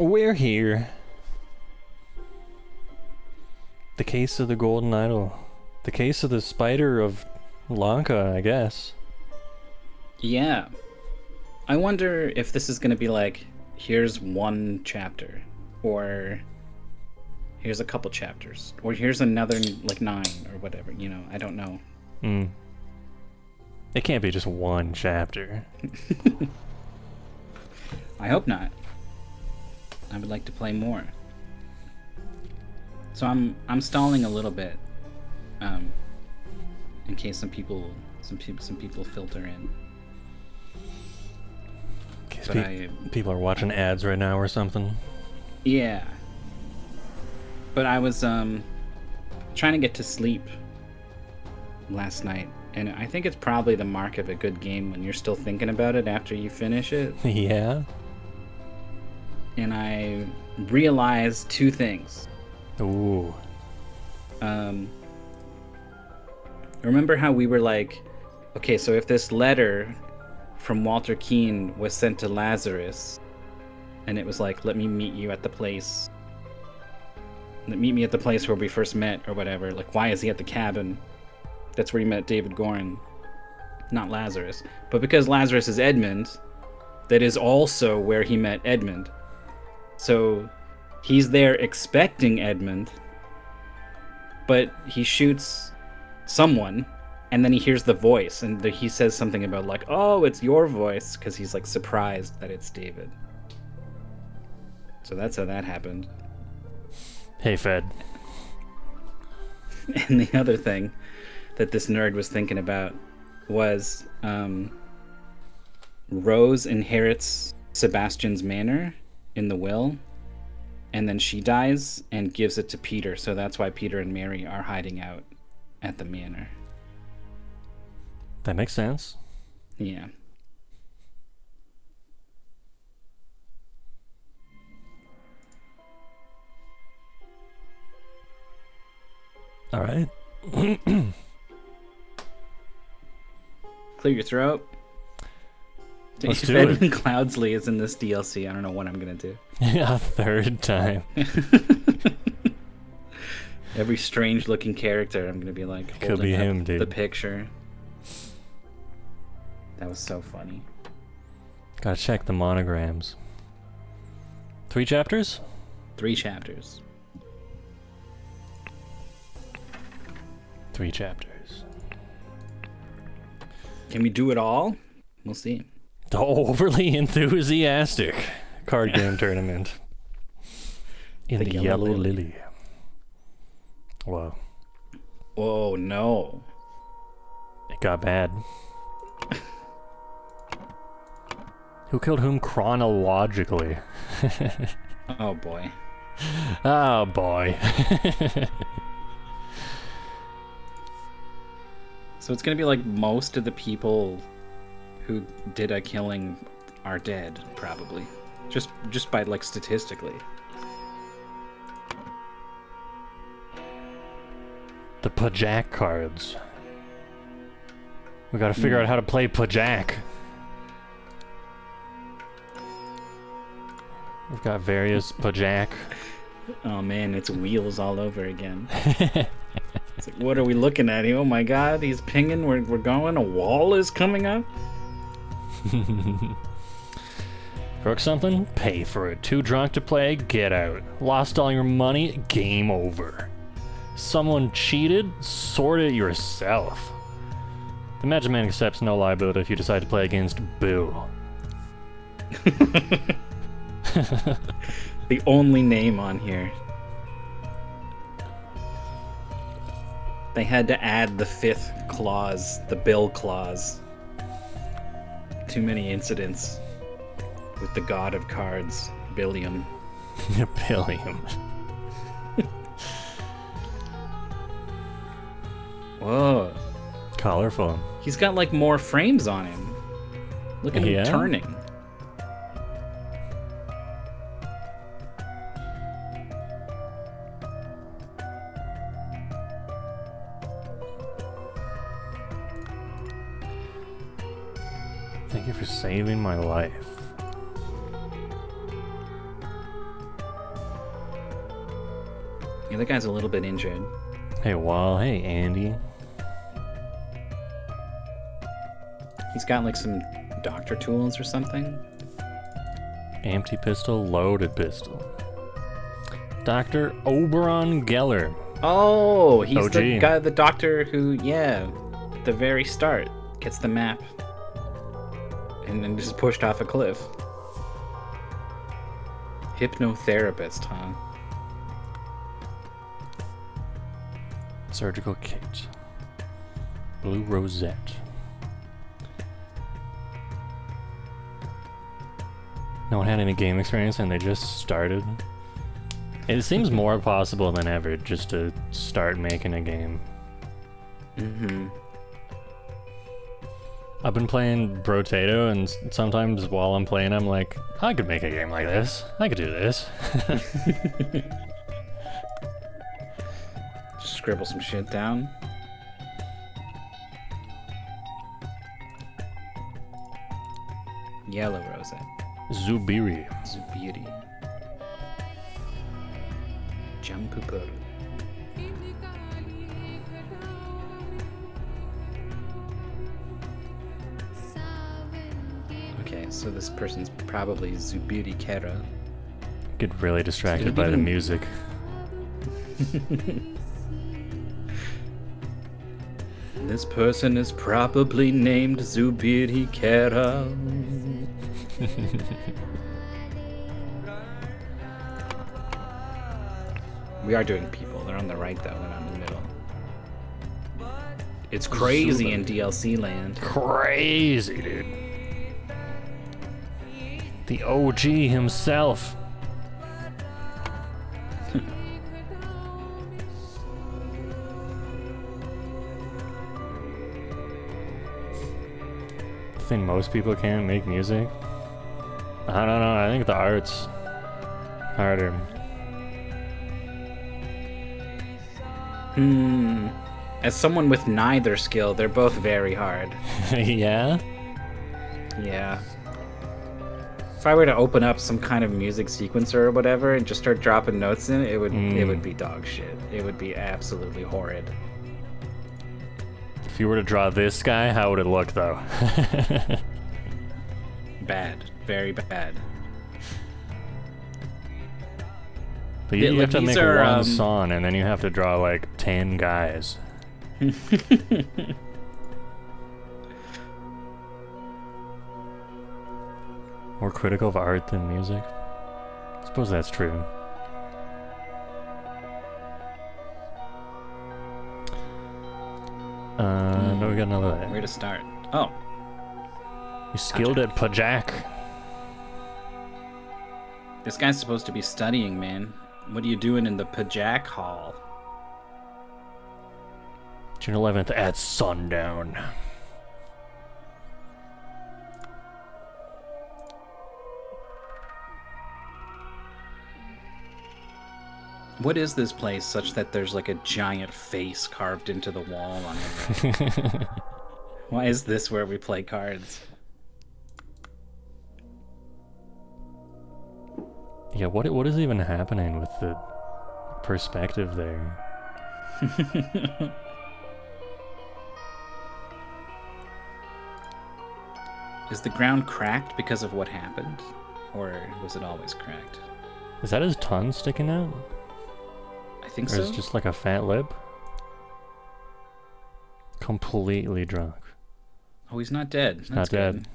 We're here. The case of the golden idol. The case of the spider of Lanka, I guess. Yeah. I wonder if this is going to be like, here's one chapter, or here's a couple chapters, or here's another, like, 9, or whatever, you know, I don't know. It can't be just one chapter. I hope not. I would like to play more. So I'm stalling a little bit, in case some people filter in. People are watching ads right now or something. Yeah. But I was trying to get to sleep last night, and I think it's probably the mark of a good game when you're still thinking about it after you finish it. Yeah? And I realized 2 things. Ooh. Remember how we were like, okay, so if this letter from Walter Keane was sent to Lazarus, and it was like, let me meet you at the place. Meet me at the place where we first met, or whatever. Like, why is he at the cabin? That's where he met David Gorin, not Lazarus. But because Lazarus is Edmund, that is also where he met Edmund. So he's there expecting Edmund, but he shoots someone, and then he hears the voice, and he says something about like, oh, it's your voice, because he's like surprised that it's David. So that's how that happened. Hey, Fed. And the other thing that this nerd was thinking about was Rose inherits Sebastian's manor in the will, and then she dies and gives it to Peter, so that's why Peter and Mary are hiding out at the manor. That makes sense. Yeah. All right. Clear your throat. Let's If do Edmund it. Cloudsley is in this DLC, I don't know what I'm gonna do. A third time. Every strange looking character, I'm gonna be like Could holding be up him, dude. the picture. That was so funny. Gotta check the monograms. 3 chapters? 3 chapters. 3 chapters. Can we do it all? We'll see. The overly enthusiastic card game tournament. In the Yellow Lily. Whoa. Oh no. It got bad. Who killed whom chronologically? Oh boy. Oh boy. So it's gonna be like most of the people who did a killing are dead, probably. Just by like statistically. The Pajak cards. We gotta figure out how to play Pajak. We've got various Pajak. Oh man, it's wheels all over again. It's like, what are we looking at? Oh my god, he's pinging, we're going, a wall is coming up? Broke something? Pay for it. Too drunk to play? Get out. Lost all your money? Game over. Someone cheated? Sort it yourself. The Magic Man accepts no liability if you decide to play against Boo. The only name on here. They had to add the 5th clause, the Bill clause. Too many incidents with the god of cards, Billiam. Billiam. Whoa. Colorful. He's got like more frames on him. Look at him turning. Thank you for saving my life. The other guy's a little bit injured. Hey, Wall. Hey, Andy. He's got like some doctor tools or something. Empty pistol, loaded pistol. Dr. Oberon Geller. Oh, he's OG. the guy, the doctor who, yeah, at the very start, gets the map and then just pushed off a cliff. Hypnotherapist, huh? Surgical kit. Blue rosette. No one had any game experience and they just started. It seems more possible than ever just to start making a game. Mm-hmm. I've been playing Brotato, and sometimes while I'm playing, I'm like, I could make a game like this. I could do this. Just scribble some shit down. Yellow rosette. Zubiri. Zubiri. Jampupur. Okay, so this person's probably Zubiri Kera. Get really distracted by the music. This person is probably named Zubiri Kera. We are doing people. They're on the right, though. They're not in the middle. It's crazy in DLC land. Crazy, dude. The OG himself. I think most people can't make music. I don't know. I think the art's harder. As someone with neither skill, they're both very hard. Yeah? Yeah. If I were to open up some kind of music sequencer or whatever and just start dropping notes in it, it would be dog shit. It would be absolutely horrid. If you were to draw this guy, how would it look, though? Bad. Very bad. But you have to these make are, one song, and then you have to draw like 10 guys. More critical of art than music? I suppose that's true. No, we got another. Where to start? Oh. You skilled at Pajak. This guy's supposed to be studying, man. What are you doing in the Pajak Hall? June 11th at sundown. What is this place such that there's like a giant face carved into the wall on it? Why is this where we play cards? Yeah, what is even happening with the perspective there? Is the ground cracked because of what happened? Or was it always cracked? Is that his tongue sticking out? I think Or so. is it just like a fat lip? Completely drunk. Oh, he's not dead. That's Not dead. good.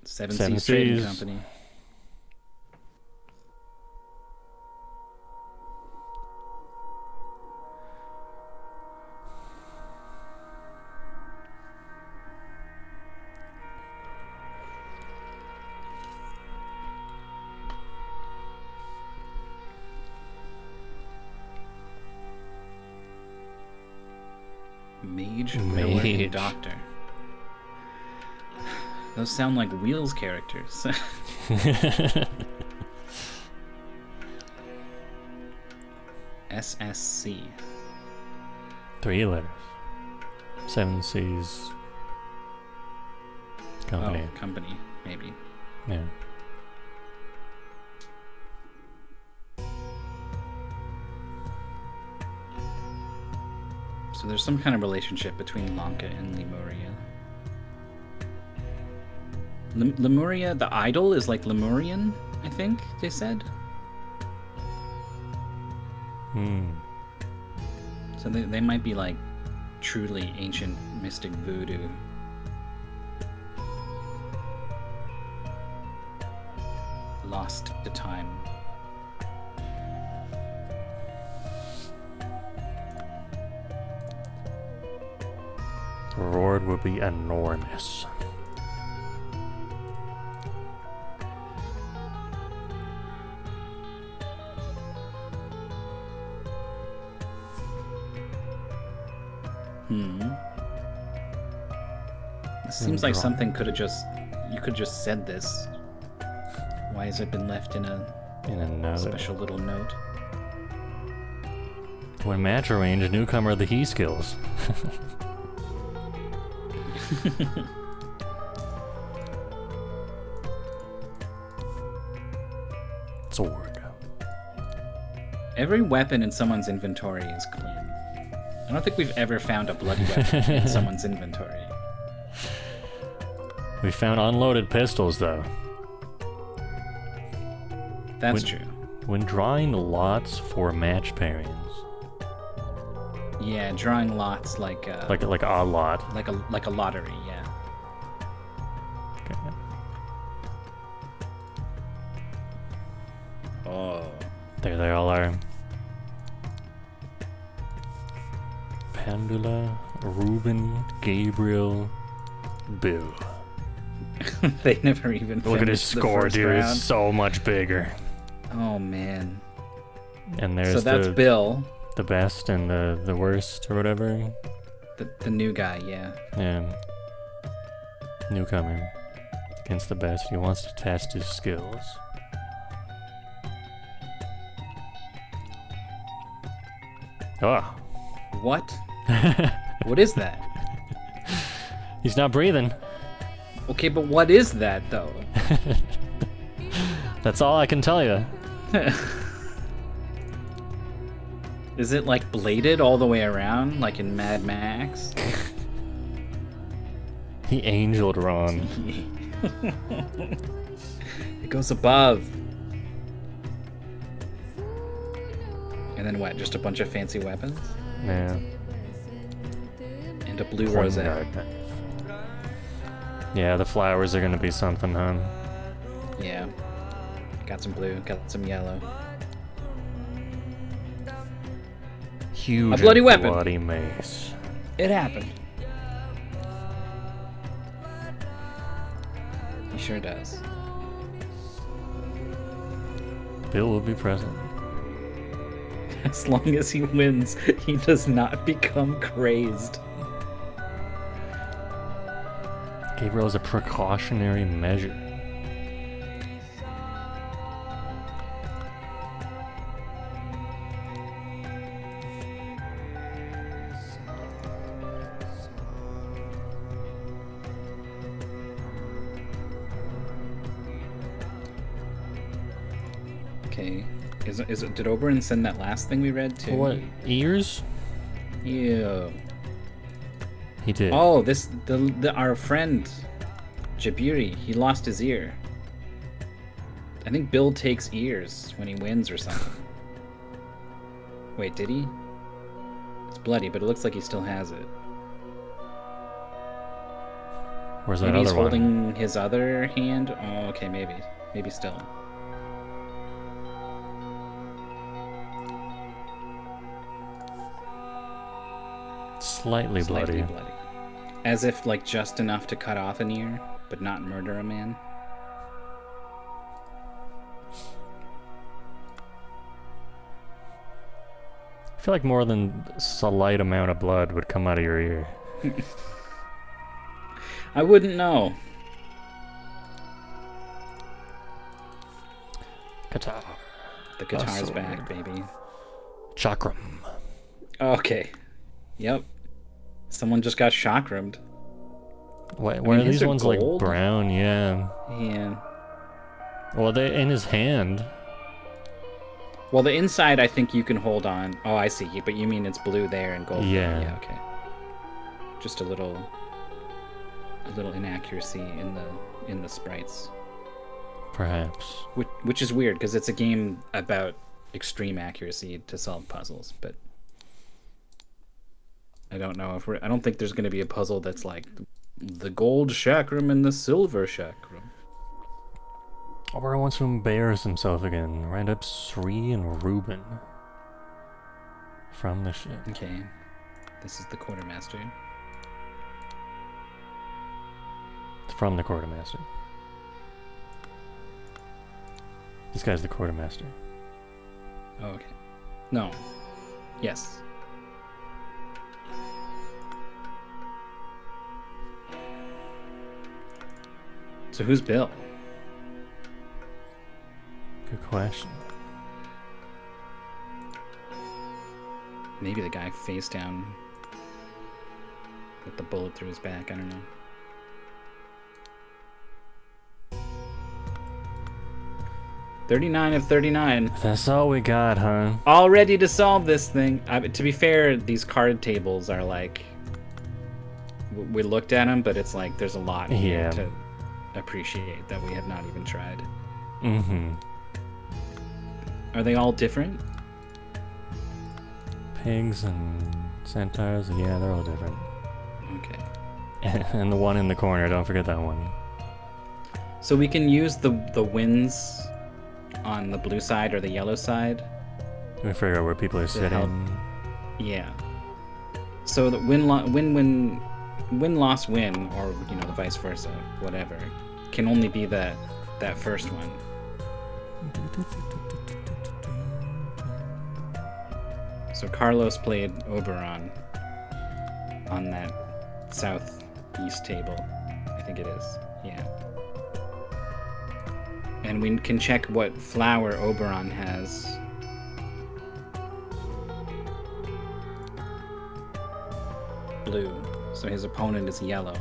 Seven Seven Seas Trading Seas. Company. Mage, Miller, Mage. and Doctor. Those sound like Wheels characters. SSC. 3 letters. 7 Seas. Company. Oh, company, maybe. Yeah. So there's some kind of relationship between Lanka and Lemuria. Lemuria, the idol, is like Lemurian, I think they said. So they might be like truly ancient mystic voodoo. Lost to time. The reward would be enormous. This seems like something could have just... You could just said this. Why has it been left in a note. special little note? When match arranged, newcomer of the he skills. Sword. Every weapon in someone's inventory is clean. I don't think we've ever found a bloody weapon in someone's inventory. We found unloaded pistols, though. That's true. When drawing lots for match pairings. Yeah, drawing lots like a lot. like a lottery. Yeah. Okay. Oh. There they all are. Pandula, Ruben, Gabriel, Bill. They never even Look at his finished the score, first dude. round. It's so much bigger. Oh man. And there's So that's Bill, the best and the worst or whatever. the new guy. Yeah. Yeah. Newcomer against the best. He wants to test his skills. Oh. What? What is that? He's not breathing. Okay, but what is that though? That's all I can tell you. Is it like bladed all the way around, like in Mad Max? He angeled Ron. It goes above. And then what? Just a bunch of fancy weapons? Yeah. And a blue rosette. Yeah, the flowers are gonna be something, huh? Yeah. Got some blue, got some yellow. Huge A bloody and weapon. bloody mace. It happened. He sure does. Bill will be present. As long as he wins, he does not become crazed. Gabriel is a precautionary measure. Okay. Is it? Did Oberyn send that last thing we read too? What? Ears? Ew. He did. Oh, our friend Jabiri, he lost his ear. I think Bill takes ears when he wins or something. Wait, did he? It's bloody, but it looks like he still has it. Where's that Maybe he's other one? holding his other hand. Oh, okay, maybe. Maybe still. Slightly Slightly bloody. bloody. As if, like, just enough to cut off an ear, but not murder a man. I feel like more than a slight amount of blood would come out of your ear. I wouldn't know. Guitar. The guitar's sword. back, baby. Chakram. Okay. Yep. Someone just got chakrammed. Why mean, are his these are ones gold. like brown? Yeah. Yeah. Well, they in his hand. Well, the inside, I think you can hold on. Oh, I see. But you mean it's blue there and gold Yeah. there. Yeah, okay. Just a little inaccuracy in the sprites. Perhaps. Which is weird, because it's a game about extreme accuracy to solve puzzles, but I don't know if I don't think there's going to be a puzzle that's like the gold chakram and the silver chakram. Or wants to embarrass himself again. Round up Sri and Ruben from the ship. Okay, this is the quartermaster. From the quartermaster. This guy's the quartermaster. Oh, okay. No. Yes. So who's Bill? Good question. Maybe the guy face down with the bullet through his back. I don't know. $39 of 39. That's all we got, huh? All ready to solve this thing. To be fair, these card tables are like... We looked at them, but it's like there's a lot here to appreciate that we have not even tried. Mm-hmm. Are they all different? Pigs and centaurs, yeah, they're all different. Okay. And the one in the corner, don't forget that one. So we can use the winds on the blue side or the yellow side. We figure out where people are sitting. Yeah. So the win loss win, or the vice versa, whatever, can only be that first one. So Carlos played Oberon on that southeast table. I think it is. Yeah. And we can check what flower Oberon has. Blue. So his opponent is yellow.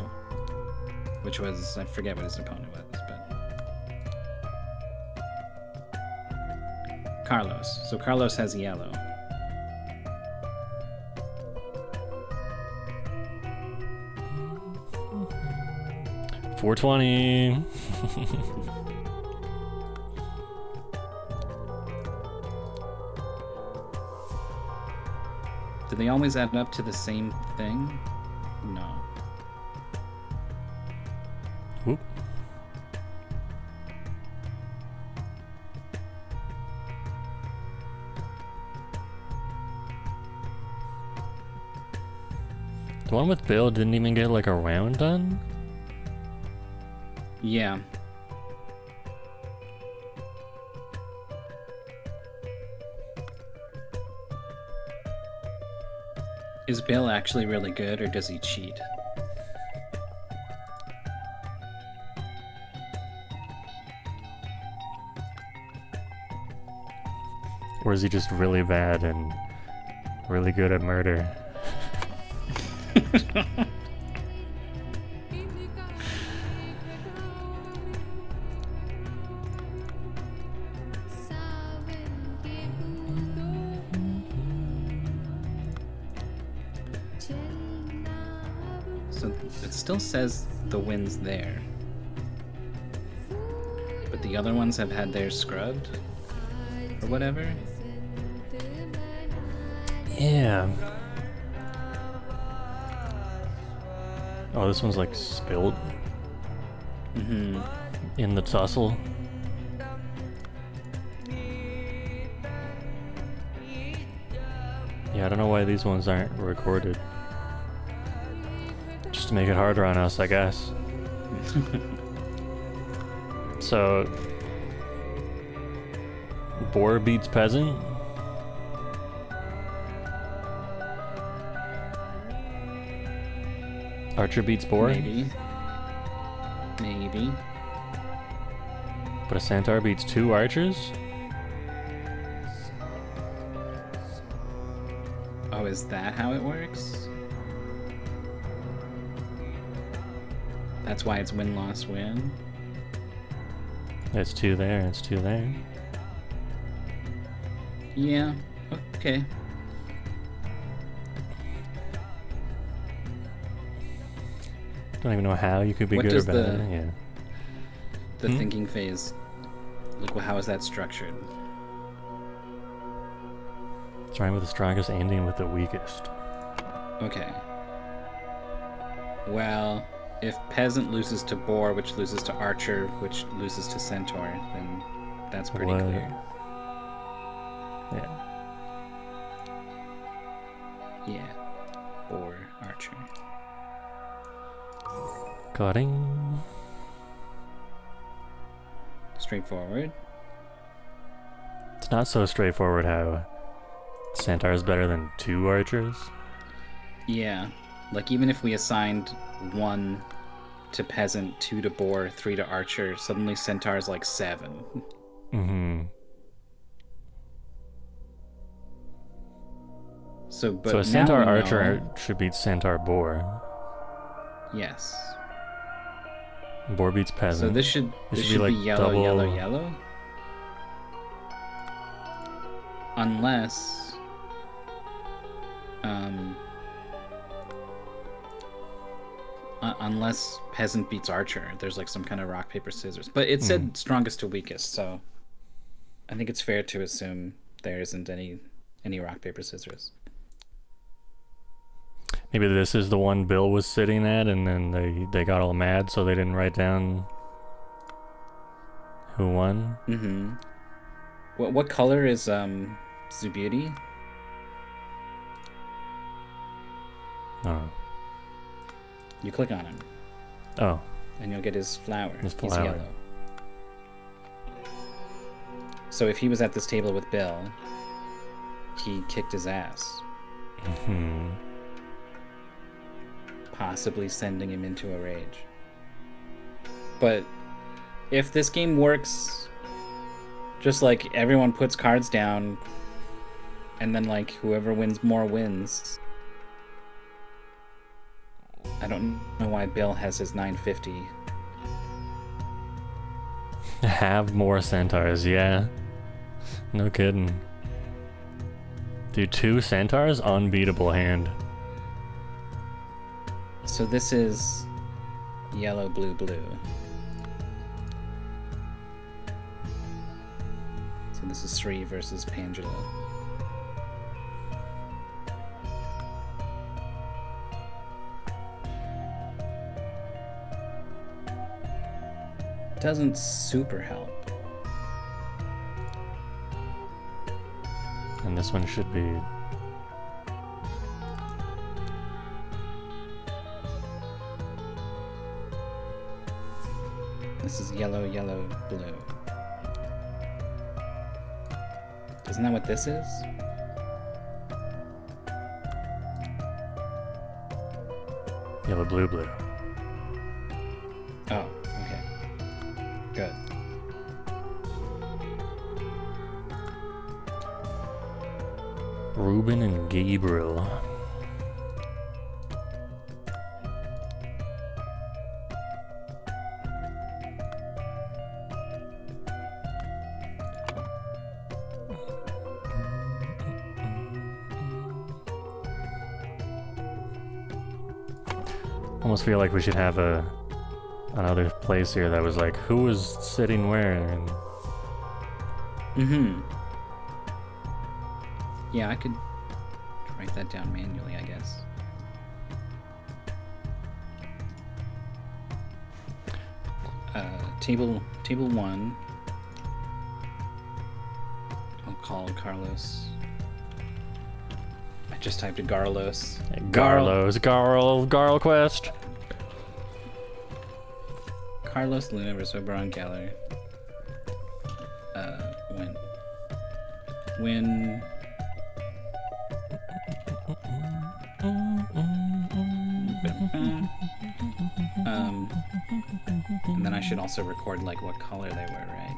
Which was, I forget what his opponent was, but... Carlos. So Carlos has yellow. $4.20. Do they always add up to the same thing? No. Whoop. The one with Bill didn't even get like a round done? Yeah. Is Bill actually really good, or does he cheat? Or is he just really bad and really good at murder? So it still says the wind's there. But the other ones have had theirs scrubbed? Or whatever? Yeah. Oh, this one's like spilled Mm-hmm. in the tussle. Yeah, I don't know why these ones aren't recorded. Just to make it harder on us, I guess. So, boar beats peasant? Archer beats boar? Maybe. Maybe. But a centaur beats 2 archers? Oh, is that how it works? That's why it's win-loss-win? It's 2 there, it's 2 there. Yeah. Okay. Don't even know how you could be What good or does bad. the- Yeah. The thinking phase, like, how is that structured? Starting with the strongest, ending with the weakest. Okay. Well, if peasant loses to boar, which loses to archer, which loses to centaur, then that's pretty What? clear. Yeah. Yeah. Boar, archer. Cutting. Straightforward. It's not so straightforward how centaur is better than 2 archers. Yeah. Like, even if we assigned 1 to peasant, 2 to boar, 3 to archer, suddenly centaur is like 7. Mm-hmm. So So a now centaur we archer know- should beat centaur boar. Yes. Boar beats peasant. So this should It be like yellow, double- yellow, yellow. Unless unless peasant beats archer, there's like some kind of rock paper scissors. But it said strongest to weakest, so I think it's fair to assume there isn't any rock paper scissors. Maybe this is the one Bill was sitting at, and then they got all mad, so they didn't write down who won. Mm-hmm. What color is Zubuti? Oh. You click on him, Oh. and you'll get his flower. His He's flower. yellow. So if he was at this table with Bill, he kicked his ass, Hmm. possibly sending him into a rage. But if this game works, just like everyone puts cards down, and then like whoever wins more wins. I don't know why Bill has his 950. Have more centaurs, yeah. No kidding. Dude, 2 centaurs? Unbeatable hand. So this is yellow, blue, blue. So this is Sri versus Pangela. Doesn't super help. And this one should be... This is yellow, yellow, blue. Isn't that what this is? Yellow, blue, blue. Oh, okay. Good. Ruben and Gabriel. Almost feel like we should have another place here that was like, who was sitting where? And Mm-hmm. Yeah, I could write that down manually, I guess. Table 1. I'll call Carlos. I just typed a Garlos. Garl Quest. Carlos Luna versus Oberon Geller. Win. And then I should also record like what color they were, right?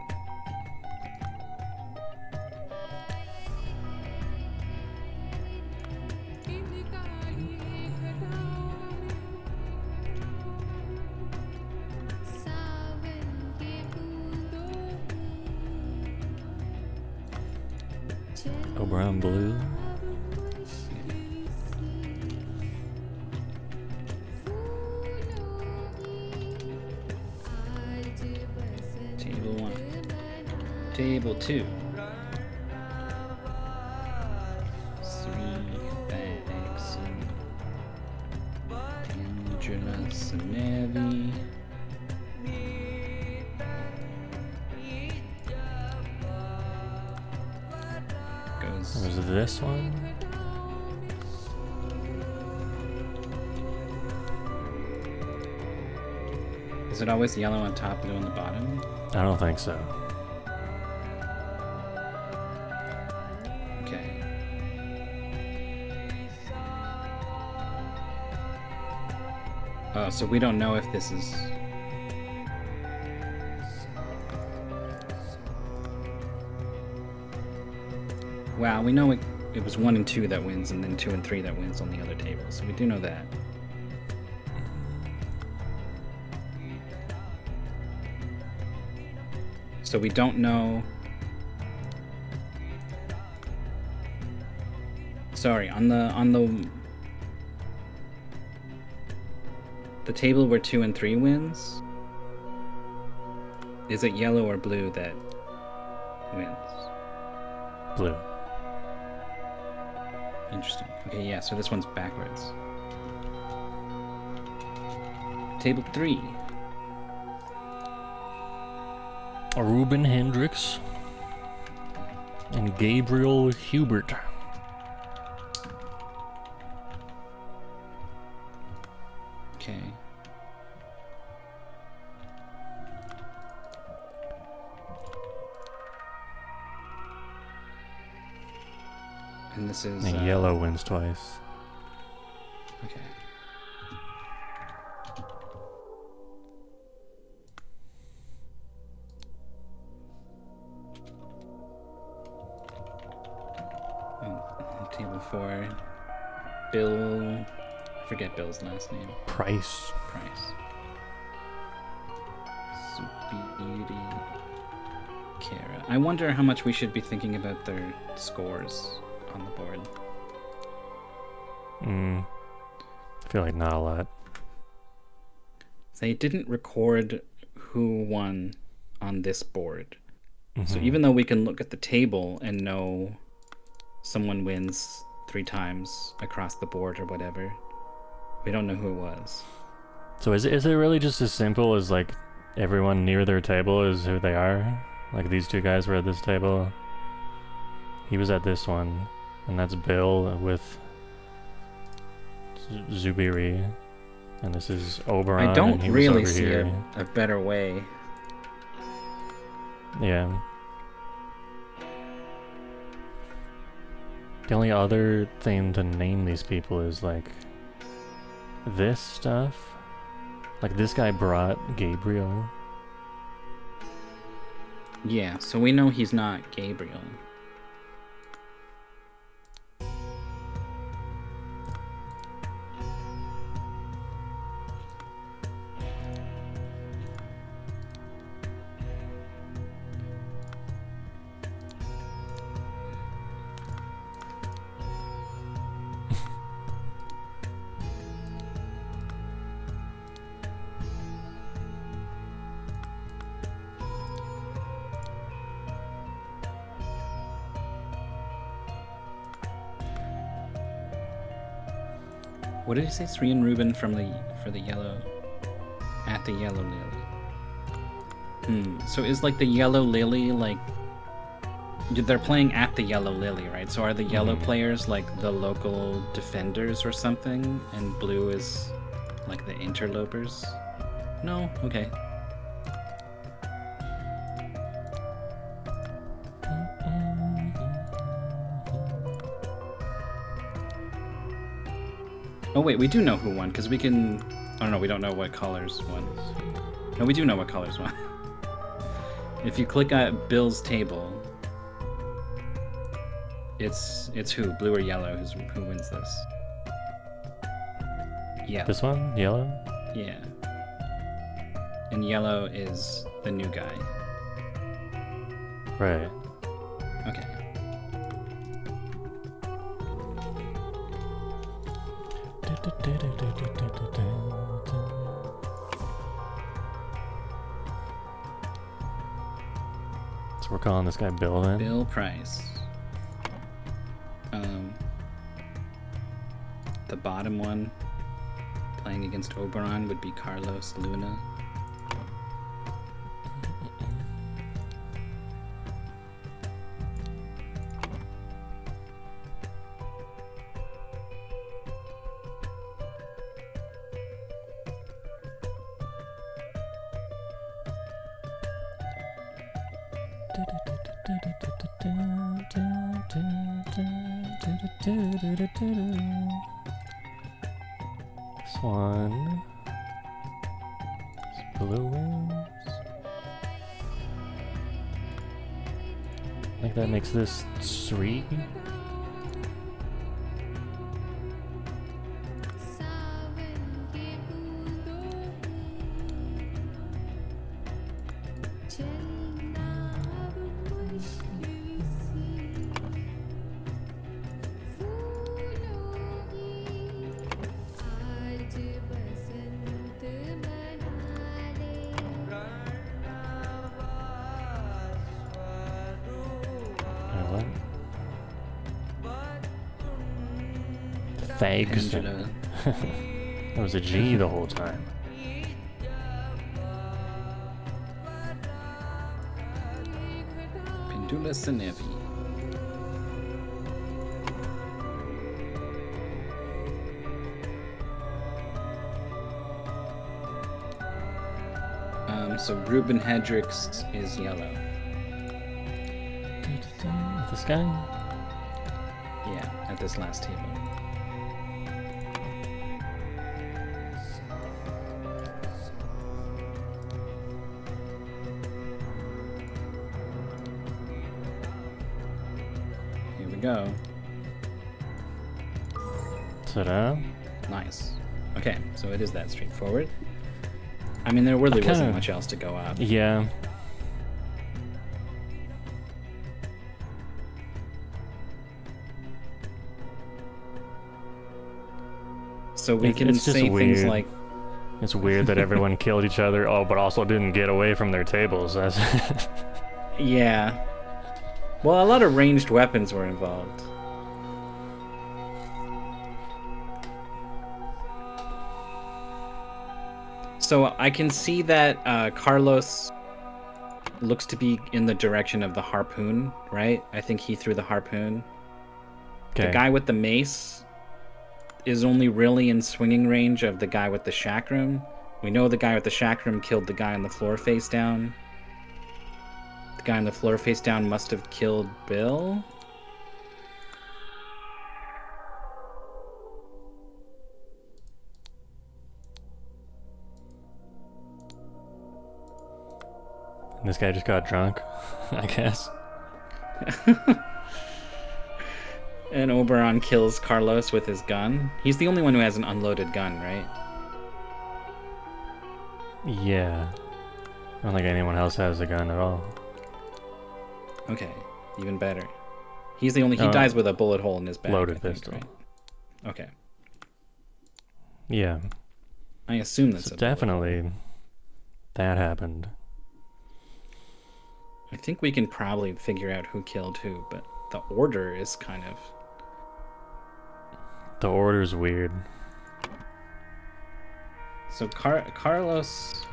Oberon blue. Table 1. Table 2. 3 bags. Angela Sanevi. Was it this one? Is it always yellow on top, blue on the bottom? I don't think so. Okay. Oh, so we don't know if this is... Wow, we know it was 1 and 2 that wins, and then 2 and 3 that wins on the other table, so we do know that. So we don't know... Sorry, on the table where 2 and 3 wins, is it yellow or blue that wins? Blue. Interesting. Okay, yeah, so this one's backwards. Table 3. Ruben Hendricks and Gabriel Hubert. Okay. And this is... And yellow wins twice. Okay. Table 4. Bill... I forget Bill's last name. Price. Price. Subiri. Kara. I wonder how much we should be thinking about their scores on the board. I feel like not a lot. They didn't record who won on this board. So Mhm. even though we can look at the table and know someone wins 3 times across the board or whatever, we don't know who it was. So is it really just as simple as like everyone near their table is who they are? Like these 2 guys were at this table. He was at this one, and that's Bill with Zubiri, and this is Oberon. I don't and he really was over see here. a better way. Yeah. The only other thing to name these people is like this stuff. Like this guy brought Gabriel. Yeah, so we know he's not Gabriel. What did he say? Srian Rubin for the yellow, at the yellow lily. So is like the yellow lily like they're playing at the yellow lily, right? So are the yellow players like the local defenders or something, and blue is like the interlopers? No, okay. Oh wait, we do know who won, because we can... Oh no, we don't know what colors won. No, we do know what colors won. If you click at Bill's table, it's who? Blue or yellow who wins this? Yeah. This one? Yellow? Yeah. And yellow is the new guy. Right. Okay. So we're calling this guy Bill then? Bill Price. The bottom one playing against Oberon would be Carlos Luna. This one. This blue ones. I think that makes this 3. Fags. That was a G the whole time. Pendula Senevi. So Ruben Hedricks is yellow. This guy? Yeah, at this last table. Here we go. Ta-da. Nice. Okay, so it is that straightforward. I mean, there really wasn't much else to go up. Yeah. So we can it's just say weird. things like... It's weird that everyone killed each other, but also didn't get away from their tables. Yeah. Well, a lot of ranged weapons were involved. So I can see that Carlos looks to be in the direction of the harpoon, right? I think he threw the harpoon. Okay. The guy with the mace is only really in swinging range of the guy with the chakram. We know the guy with the chakram killed the guy on the floor face down. The guy on the floor face down must have killed Bill. And this guy just got drunk, I guess. And Oberon kills Carlos with his gun. He's the only one who has an unloaded gun, right? Yeah. I don't think anyone else has a gun at all. Okay, even better. He's the only... He dies with a bullet hole in his back. Loaded I think, pistol. right? Okay. Yeah. I assume that's So a bullet hole. definitely that happened. I think we can probably figure out who killed who, but the order is kind of... The order's weird. So Carlos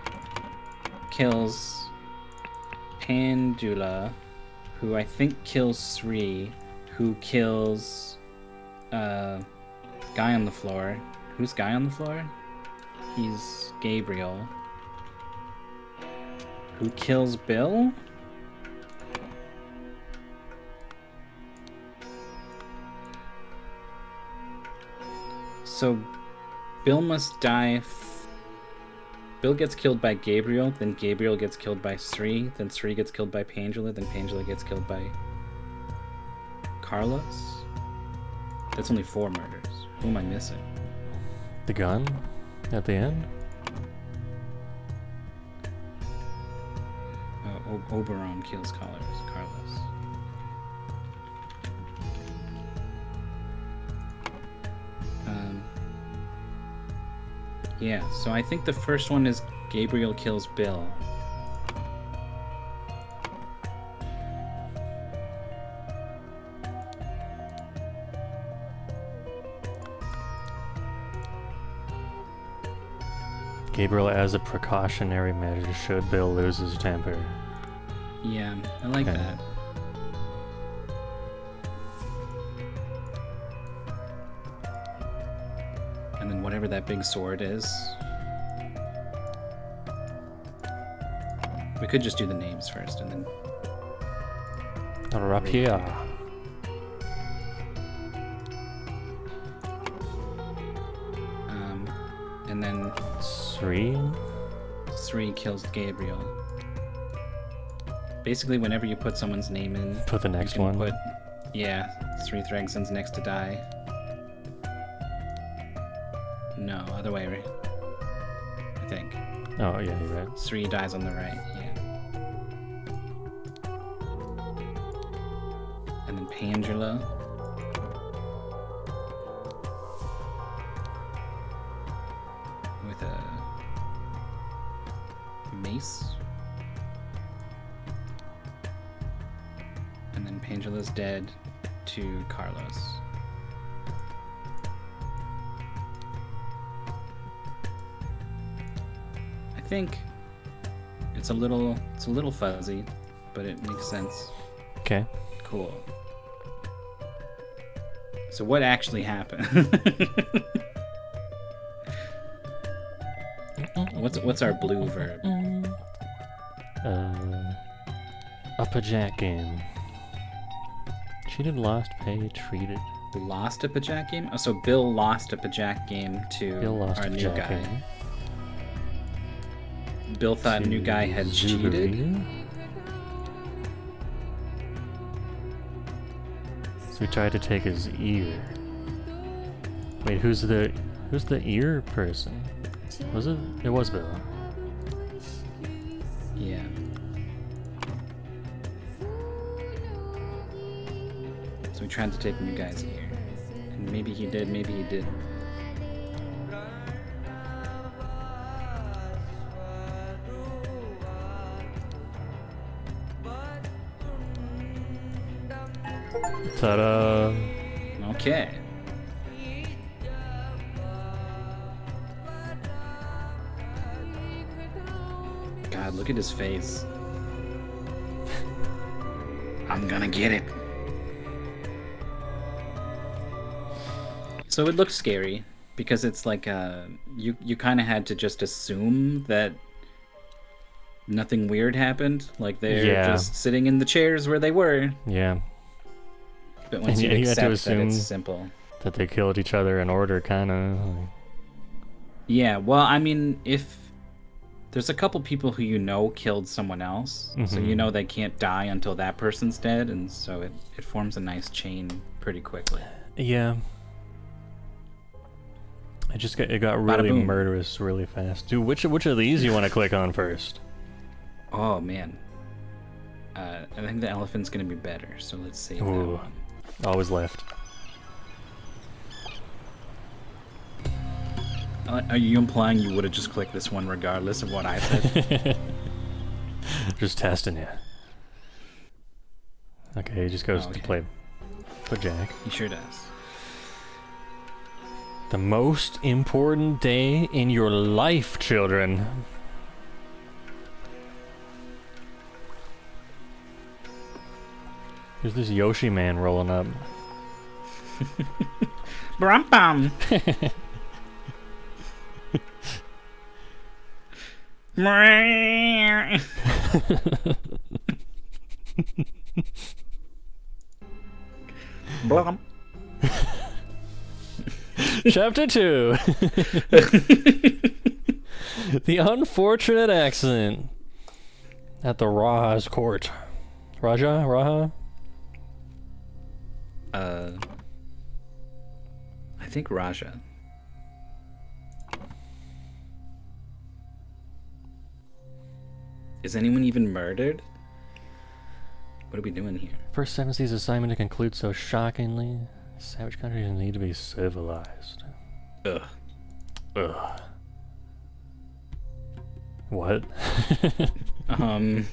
kills Pandula, who I think kills Sri, who kills Guy on the floor. Who's Guy on the floor? He's Gabriel. Who kills Bill? So Bill must die. Bill gets killed by Gabriel, then Gabriel gets killed by Sri, then Sri gets killed by Pangela, then Pangela gets killed by Carlos? That's only 4 murders. Who am I missing? The gun at the end? Oberon kills Carlos. Yeah, so I think the first one is Gabriel kills Bill. Gabriel, as a precautionary measure, should Bill lose his temper. Yeah, I like Okay. that. And then whatever that big sword is. We could just do the names first and then. Rapier. And then Sri? Sri kills Gabriel. Basically, whenever you put someone's name in, Put the you next can one. put, yeah, Sri Thregson's next to die. No, other way, right? I think. Oh, yeah, you're right. Sri dies on the right, yeah. And then Pangela. With a mace. And then Pangela's dead to Carlos. I think it's a little fuzzy, but it makes sense. Okay. Cool. So what actually happened? What's our blue verb? Up a jack game. Cheated, lost, pay, treated. Lost a Pajak game? Oh, so Bill lost a Pajak game to Bill lost our a new jack guy. game. Bill thought new guy had cheated. Zubair. So we tried to take his ear. Wait, who's the ear person? Was it? It was Bill. Yeah. So we tried to take new guy's ear. And maybe he did, maybe he didn't. Ta-da! Okay. God, look at his face. I'm gonna get it. So it looks scary because it's like you kind of had to just assume that nothing weird happened, like they're Yeah. just sitting in the chairs where they were. Yeah, But once And you you had to accept that assume- it's simple. that they killed each other in order, kind of. Yeah, well, I mean, if there's a couple people who you know killed someone else, so you Mhm. know they can't die until that person's dead, and so it forms a nice chain pretty quickly. Yeah. It got really boom. murderous really fast. Dude, which of these you want to click on first? Oh man, I think the elephant's gonna be better. So let's save that Ooh. one. Always left. Are you implying you would have just clicked this one regardless of what I said? Just testing you. Okay, he just goes Oh, to okay. play Jack. He sure does. The most important day in your life, children. There's this Yoshi man rolling up. Brum bum. Blum. Chapter 2. The unfortunate accident at the Raja's court. Raja? I think Raja. Is anyone even murdered? What are we doing here? First sentence of assignment to conclude so shockingly. Savage countries need to be civilized. Ugh. Ugh. What? Um,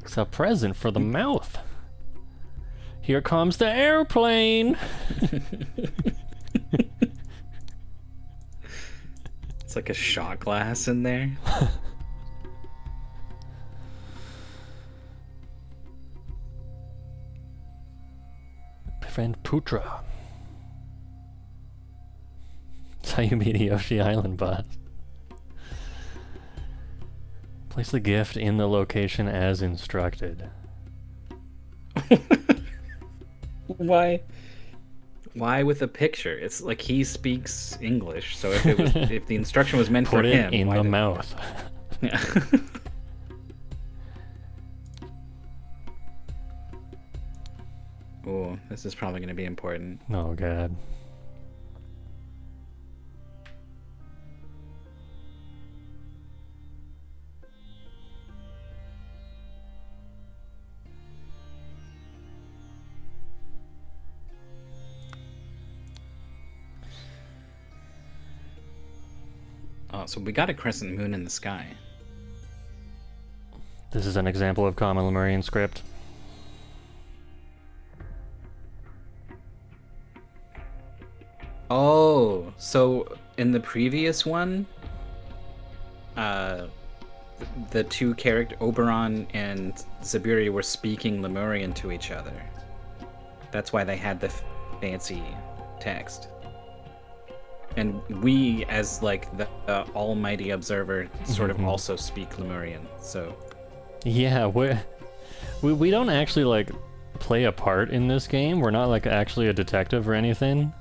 It's a present for the mouth. Here comes the airplane. it's like a shot glass in there. Friend Putra. That's how you meet a Yoshi Island boss. Place the gift in the location as instructed. Why? Why with a picture? It's like he speaks English, so if it was, if the instruction was meant Put for it him, in why the did- mouth. Yeah. Oh, this is probably going to be important. Oh god. Oh, so we got a crescent moon in the sky. This is an example of common Lemurian script. Oh, so in the previous one, uh, the two character Oberon and Zaburi were speaking Lemurian to each other. That's why they had the fancy text. And we, as like the almighty observer, sort of also speak Lemurian. So Yeah, we don't actually like play a part in this game. We're not like actually a detective or anything.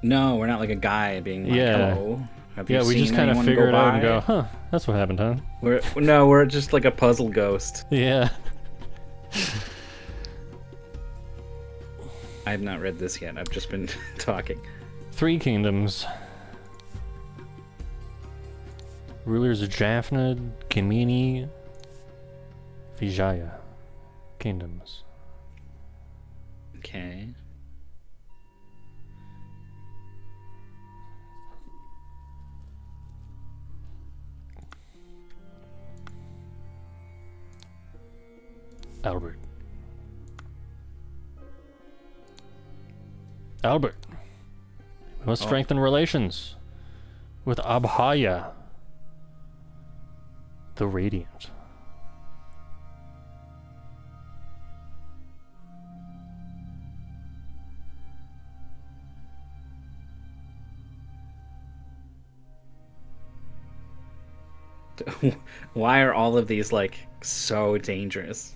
no, we're not like a guy being like, Yeah. "Hello, have you Yeah, we seen just kind of anyone figure go it out and by?" go, huh, that's what happened, huh? We're just like a puzzle ghost. Yeah. I have not read this yet. I've just been talking. 3 kingdoms. Rulers of Jaffna, Kamini, Vijaya. Kingdoms. Okay. Albert. Albert. We must strengthen relations with Abhaya, the Radiant. Why are all of these like so dangerous?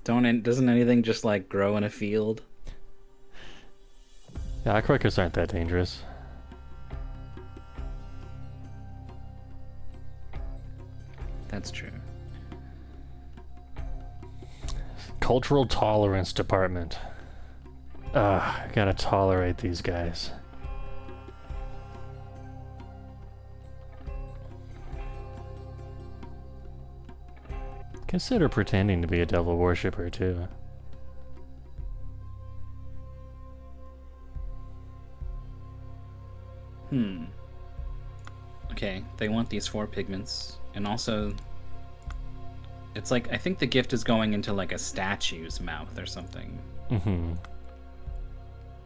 Doesn't anything just like grow in a field? Yeah, crickets aren't that dangerous. That's true. Cultural Tolerance Department. I gotta tolerate these guys. Consider pretending to be a devil worshipper, too. Okay, they want these 4 pigments, and also it's like I think the gift is going into like a statue's mouth or something. Mm-hmm.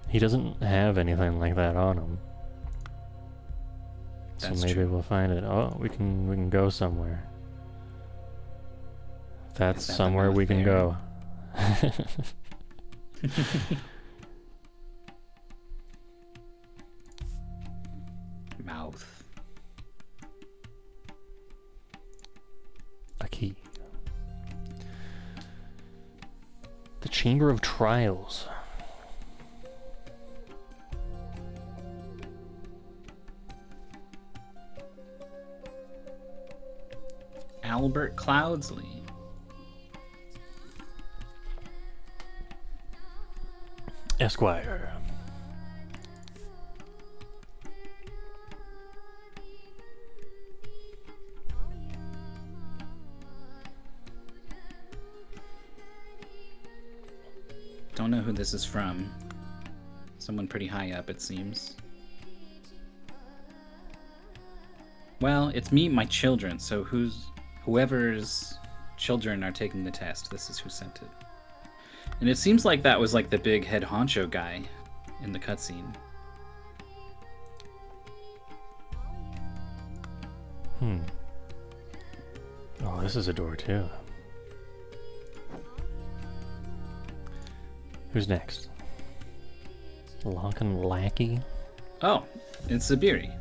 He doesn't have anything like that on him. So That's maybe true. we'll find it. Oh, we can go somewhere. That's Is that the somewhere mouth we can there? go. Mouth. A key. The Chamber of Trials. Albert Cloudsley. Esquire. Don't know who this is from. Someone pretty high up, it seems. Well, it's me, my children. So whoever's children are taking the test, this is who sent it. And it seems like that was like the big head honcho guy in the cutscene. Oh, this is a door too. Who's next? Lankan Lackey? Oh, it's Zubiri.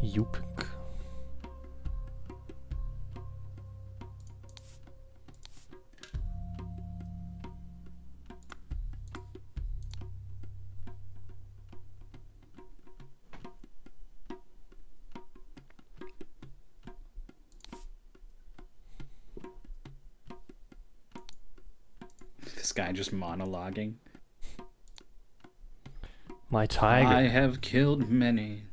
Yupik. This guy just monologuing. My tiger. I have killed many.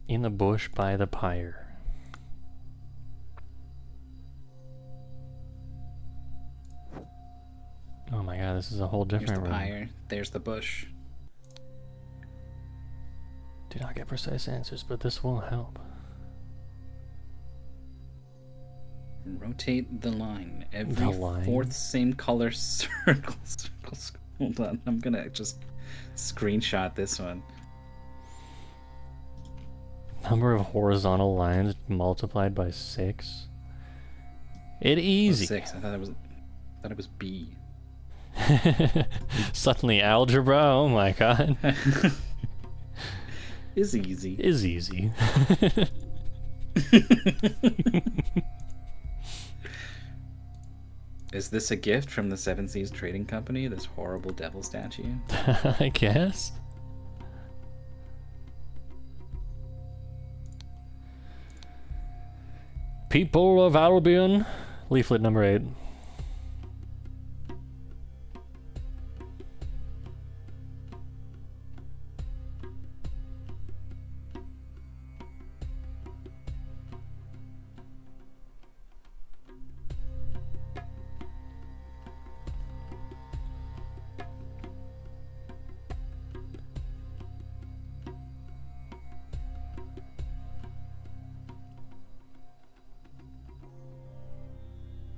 In the bush by the pyre. Oh my god, this is a whole Here's different the room. pyre. There's the bush. Do not get precise answers, but this will help. Rotate the line. Every The line? fourth same color circle. Hold on. I'm gonna just screenshot this one. Number of horizontal lines multiplied by 6. It Oh, easy. 6. I thought it was B. Suddenly algebra, oh my god. Is easy. Is easy. Is this a gift from the Seven Seas Trading Company? This horrible devil statue? I guess. People of Albion, leaflet number 8.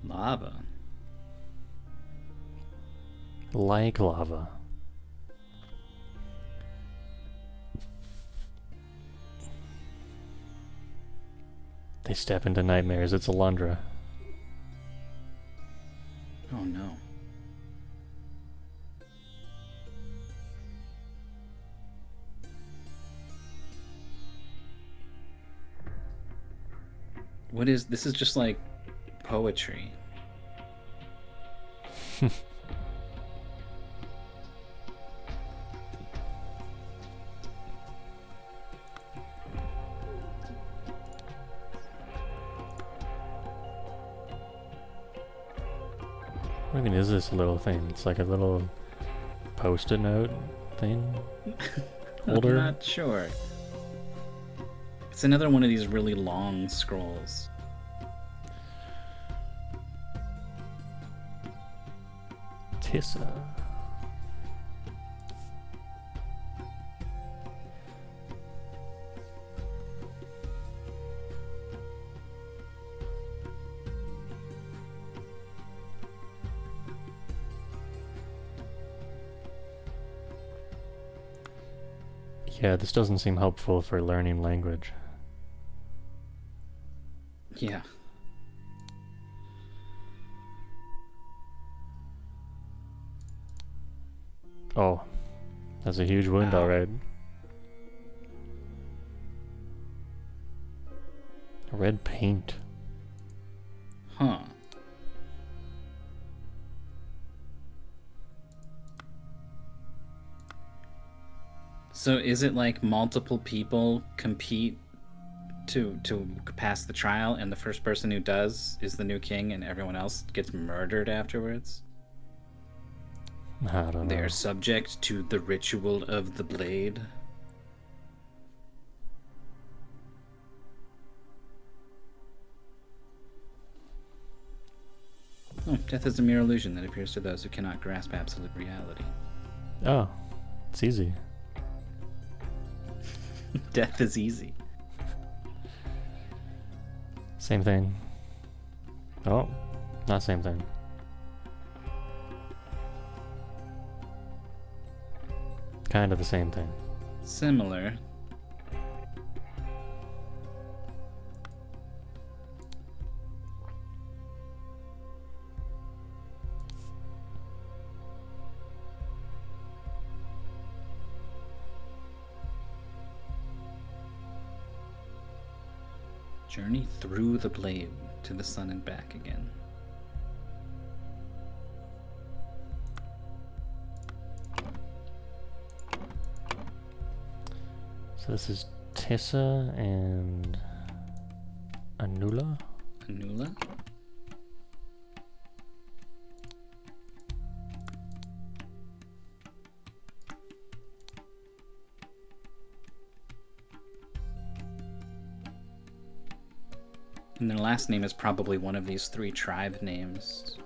Lava. Like lava. They step into nightmares, it's Alundra. Oh no. What is this? Is just like poetry. What even is this little thing? It's like a little post-it note thing? Holder? I'm not sure. It's another one of these really long scrolls. Tissa. Yeah, this doesn't seem helpful for learning language. Yeah. Oh, that's a huge wound, Ow. alright. Red paint. Huh. So is it like multiple people compete to pass the trial, and the first person who does is the new king, and everyone else gets murdered afterwards. I don't They know. are subject to the ritual of the blade. Oh, death is a mere illusion that appears to those who cannot grasp absolute reality. Oh, it's easy. Death is easy. Same thing. Oh, not same thing. Kind of the same thing. Similar. Journey through the blade to the sun and back again. So this is Tissa and Anula? Anula? And their last name is probably one of these three tribe names.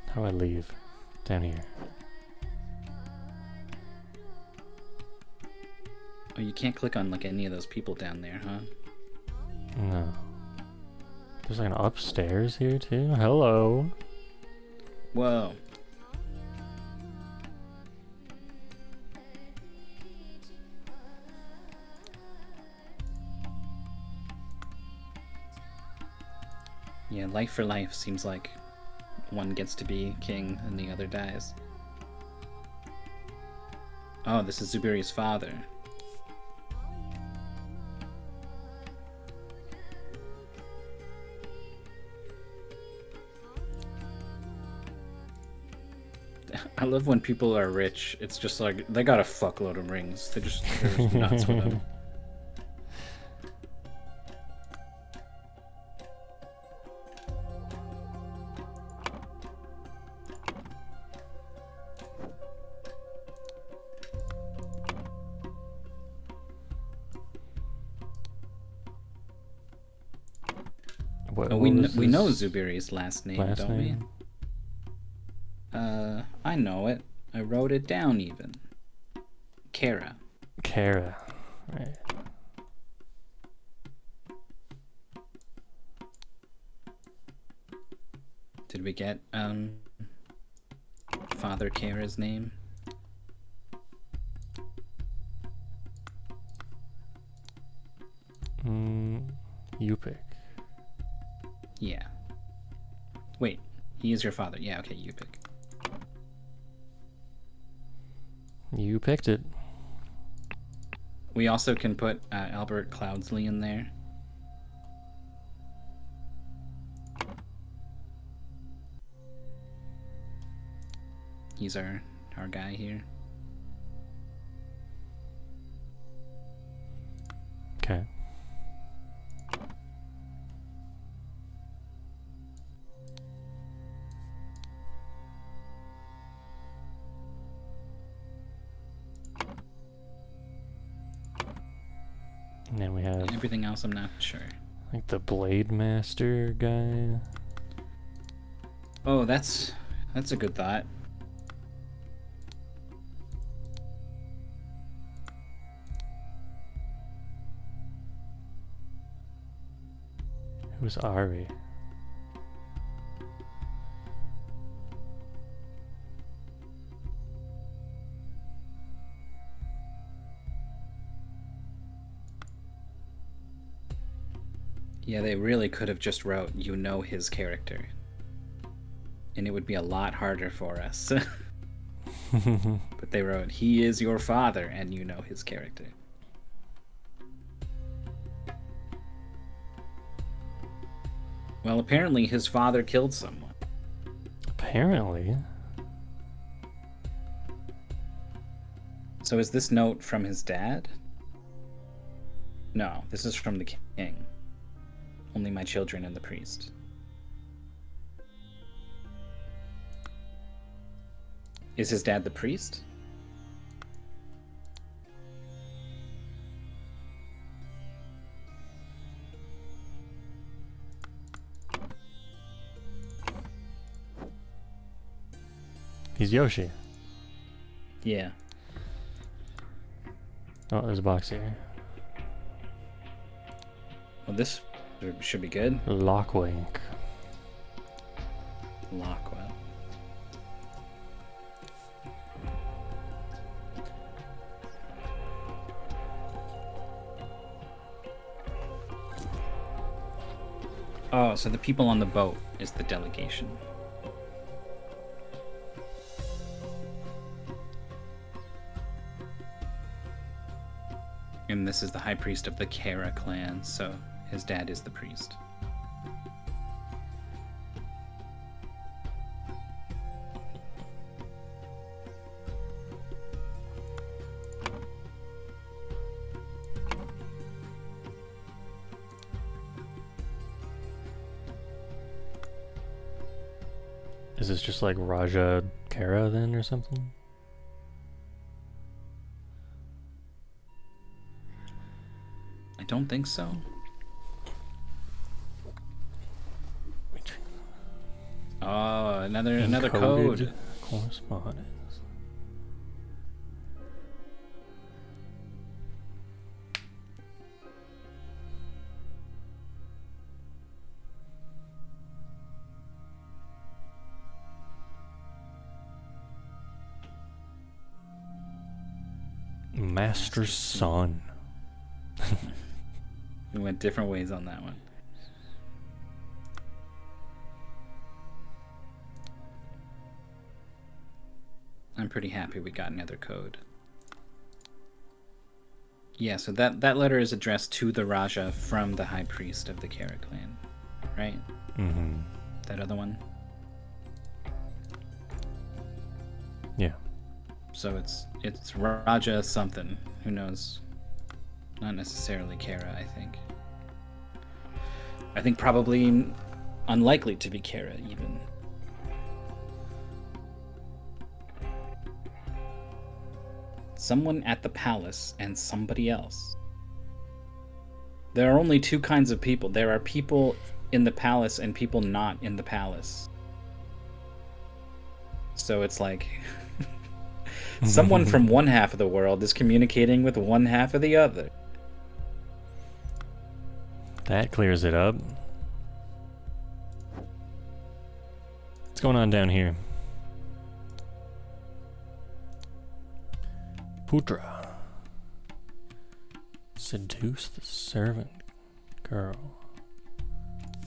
How do I leave? Down here. Oh, you can't click on like any of those people down there, huh? No. There's like an upstairs here too? Hello. Whoa. Yeah, life for life seems like one gets to be king and the other dies. Oh, this is Zubiri's father. I love when people are rich. It's just like they got a fuckload of rings. They're just nuts with them. What, Oh, what we was know his Zubiri's last name, last don't name? we? I know it. I wrote it down even. Kara. Kara. Right. Did we get Father Kara's name? You pick. Yeah. Wait, he is your father. Yeah, okay, you pick. You picked it. We also can put Albert Cloudsley in there. He's our guy here. Okay. And then we have Everything else, I'm not sure. like the Blade Master guy. Oh, that's a good thought. Who's Ari? Yeah, they really could have just wrote, you know his character. And it would be a lot harder for us. But they wrote, he is your father, and you know his character. Well, apparently his father killed someone. Apparently. So is this note from his dad? No, this is from the king. Only my children and the priest. Is his dad the priest? He's Yoshi. Yeah. Oh, there's a box here. Well, this should be good. Lockwink. Lockwell. Oh, so the people on the boat is the delegation. And this is the high priest of the Kara clan, so his dad is the priest. Is this just like Raja Kara then or something? I don't think so. Oh, another code. Correspondence. Master Son. We went different ways on that one. I'm pretty happy we got another code. Yeah, so that letter is addressed to the Raja from the High Priest of the Kara clan, right? Mm-hmm. That other one? Yeah. So it's Raja something. Who knows? Not necessarily Kara, I think. I think probably unlikely to be Kara, even. Someone at the palace and somebody else. There are only two kinds of people. There are people in the palace and people not in the palace. So it's like someone from one half of the world is communicating with one half of the other. That clears it up. What's going on down here? Putra. Seduce the servant girl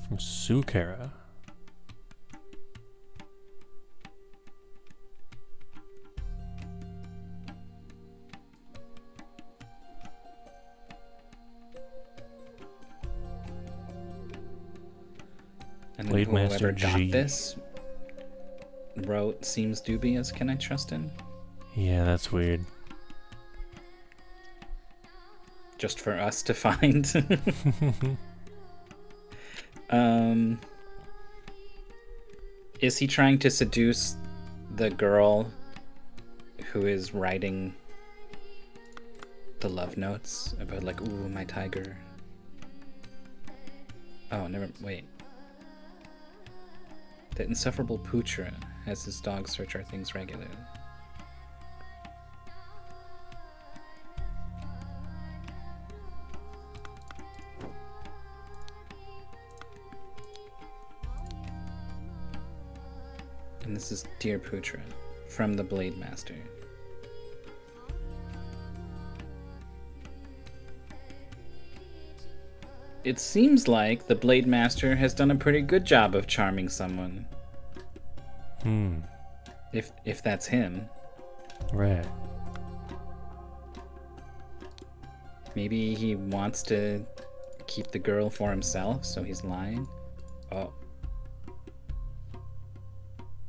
from Sukara. And Blade whoever Master got G. this wrote seems dubious. Can I trust him? Yeah, that's weird. Just for us to find. Is he trying to seduce the girl who is writing the love notes about like, ooh, my tiger? Oh, wait. The insufferable Putra has his dog search our things regularly. And this is Dear Putra from the Blade Master. It seems like the Blade Master has done a pretty good job of charming someone. If that's him. Right. Maybe he wants to keep the girl for himself, so he's lying. Oh,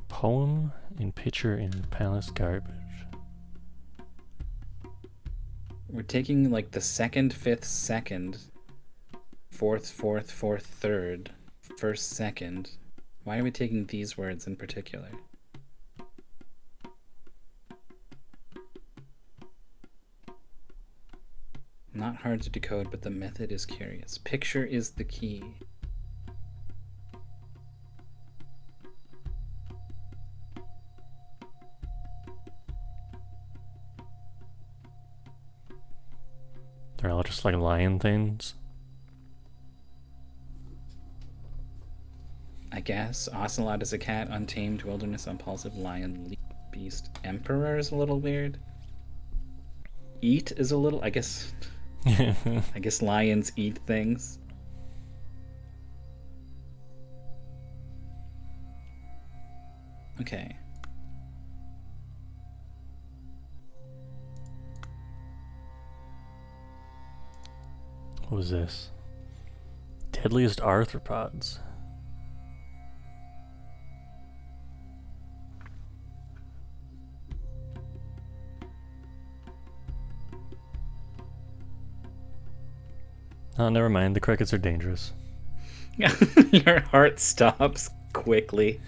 Poem and picture in palace garbage. we're taking like the second, fifth, second, fourth, fourth, fourth, third, first, second. Why are we taking these words in particular? Not hard to decode, but the method is curious. Picture is the key. They're all just like lion things. I guess. Ocelot is a cat, untamed, wilderness, impulsive, lion, leaf, beast. Emperor is a little weird. Eat is a little, I guess lions eat things. Okay. What was this? Deadliest arthropods. Oh, never mind. The crickets are dangerous. Your heart stops quickly.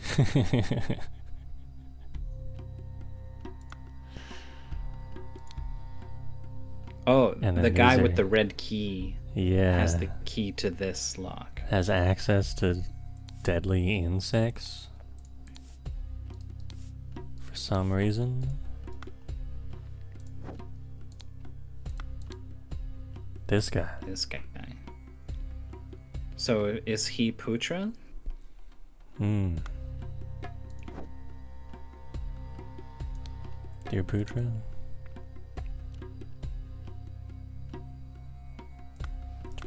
Oh, the guy with the red key has the key to this lock. Has access to deadly insects for some reason. This guy. So is he Putra? Dear Putra?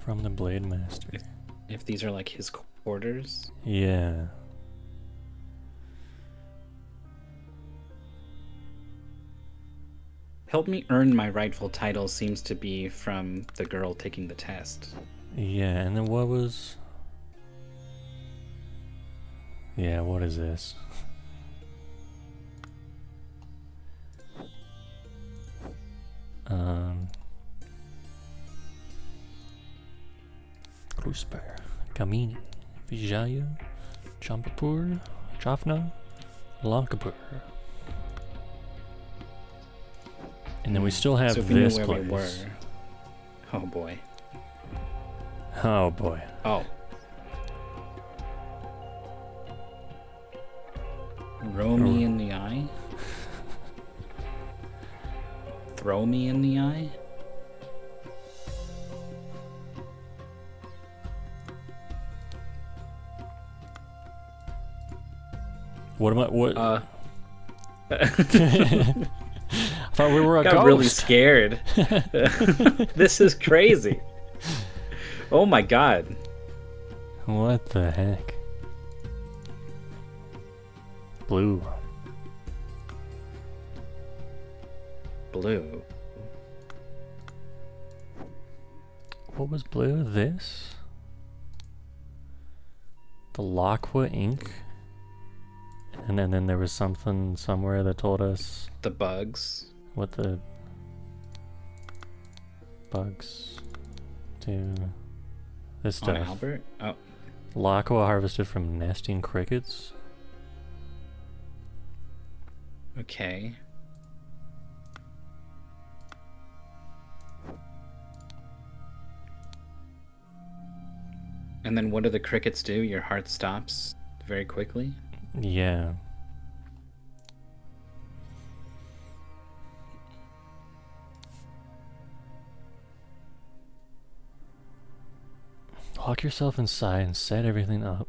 From the Blade Master. If these are like his quarters? Yeah. Help me earn my rightful title seems to be from the girl taking the test. Yeah, and then what was... Yeah, what is this? Krusper, Kamini, Vijaya, Champapur, Jaffna, Lankapur. And then we still have so if we this knew where place. we were. Oh boy. Oh boy. Oh. Row me in the eye? Throw me in the eye? What am I? What? I thought we were a got ghost. really scared. This is crazy. Oh my god. What the heck? Blue. Blue. What was blue? This? The Lockwood ink? And then there was something somewhere that told us The bugs. what the bugs do. This On stuff. Albert? Oh. Lockwood harvested from nesting crickets. Okay. And then what do the crickets do? Your heart stops very quickly? Yeah. Lock yourself inside and set everything up.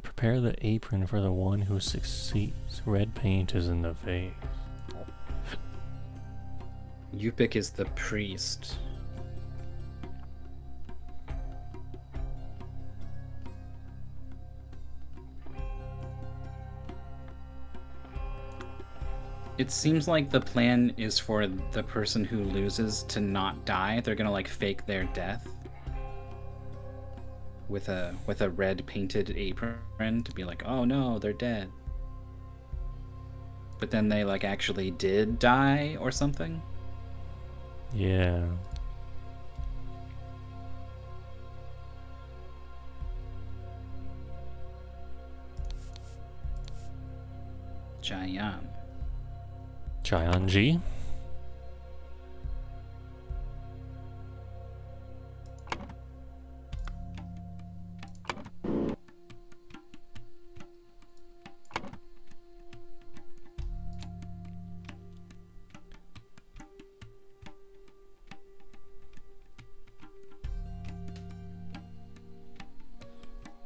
Prepare the apron for the one who succeeds. Red paint is in the vase. Yupik is the priest. It seems like the plan is for the person who loses to not die. They're gonna like fake their death. with a red painted apron to be like, oh no, they're dead. But then they like actually did die or something. Yeah. Jayan. Jianji.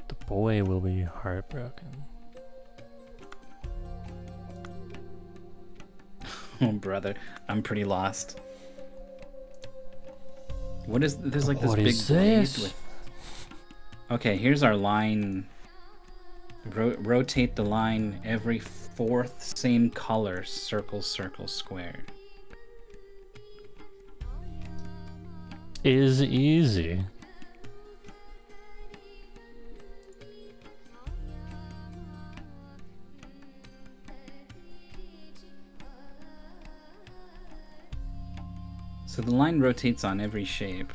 The boy will be heartbroken. Oh brother, I'm pretty lost. What is there's like this What big is blade this? with. Okay, here's our line. Rotate the line every fourth same color, circle, circle, square. Is easy. So the line rotates on every shape.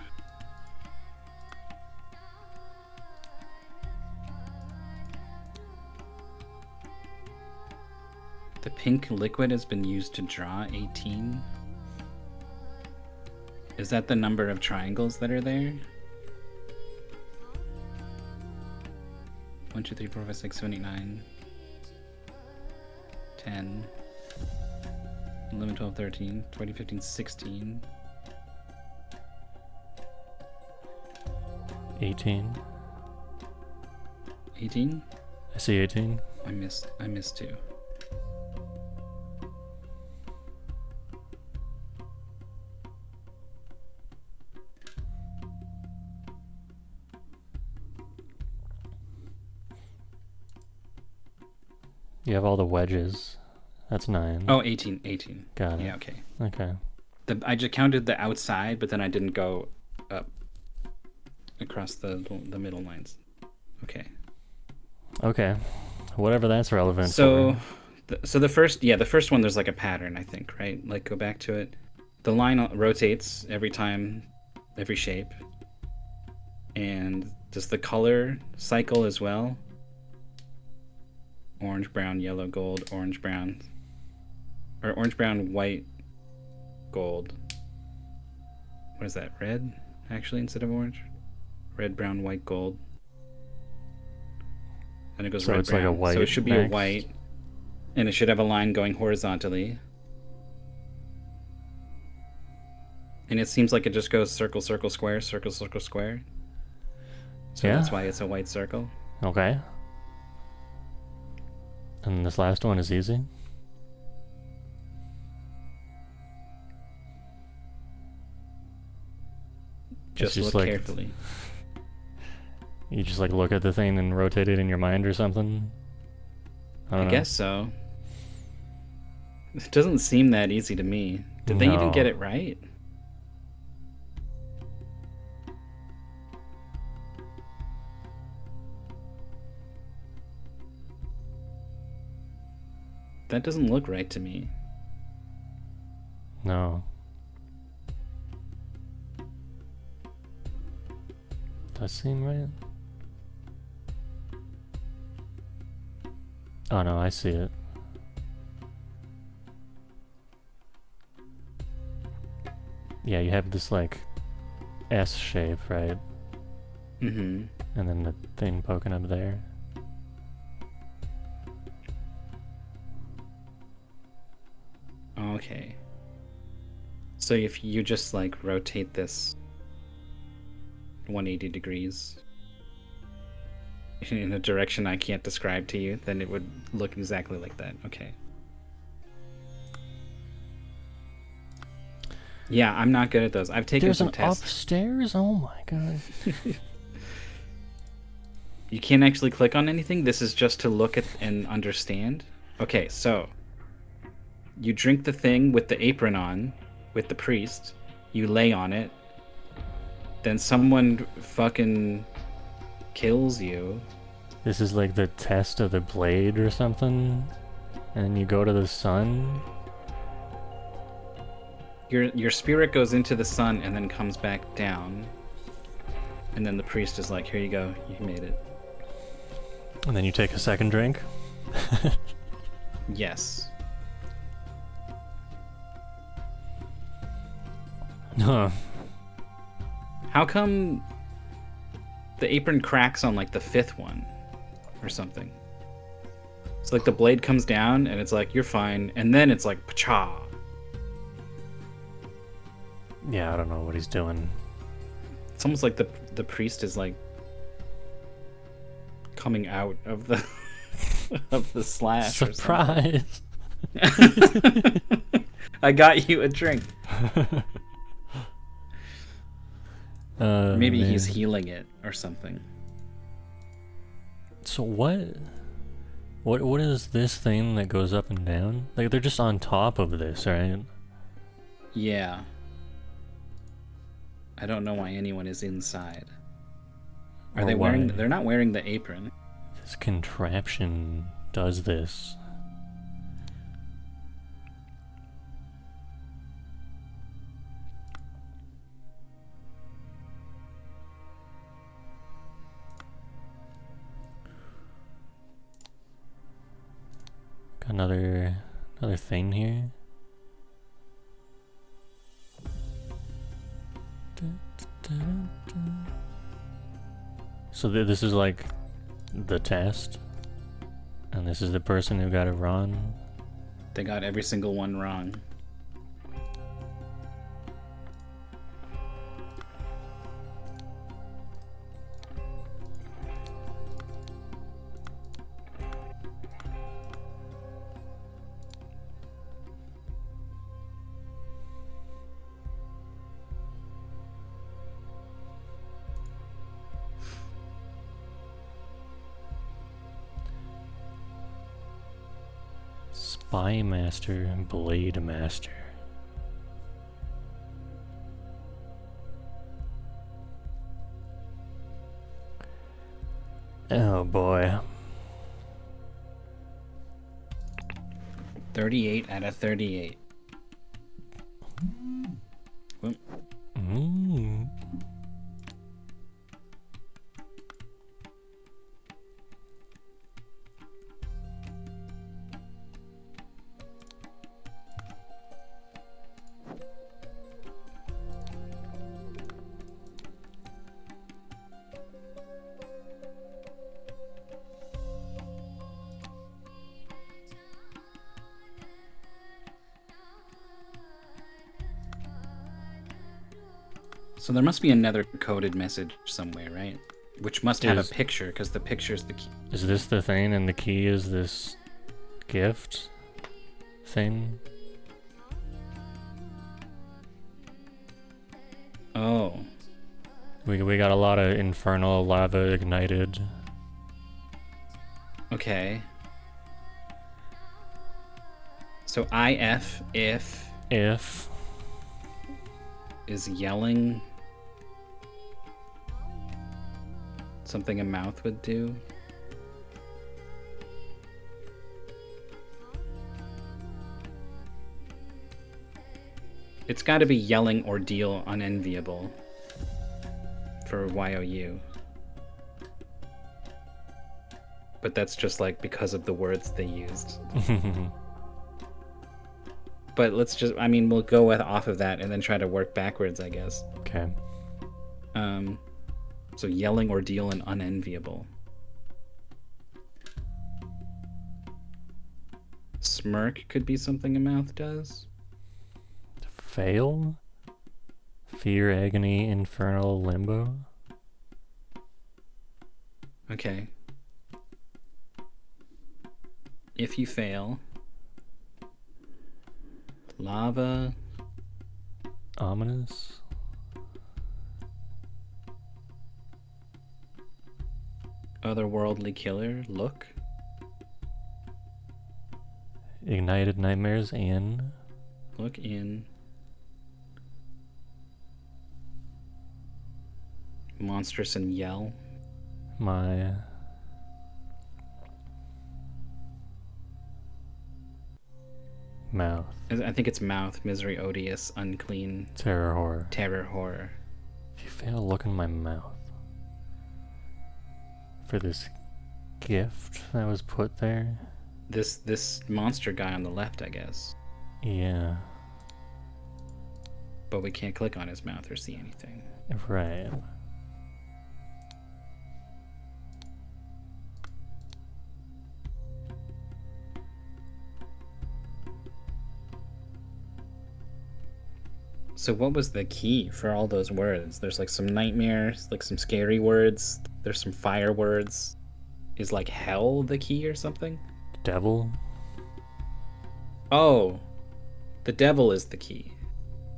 The pink liquid has been used to draw 18. Is that the number of triangles that are there? 1, 2, 3, 4, 5, 6, 7, 8, 9, 10, 11, 12, 13, 14, 15, 16. 18. 18? I see 18. I missed 2. You have all the wedges. That's 9. Oh, 18, 18. Got it. Yeah, okay. Okay. I just counted the outside, but then I didn't go up across the middle lines. Okay. Okay. Whatever that's relevant So, for. so the first one, there's like a pattern, I think, right? Like, go back to it. The line rotates every time, every shape. And does the color cycle as well? Orange, brown, yellow, gold, orange, brown. Or orange, brown, white, gold. What is that? Red, actually, instead of orange? Red, brown, white, gold. And it goes So red, it's brown. like a white so it should be next. a white. And it should have a line going horizontally. And it seems like it just goes circle, circle, square, circle, circle, square. So Yeah. that's why it's a white circle. Okay. And this last one is easy. Just just look like- carefully. You just like look at the thing and rotate it in your mind or something. I don't I know. guess so. It doesn't seem that easy to me. Did they even get No. it right? That doesn't look right to me. No. Does seem right? Oh no, I see it. Yeah, you have this like S shape, right? Mm-hmm. And then the thing poking up there. Okay. So if you just like rotate this 180 degrees in a direction I can't describe to you, then it would look exactly like that. Okay. Yeah, I'm not good at those. I've taken There's some an tests. upstairs? Oh my god. You can't actually click on anything. This is just to look at and understand. Okay, so you drink the thing with the apron on, with the priest. You lay on it. Then someone fucking kills you. This is like the test of the blade or something, and you go to the sun. Your spirit goes into the sun and then comes back down. And then the priest is like, here you go, you made it. And then you take a second drink. Yes. Huh. How come the apron cracks on like the 5th one or something? It's like the blade comes down and it's like, you're fine. And then it's like, pacha. Yeah, I don't know what he's doing. It's almost like the priest is like coming out of the of the slash. Surprise! Or something. I got you a drink. Maybe he's healing it or something. So what is this thing that goes up and down? Like they're just on top of this, right? Yeah. I don't know why anyone is inside. Are they wearing? They're not wearing the apron. This contraption does this. Got another thing here. So this is like the test, and this is the person who got it wrong. They got every single one wrong. Spy Master and Blade Master. Oh boy. 38 out of 38. Well, so there must be another coded message somewhere, right? Which must have a picture, because the picture's the key. Is this the thing and the key is this gift thing? Oh. We got a lot of infernal lava ignited. Okay. So if is yelling something a mouth would do. It's got to be yelling ordeal unenviable for YOU. But that's just like because of the words they used. But let's just, I mean, we'll go off of that and then try to work backwards, I guess. Okay. So yelling ordeal and unenviable. Smirk could be something a mouth does. Fail? Fear, agony, infernal, limbo? Okay. If you fail. Lava. Ominous? Otherworldly killer. Look. Ignited nightmares in. Look in. Monstrous and yell. my mouth. I think it's mouth, misery, odious, unclean, Terror, horror. terror, horror. If you fail to look in my mouth for this gift that was put there, This monster guy on the left, I guess. yeah, But we can't click on his mouth or see anything. right. So what was the key for all those words? There's like some nightmares, like some scary words. There's some fire words. Is like hell the key or something? Devil? Oh, the devil is the key.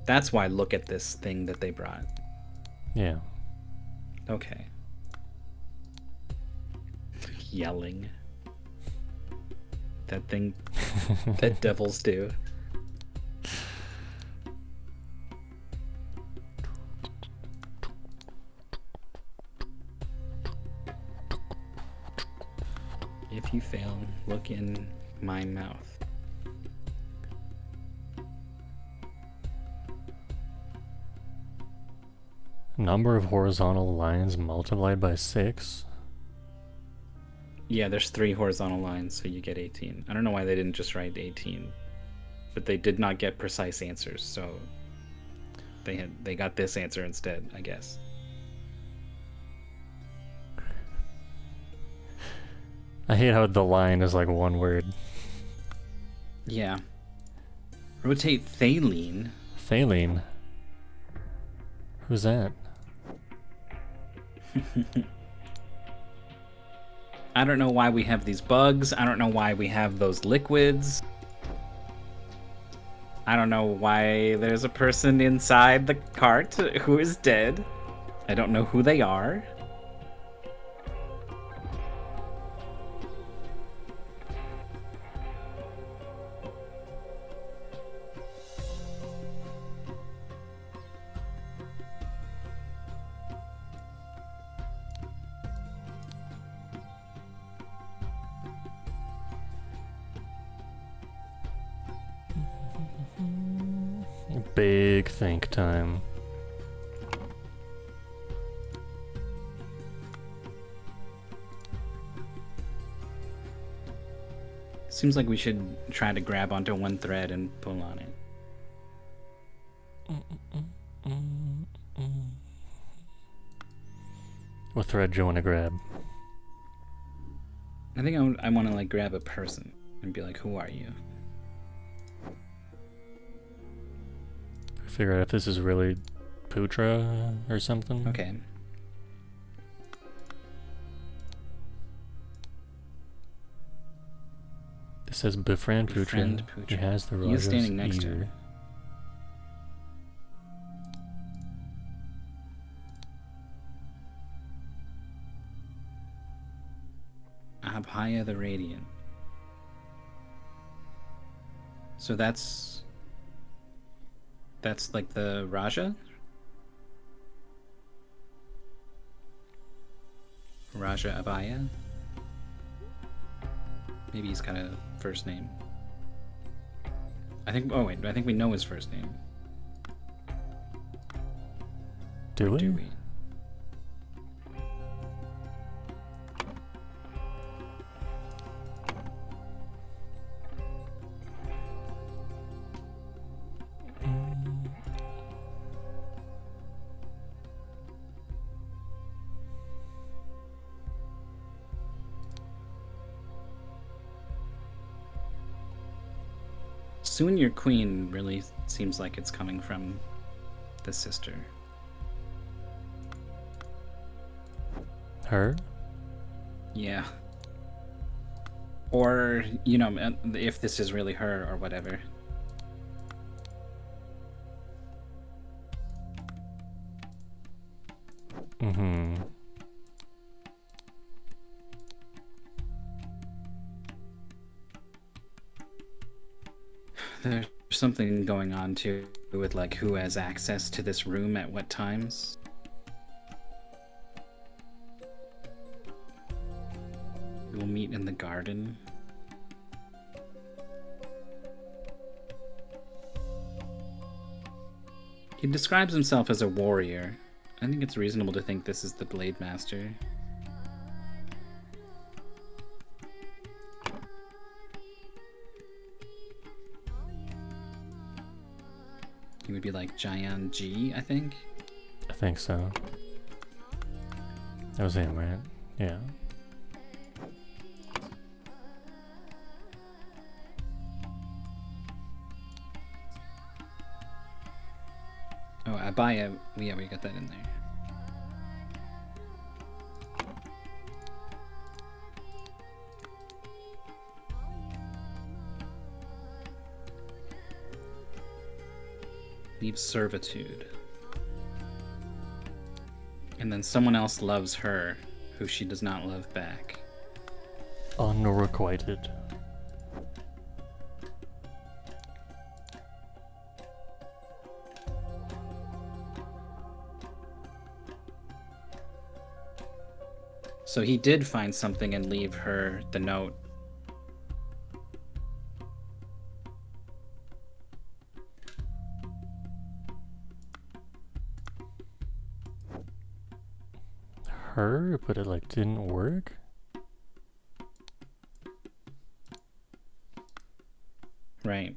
That's why look at this thing that they brought. Yeah. Okay. Yelling. That thing that devils do. If you fail, look in my mouth. Number of horizontal lines multiplied by 6? Yeah, there's 3 horizontal lines, so you get 18. I don't know why they didn't just write 18. But they did not get precise answers, so they got this answer instead, I guess. I hate how the line is like one word. Yeah. Rotate Thaleen. Thaleen? Who's that? I don't know why we have these bugs. I don't know why we have those liquids. I don't know why there's a person inside the cart who is dead. I don't know who they are. Big think time. Seems like we should try to grab onto one thread and pull on it. What thread do you want to grab? I think I want to like grab a person and be like, who are you? Figure out if this is really Putra or something. Okay. This says befriend Putra. Befriend He Putra. has the He is Raja's standing next to ear. her. Abhaya the Radiant. So that's like the Raja? Raja Abhaya? Maybe he's got a first name. I think we know his first name. Do we? Do we? Soon Your Queen really seems like it's coming from the sister. Her? Yeah. Or, you know, if this is really her or whatever. Mm-hmm. There's something going on too with like who has access to this room at what times. We'll meet in the garden. He describes himself as a warrior. I think it's reasonable to think this is the Blade Master. He would be like Jian Ji, I think. I think so. That was him, right? Yeah. Oh, Abaya. Yeah, we got that in there. Leave servitude. And then someone else loves her, who she does not love back. Unrequited. So he did find something and leave her the note. Her, but it like didn't work? Right.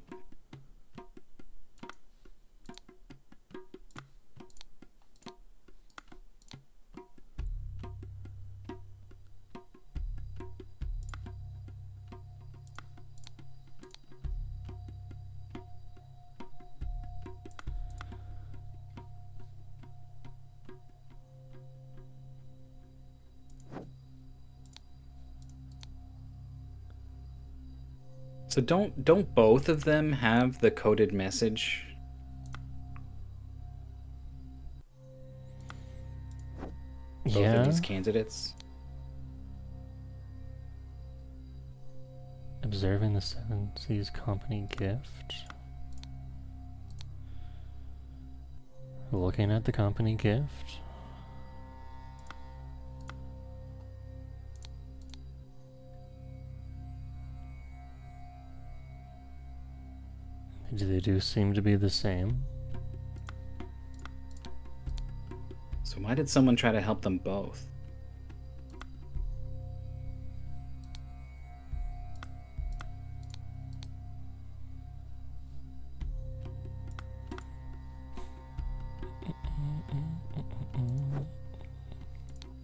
So don't both of them have the coded message? Both Yeah. of these candidates? Observing the Seven Seas Company gift. Looking at the company gift. They do seem to be the same. So why did someone try to help them both?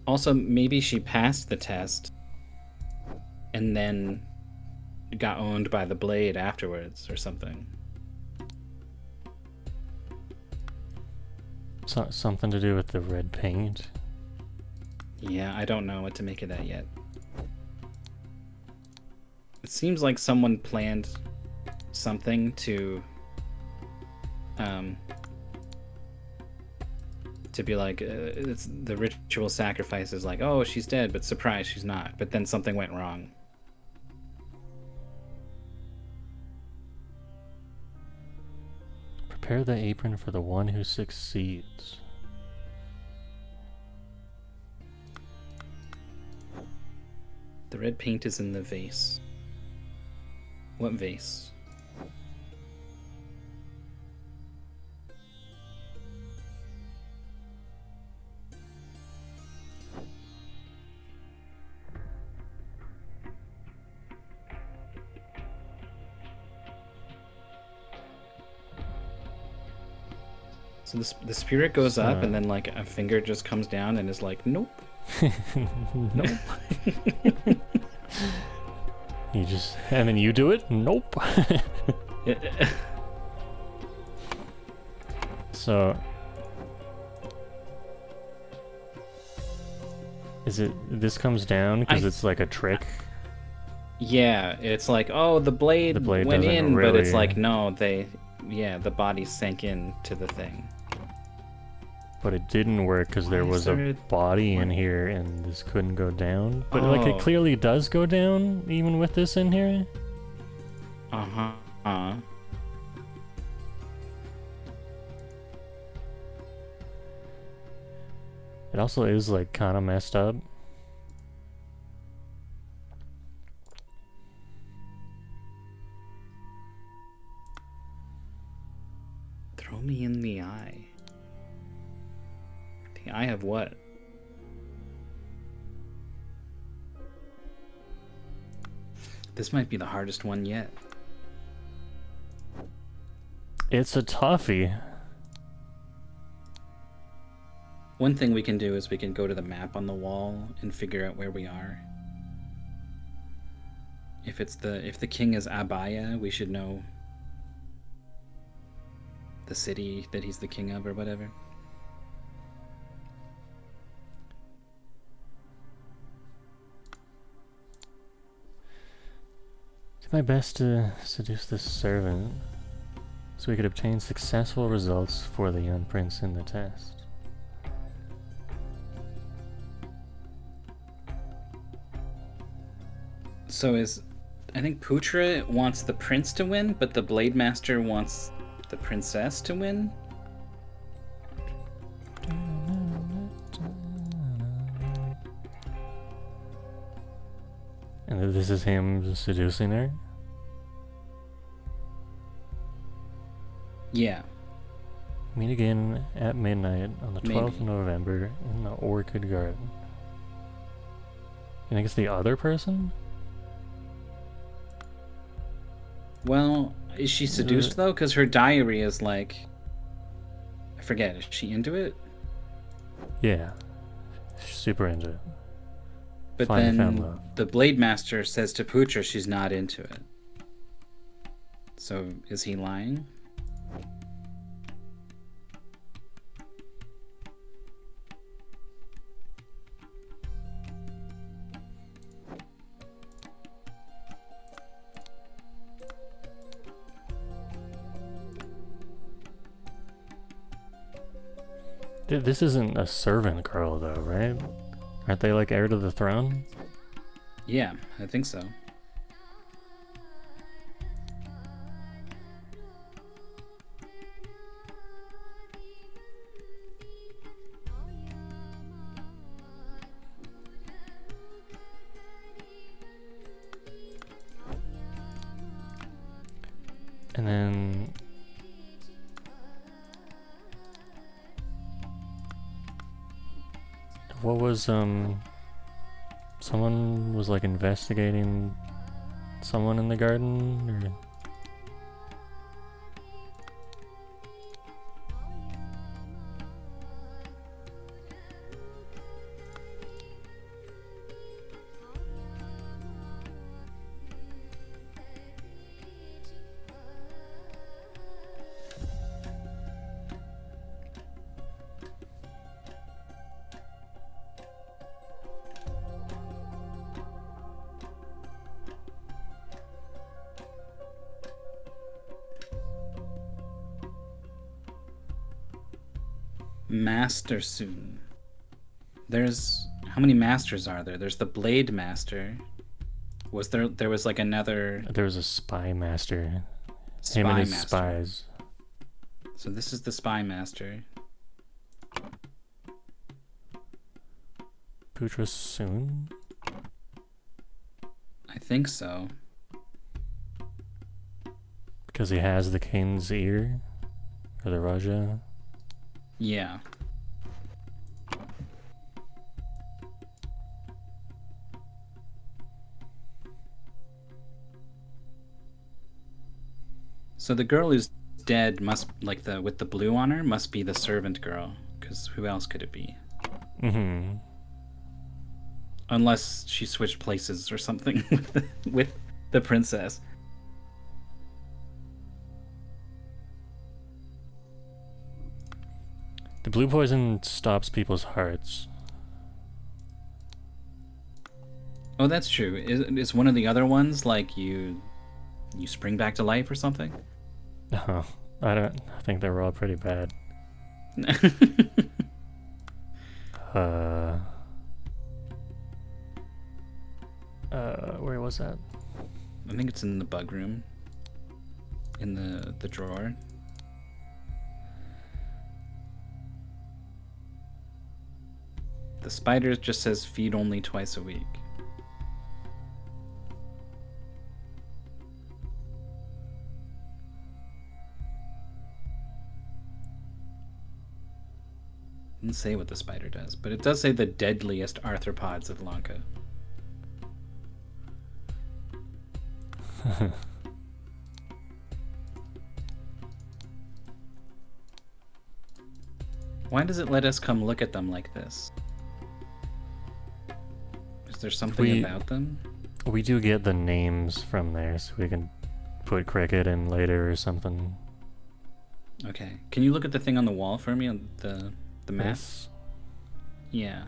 Also, maybe she passed the test and then got owned by the Blade afterwards or something. Something to do with the red paint. Yeah, I don't know what to make of that yet. It seems like someone planned something to be like, it's the ritual sacrifice is like, oh, she's dead, but surprise, she's not. But then something went wrong. Prepare the apron for the one who succeeds. The red paint is in the vase. What vase? So the spirit goes up, and then like a finger just comes down and is like, nope. Nope. You just, and then you do it? Nope. So, is it, this comes down because it's like a trick? Yeah, it's like, oh, the blade went doesn't in, but it's really- like, no, the body sank into the thing. But it didn't work because there Why was is a there body in here and this couldn't go down. But like Oh. it clearly does go down even with this in here. Uh-huh. It also is like kind of messed up. me in the eye. The eye of what? This might be the hardest one yet. It's a toughie. One thing we can do is we can go to the map on the wall and figure out where we are. If the king is Abaya, we should know the city that he's the king of or whatever. Do my best to seduce this servant so we could obtain successful results for the young prince in the test. So I think Putra wants the prince to win, but the Blade Master wants the princess to win? And this is him seducing her? Yeah. Meet again at midnight on the 12th of Maybe. November in the Orchid Garden. You think it's the other person? Well, is she seduced though? Because her diary is like... I forget, is she into it? Yeah. She's super into it. But Finally found then love. the Blade Master says to Putra she's not into it. So is he lying? This isn't a servant girl though, right? Aren't they like heir to the throne? Yeah, I think so. And then... What was, someone was like investigating someone in the garden, or... Master soon. There's... How many masters are there? There's the Blade Master. Was there was like another There was a spy master. spy Him and his master. spies. So this is the Spy Master. Putra soon? I think so. Because he has the king's ear? Or the Raja? Yeah. So the girl who's dead must, like the with the blue on her, must be the servant girl. Because who else could it be? Mm-hmm. Unless she switched places or something with the princess. The blue poison stops people's hearts. Oh, that's true. Is one of the other ones like you spring back to life or something? Oh, I think they were all pretty bad. Where was that? I think it's in the bug room. In the drawer. The spider just says feed only twice a week. Didn't say what the spider does, but it does say the deadliest arthropods of Lanka. Why does it let us come look at them like this? Is there something about them? We do get the names from there, so we can put cricket in later or something. Okay. Can you look at the thing on the wall for me on the map? Yes. Yeah.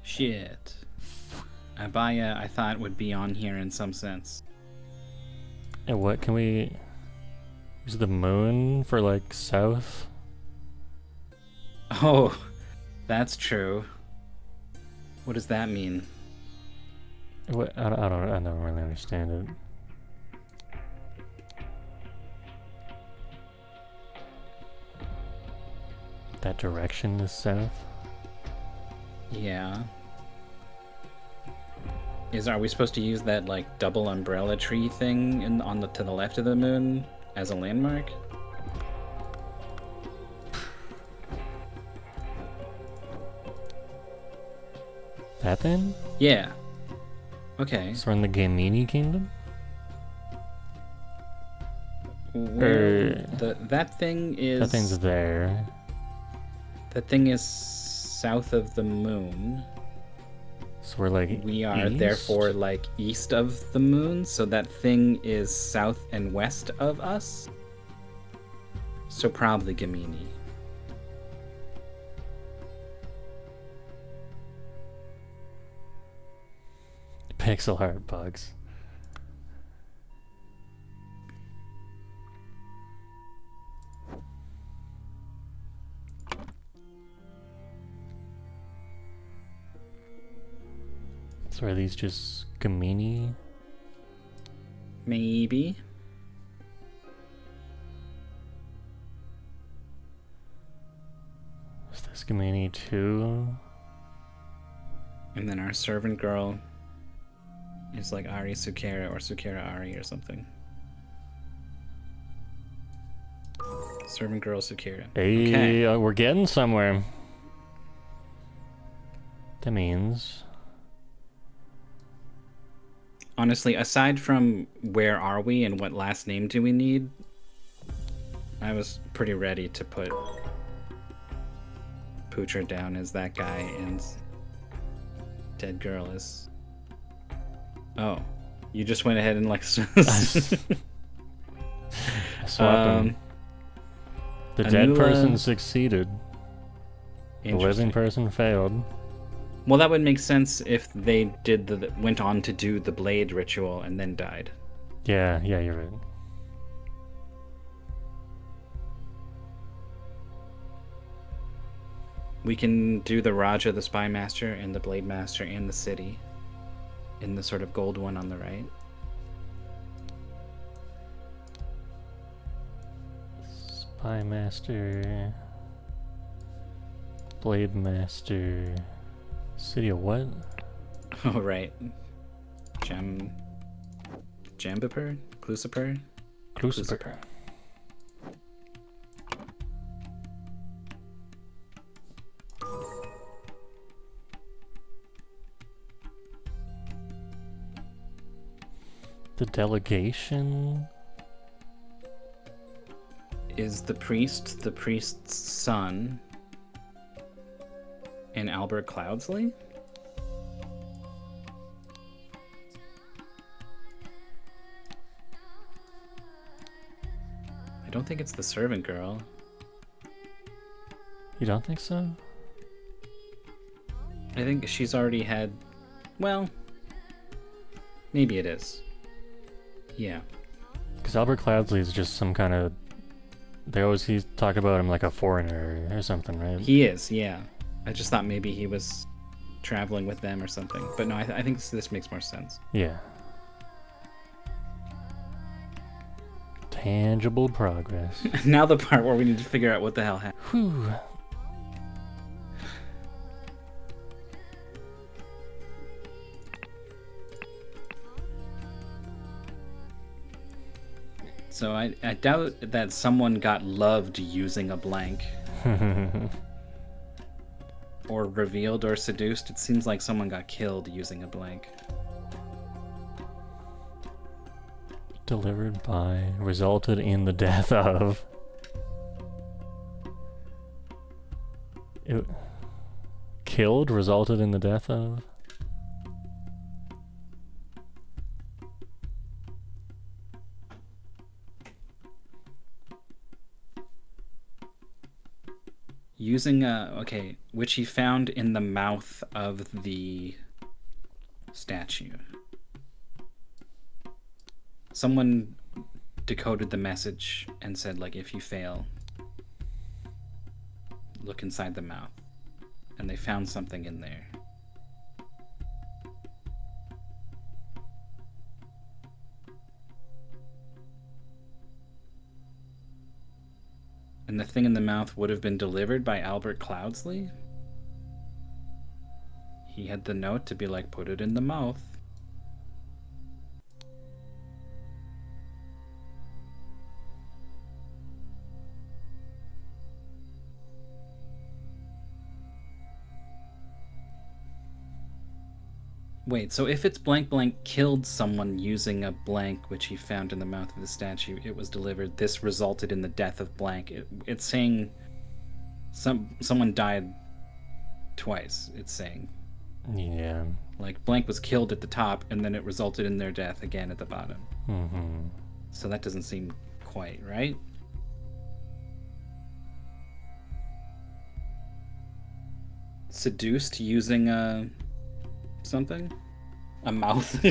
Shit. Abaya, I thought would be on here in some sense. And what can we use the moon for, like, south? Oh, that's true. What does that mean? What? I don't really understand it. That direction is south? Yeah. Are we supposed to use that like double umbrella tree thing to the left of the moon as a landmark? That then? Yeah. Okay. So we're in the Gamini Kingdom? That thing is. That thing's there. That thing is south of the moon. So we're like We are east? therefore like east of the moon, so that thing is south and west of us. So probably Gamini. Pixel art bugs. So are these just Gamini? Maybe. Is this Gamini too? And then our servant girl is like Ari Sukera or Sukera Ari or something. Servant girl Sukera. Hey, Okay. we're getting somewhere. That means... Honestly, aside from where are we and what last name do we need, I was pretty ready to put Poocher down as that guy and Dead Girl is... Oh, you just went ahead and like... Swap them. The dead person succeeded. The living person failed. Well, that would make sense if they went on to do the blade ritual and then died. Yeah, you're right. We can do the Raja, the Spy Master, and the Blade Master and the city in the sort of gold one on the right. Spy Master, Blade Master, City of what? Oh, right. Jambipur? Clusipur? Clusipur. The delegation is the priest's son, and Albert Cloudsley? I don't think it's the servant girl. You don't think so? I think she's already had... Well, maybe it is. Yeah. Because Albert Cloudsley is just some kind of... He's talk about him like a foreigner or something, right? He is, yeah. I just thought maybe he was traveling with them or something. But no, I think this makes more sense. Yeah. Tangible progress. Now the part where we need to figure out what the hell happened. Whew. So I doubt that someone got loved using a blank. Or revealed or seduced. It seems like someone got killed using a blank. Delivered by, resulted in the death of. Killed, resulted in the death of. Using okay, which he found in the mouth of the statue. Someone decoded the message and said, like, if you fail, look inside the mouth. And they found something in there. And the thing in the mouth would have been delivered by Albert Cloudsley? He had the note to be like, put it in the mouth. Wait, so if it's blank blank killed someone using a blank which he found in the mouth of the statue, it was delivered, this resulted in the death of blank. It's saying someone died twice, it's saying. Yeah. Like, blank was killed at the top, and then it resulted in their death again at the bottom. Mm-hmm. So that doesn't seem quite right. Seduced using something? A mouth?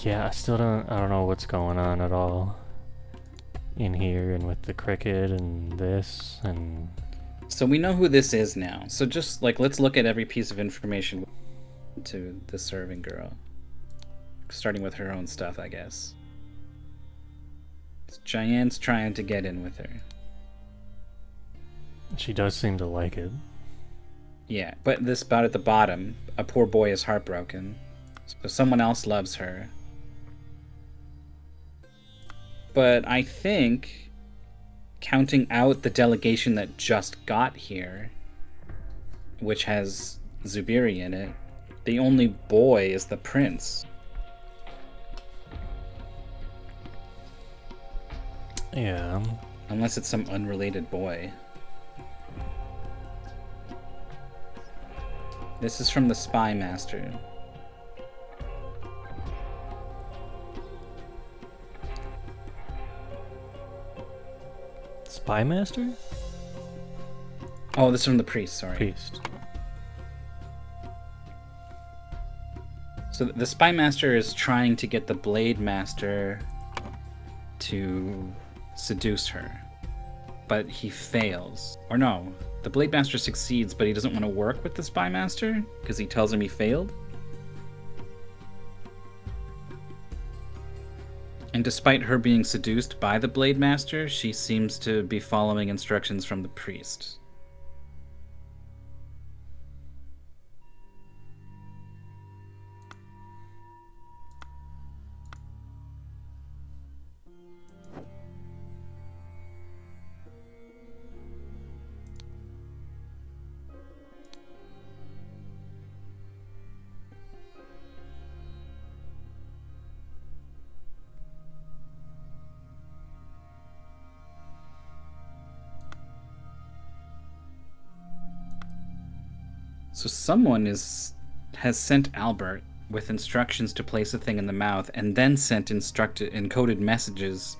Yeah, I don't know what's going on at all in here and with the cricket and this and... So we know who this is now. So just, like, let's look at every piece of information to the serving girl. Starting with her own stuff, I guess. Cheyenne trying to get in with her. She does seem to like it. Yeah, but this spot at the bottom, a poor boy is heartbroken. So someone else loves her. But I think, counting out the delegation that just got here, which has Zubiri in it, the only boy is the prince. Yeah. Unless it's some unrelated boy. This is from the Spy Master. Spy Master? Oh, this is from the priest, sorry. Priest. So the Spy Master is trying to get the Blade Master to seduce her. But he fails. Or no, the Blade Master succeeds, but he doesn't want to work with the Spy Master because he tells him he failed. And despite her being seduced by the Blade Master, she seems to be following instructions from the priest. So someone has sent Albert with instructions to place a thing in the mouth, and then sent encoded messages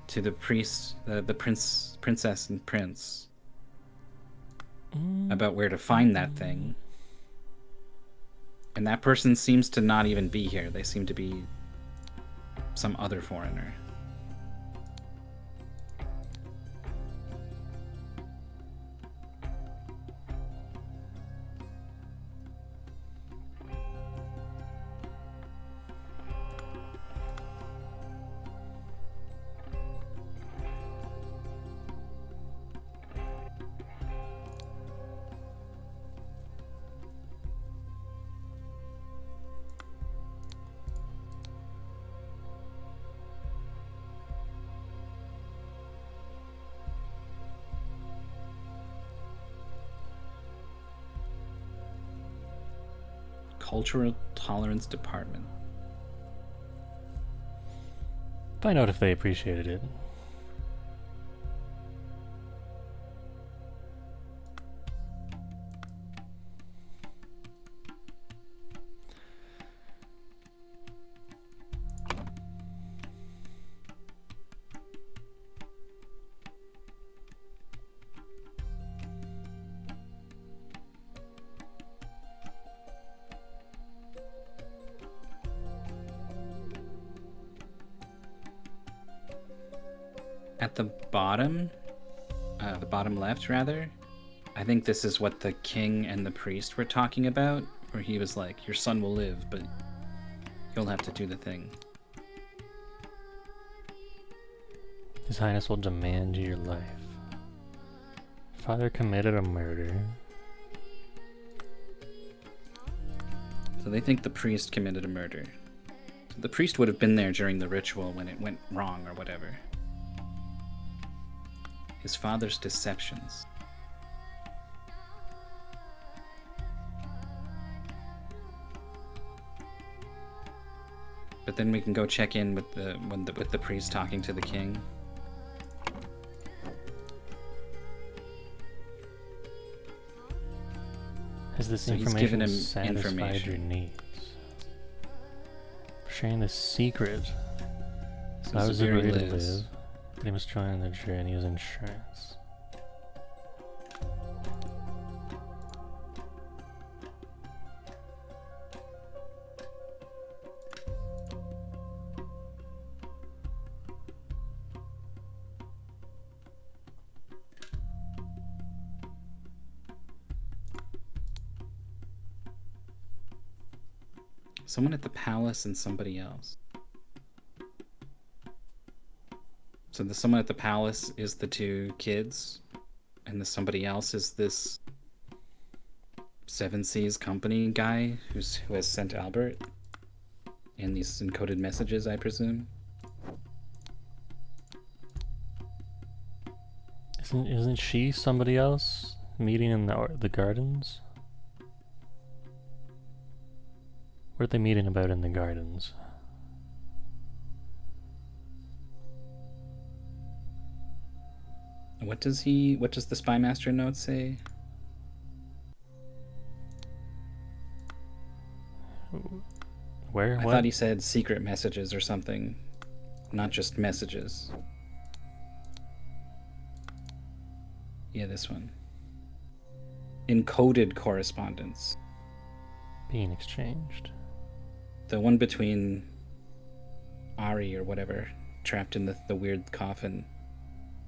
to the priest, the princess, and prince about where to find that thing. And that person seems to not even be here. They seem to be some other foreigner. Cultural Tolerance Department. Find out if they appreciated it. At the bottom left, rather, I think this is what the king and the priest were talking about, where he was like, your son will live, but you'll have to do the thing. His Highness will demand your life. Father committed a murder. So they think the priest committed a murder. So the priest would have been there during the ritual when it went wrong or whatever. His father's deceptions. But then we can go check in with the priest talking to the king. Has this So he's given information him satisfied information. your needs? Sharing the secret. So That was a Zaviri way to lives. live. But he must join the journey as insurance. Someone at the palace and somebody else. So the someone at the palace is the two kids, and the somebody else is this Seven Seas company guy who has sent Albert and these encoded messages, I presume. Isn't she somebody else meeting in the gardens? What are they meeting about in the gardens? What does the spymaster note say? Where? I What? thought he said secret messages or something, not just messages. Yeah, this one. Encoded correspondence. Being exchanged. The one between Ari or whatever, trapped in the weird coffin.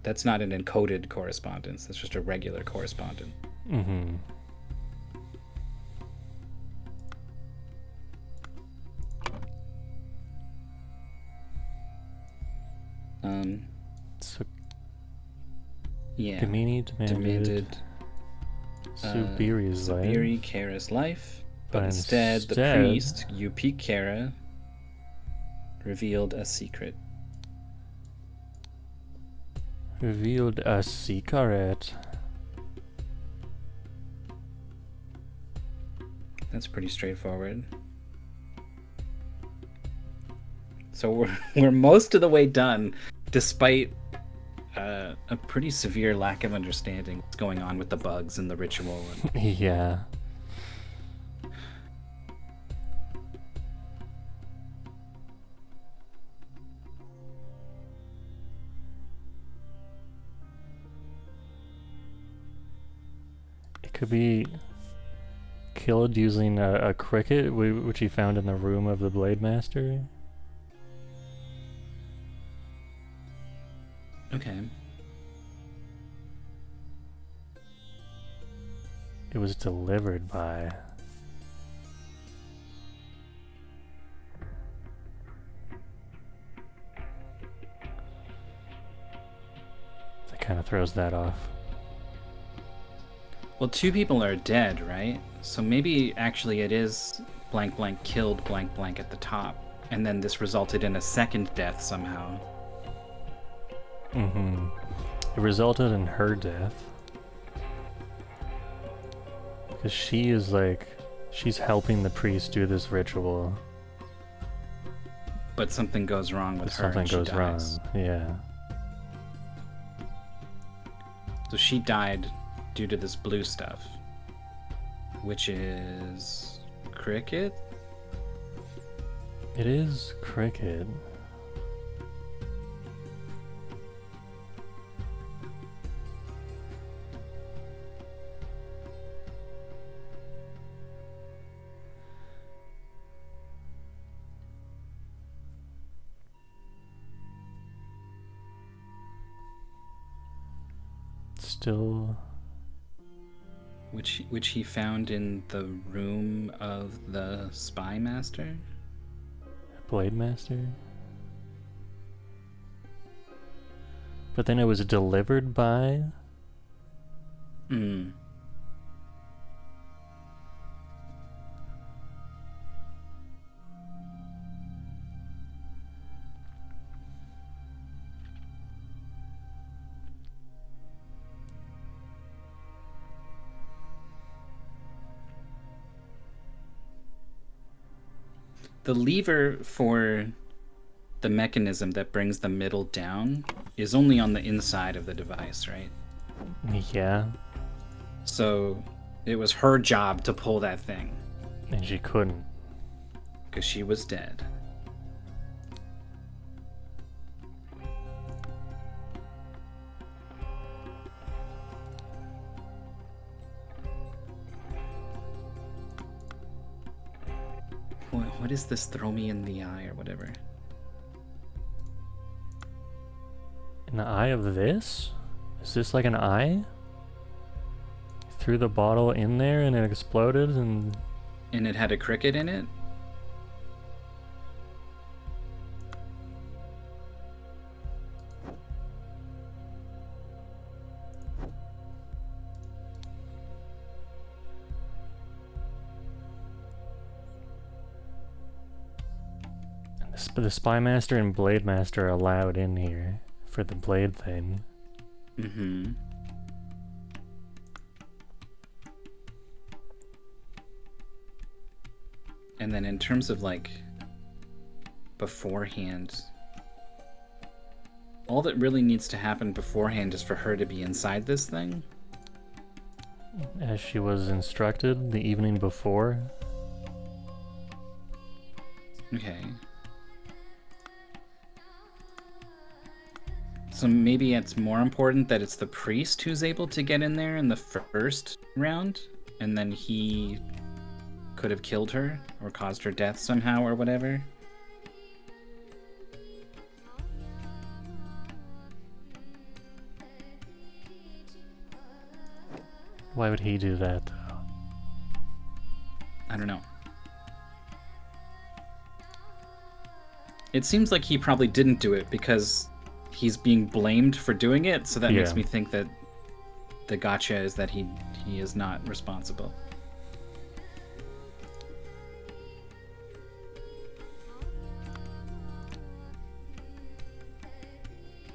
That's not an encoded correspondence. That's just a regular correspondence. Mm-hmm. So Yeah. Gamini demanded Subiri's life. Subiri Kara's life, but But instead the instead- priest, Yupi Kara, revealed a secret. Revealed a secret. That's pretty straightforward. So we're most of the way done, despite a pretty severe lack of understanding what's going on with the bugs and the ritual. And Yeah. It could be killed using a cricket, which he found in the room of the Blade Master. okay. It was delivered by... That kind of throws that off. Well, two people are dead, right? So maybe actually it is blank blank killed blank blank at the top, and then this resulted in a second death somehow. Mm-hmm. It resulted in her death. Because she is like She's helping the priest do this ritual. But something goes wrong with her. Something and she goes wrong. dies. Yeah. So she died due to this blue stuff, which is cricket. It is cricket. Still, Which he found in the room of the spy master. Blade Master. But then it was delivered by. Hmm. The lever for the mechanism that brings the middle down is only on the inside of the device, right? Yeah, So it was her job to pull that thing and she couldn't. because she was dead. What is this? Throw me in the eye or whatever. In the eye of this? Is this like an eye? Threw the bottle in there and it exploded and. And it had a cricket in it? The Spy Master and Blade Master are allowed in here for the blade thing. Mm-hmm. And then in terms of like beforehand, all that really needs to happen beforehand is for her to be inside this thing. As she was instructed the evening before. Okay. So maybe it's more important that it's the priest who's able to get in there in the first round, and then he could have killed her or caused her death somehow or whatever. Why would he do that, though? I don't know. It seems like he probably didn't do it because he's being blamed for doing it, so that makes Yeah. me think that the gotcha is that he is not responsible.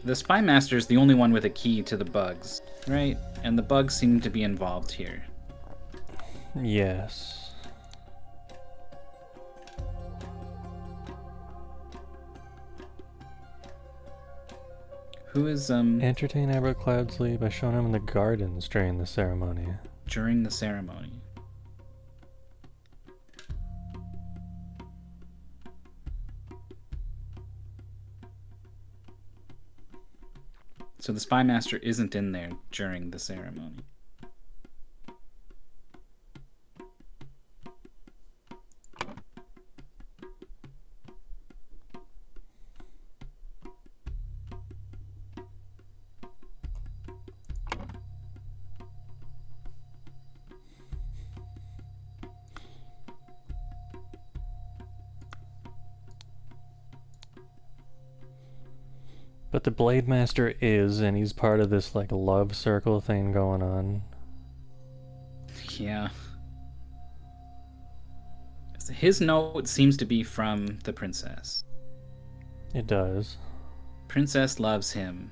The Spy Master is the only one with a key to the bugs, right? And the bugs seem to be involved here. Yes. Who is Entertain Albert Cloudsley by showing him in the gardens during the ceremony. during the ceremony? So the Spy Master isn't in there during the ceremony. But the Blade Master is, and he's part of this like love circle thing going on. Yeah. His note seems to be from the princess. It does. Princess loves him.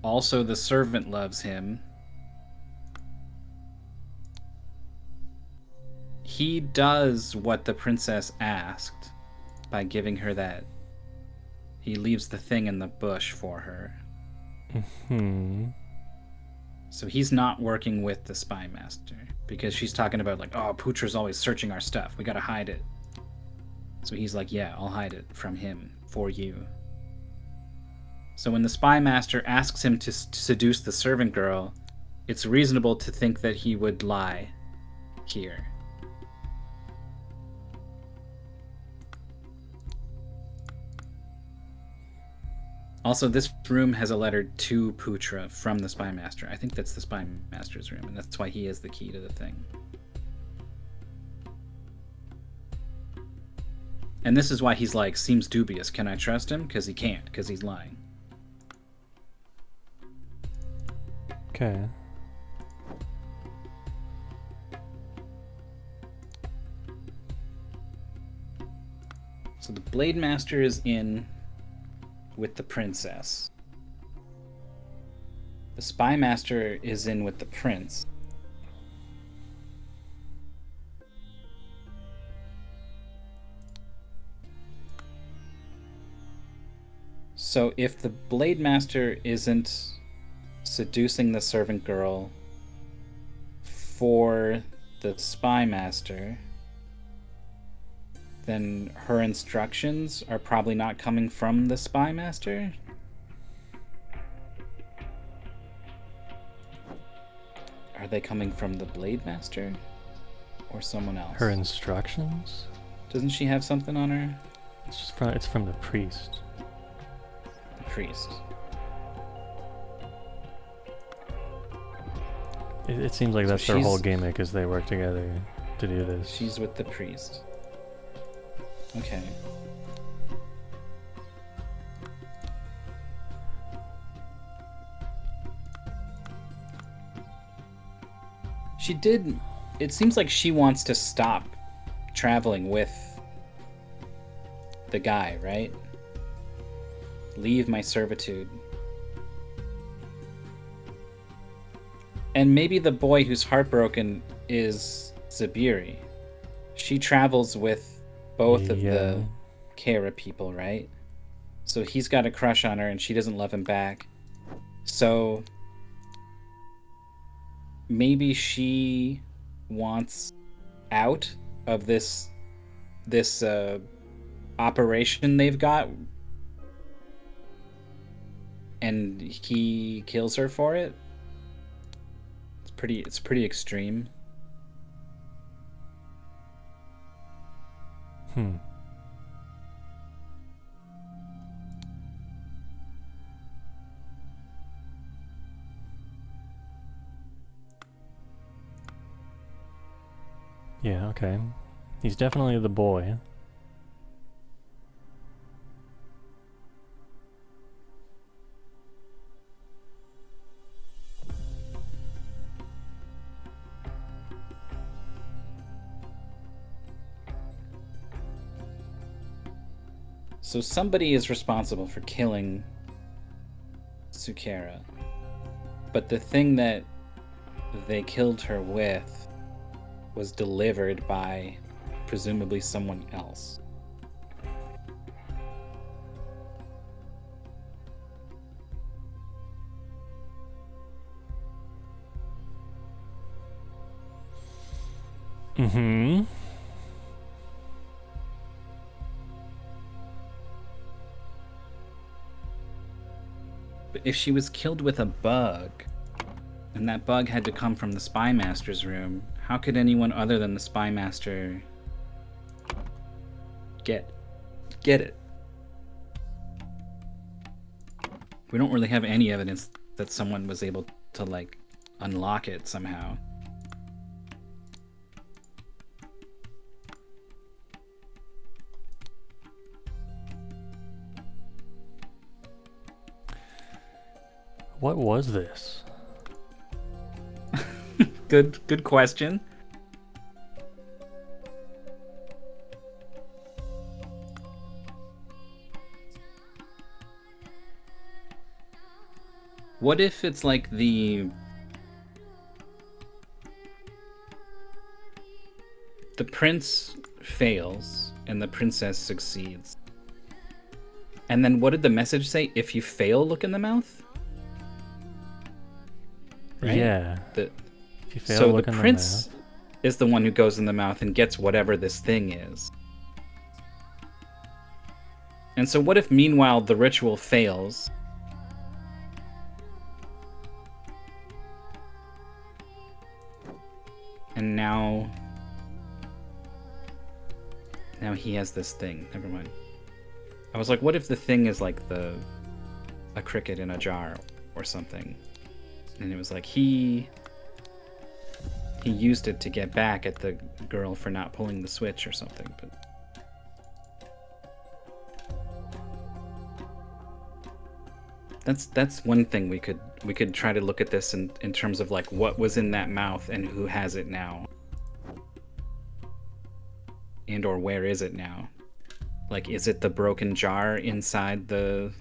Also, the servant loves him. he does what the princess asked by giving her that. He leaves the thing in the bush for her. So he's not working with the spy master because she's talking about like, oh, Putra's always searching our stuff. We gotta hide it. So he's like, yeah, I'll hide it from him for you. So when the spy master asks him to seduce the servant girl, it's reasonable to think that he would lie here. Also, this room has a letter to Putra from the spy master. I think that's the spy master's room, and that's why he has the key to the thing. And this is why he's like, seems dubious. Can I trust him? Because he can't, because he's lying. Okay. So the Blade Master is in with the princess. The Spy Master is in with the prince. So if the Blade Master isn't seducing the servant girl for the Spy Master, then her instructions are probably not coming from the Spy Master? Are they coming from the Blade Master? Or someone else? Her instructions? Doesn't she have something on her? It's from the priest. The priest. It seems like So that's their whole she's- gimmick, is they work together to do this. She's with the priest. Okay. She did. It seems like she wants to stop traveling with the guy, right? Leave my servitude. And maybe the boy who's heartbroken is Zabiri. She travels with both of the Kara people, right? So he's got a crush on her and she doesn't love him back. So maybe she wants out of this operation they've got, and he kills her for it. It's pretty extreme. Yeah, okay. He's definitely the boy. So somebody is responsible for killing Sukera. But the thing that they killed her with was delivered by presumably someone else. Mm-hmm. But if she was killed with a bug, and that bug had to come from the Spy Master's room, how could anyone other than the Spy Master get it? We don't really have any evidence that someone was able to, like, unlock it somehow. What was this? Good question. What if it's like the the prince fails and the princess succeeds. And then what did the message say? If you fail, look in the mouth? Right? Yeah. The, If you fail, so look the in the prince mouth. is the one who goes in the mouth and gets whatever this thing is. And so what if meanwhile the ritual fails? And now he has this thing. Never mind. I was like, what if the thing is like a cricket in a jar or something? And it was like he used it to get back at the girl for not pulling the switch or something, but that's one thing we could try to look at this in terms of like what was in that mouth and who has it now. And or where is it now? Like, is it the broken jar inside the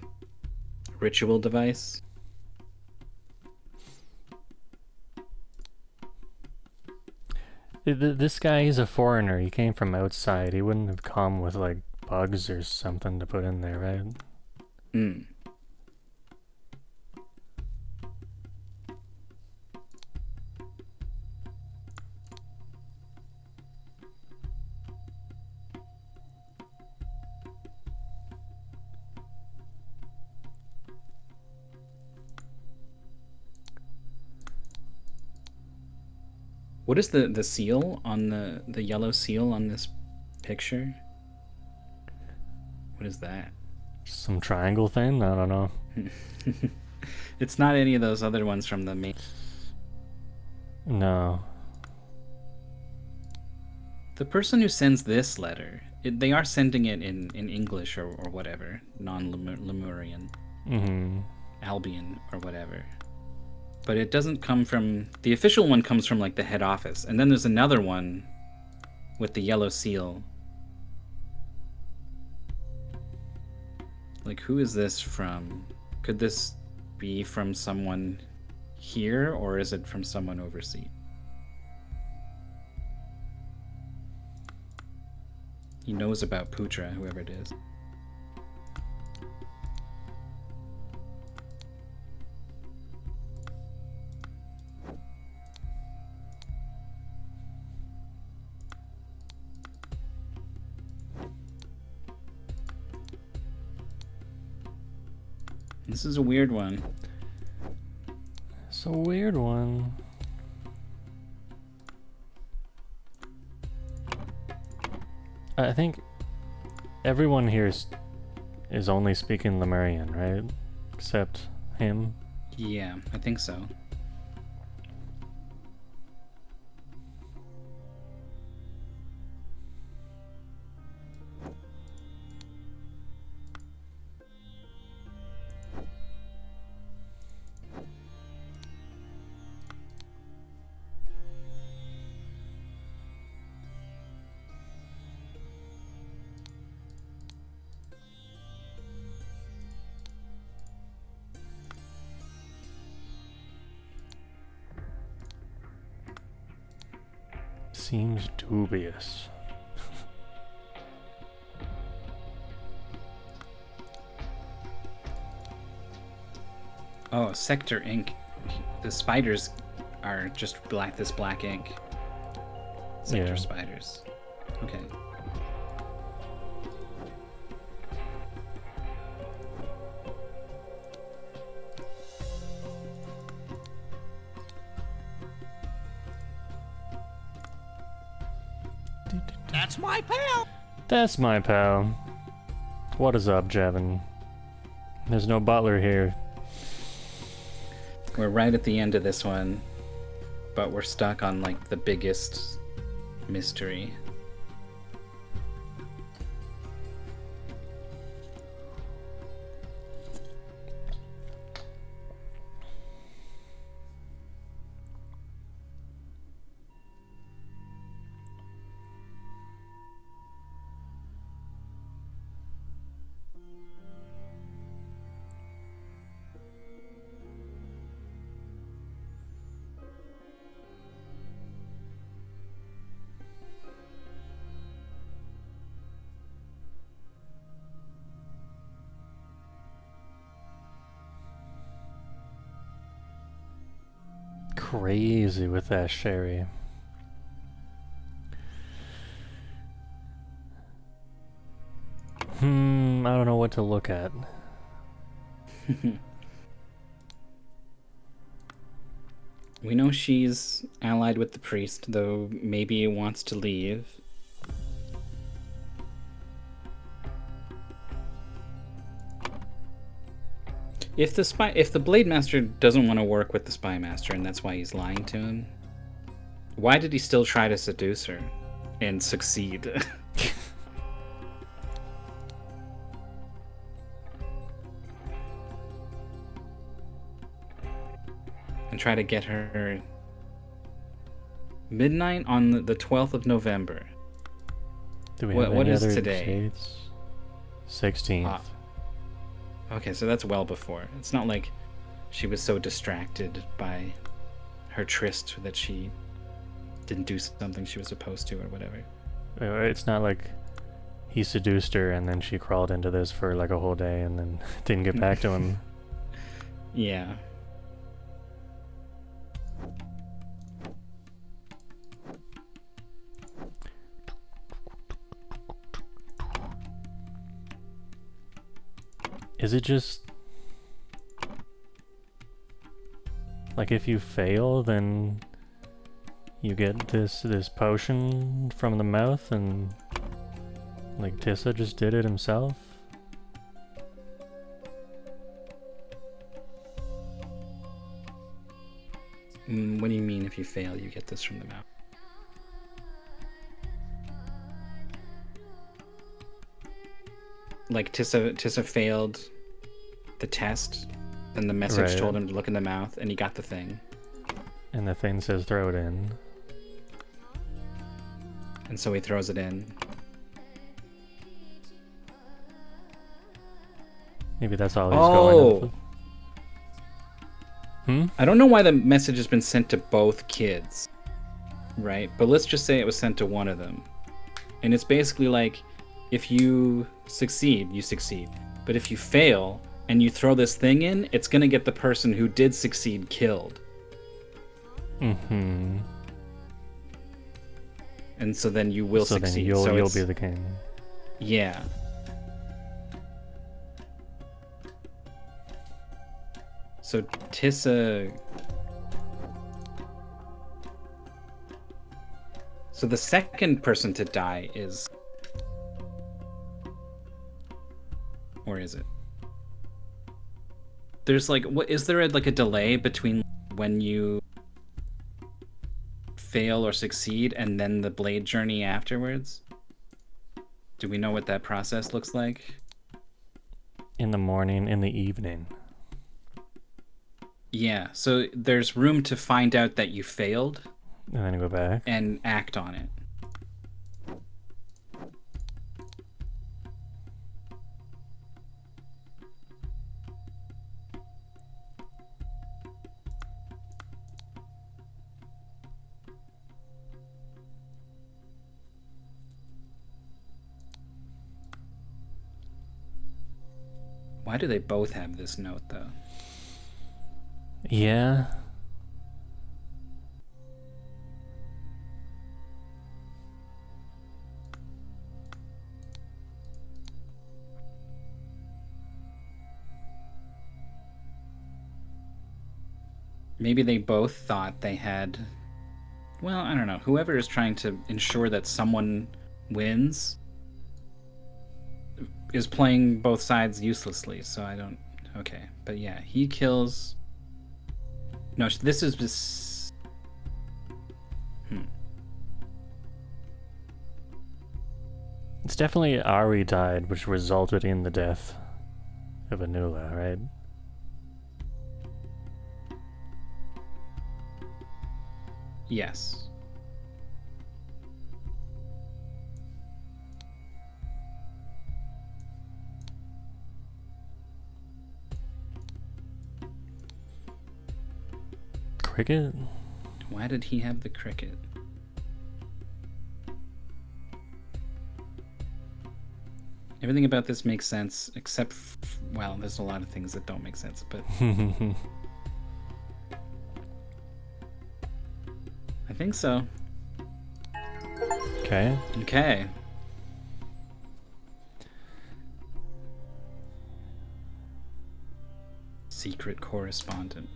ritual device? This guy, he's a foreigner. He came from outside. He wouldn't have come with like bugs or something to put in there, right? Hmm. What is the seal on the yellow seal on this picture? What is that? Some triangle thing? I don't know. It's not any of those other ones from the main. No. The person who sends this letter, they are sending it in English or whatever, non-Lemurian, Albion or whatever. But it doesn't come from... The official one comes from like the head office. And then there's another one with the yellow seal. Like, who is this from? Could this be from someone here, or is it from someone overseas? He knows about Putra, whoever it is. This is a weird one. It's a weird one. I think everyone here is only speaking Lemurian, right? Except him. Yeah, I think so. Seems dubious. Oh, Sector ink. The spiders are just black. This black ink. Sector spiders. Okay. That's my pal. That's my pal. What is up, Jevin? There's no butler here. We're right at the end of this one, but we're stuck on like the biggest mystery. crazy with that Sherry. I don't know what to look at. We know she's allied with the priest, though maybe wants to leave. If the Blade Master doesn't want to work with the Spy Master and that's why he's lying to him, why did he still try to seduce her and succeed? And try to get her midnight on the 12th of November. Do we What- have what any is other today? dates? 16th. Okay, so that's well before. It's not like she was so distracted by her tryst that she didn't do something she was supposed to or whatever. It's not like he seduced her and then she crawled into this for like a whole day and then didn't get back to him. Yeah. Is it just like if you fail, then you get this potion from the mouth, and like Tissa just did it himself? What do you mean if you fail, you get this from the mouth? Like Tissa failed the test, then the message Right. told him to look in the mouth, and he got the thing. And the thing says throw it in. And so he throws it in. Maybe that's all he's going Oh! with. I don't know why the message has been sent to both kids, right? But let's just say it was sent to one of them. And it's basically like, if you succeed, you succeed. But if you fail and you throw this thing in, it's gonna get the person who did succeed killed. Mm-hmm. And so then you will So then succeed. you'll it's- be the king. Yeah. So Tissa... So the second person to die is... Or is it? There's like... What is there like a delay between when you fail or succeed and then the blade journey afterwards? Do we know what that process looks like? In the morning, in the evening. Yeah, so there's room to find out that you failed And then go back. and act on it. Why do they both have this note, though? Yeah. Maybe they both thought they had... Well, I don't know. Whoever is trying to ensure that someone wins is playing both sides uselessly, so I don't... Okay, but yeah, he kills... No, this is this... It's definitely Ari died, which resulted in the death of Anula, right? Yes. Cricket? Why did he have the cricket? Everything about this makes sense, except... Well, there's a lot of things that don't make sense, but... think so. Okay. Okay. Secret correspondent.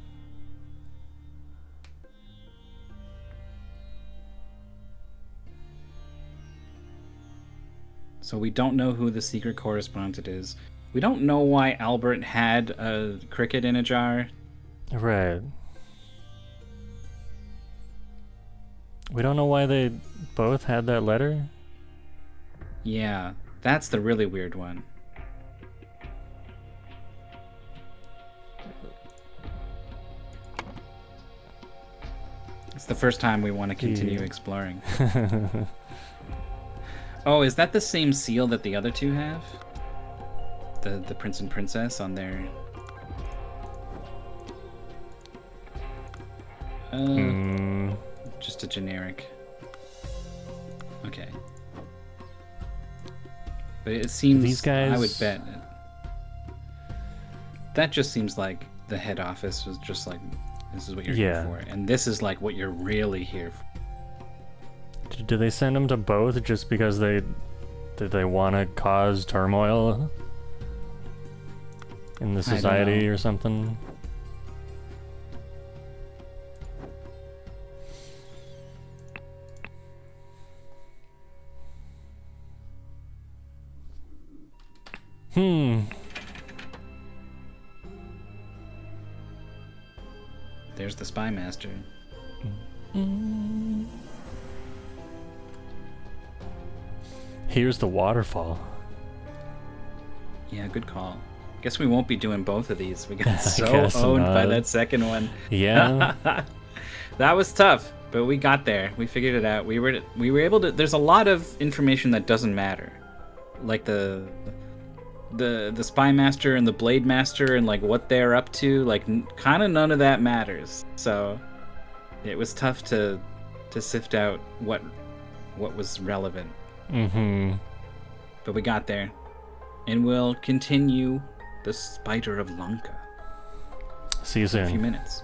So we don't know who the secret correspondent is. We don't know why Albert had a cricket in a jar. Right. We don't know why they both had that letter. Yeah, that's the really weird one. It's the first time we want to continue Yeah. exploring. Oh, is that the same seal that the other two have? The prince and princess on their... Just a generic. Okay. But it seems... These guys... I would bet... That just seems like the head office was just like, this is what you're here for. And this is like what you're really here for. Do they send them to both just because they want to cause turmoil in the society or something? There's the spy master. Here's the waterfall. Yeah, good call. Guess we won't be doing both of these. We got so guess owned by not. that second one. Yeah. That was tough, but we got there. We figured it out. We were able to. There's a lot of information that doesn't matter, like the spy master and the blade master and like what they're up to. Like kind of none of that matters. So it was tough to sift out what was relevant. But we got there, and we'll continue the Spider of Lanka See you in a few soon. minutes.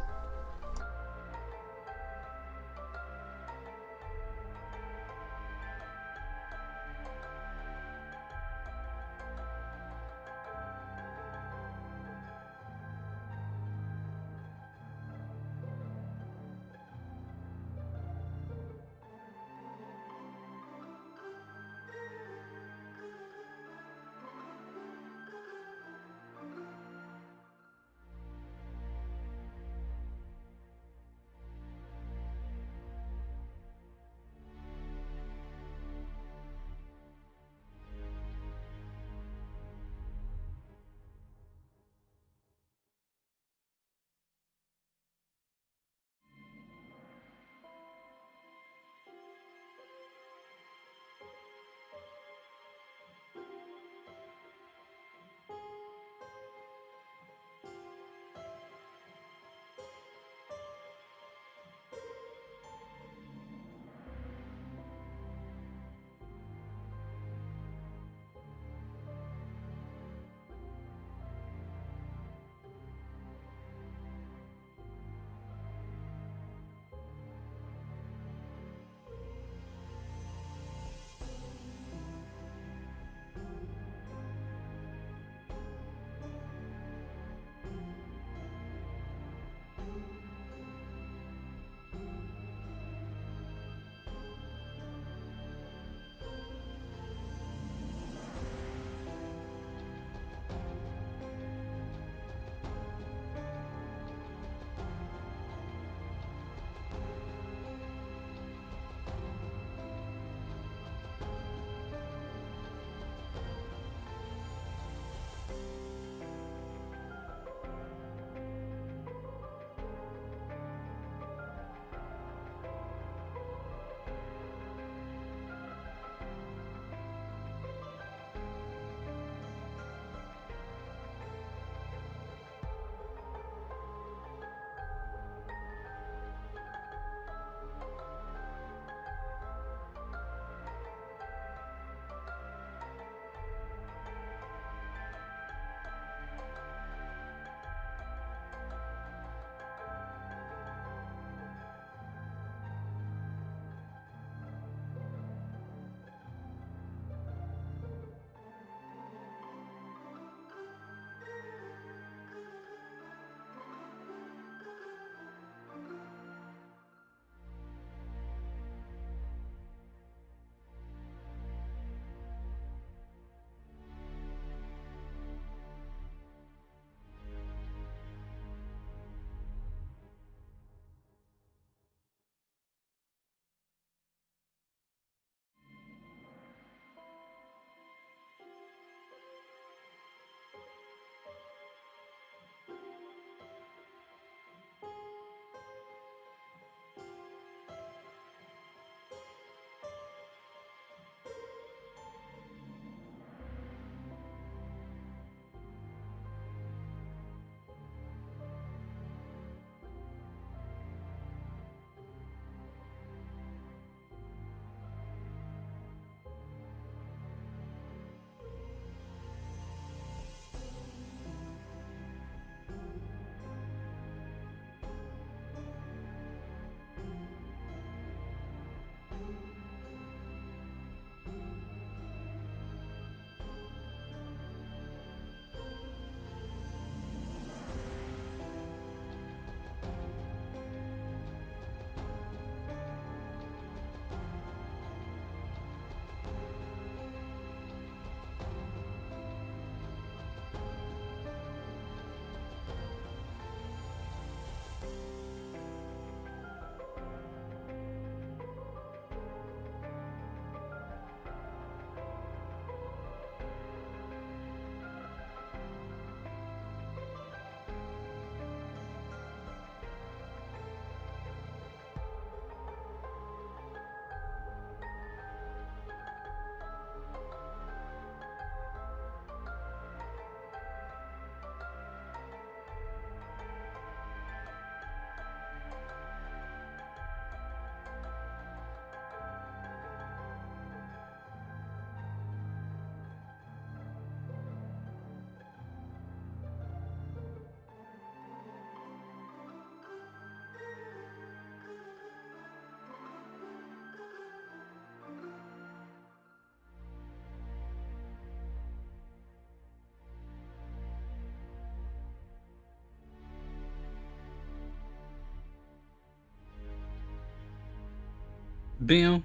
Bill.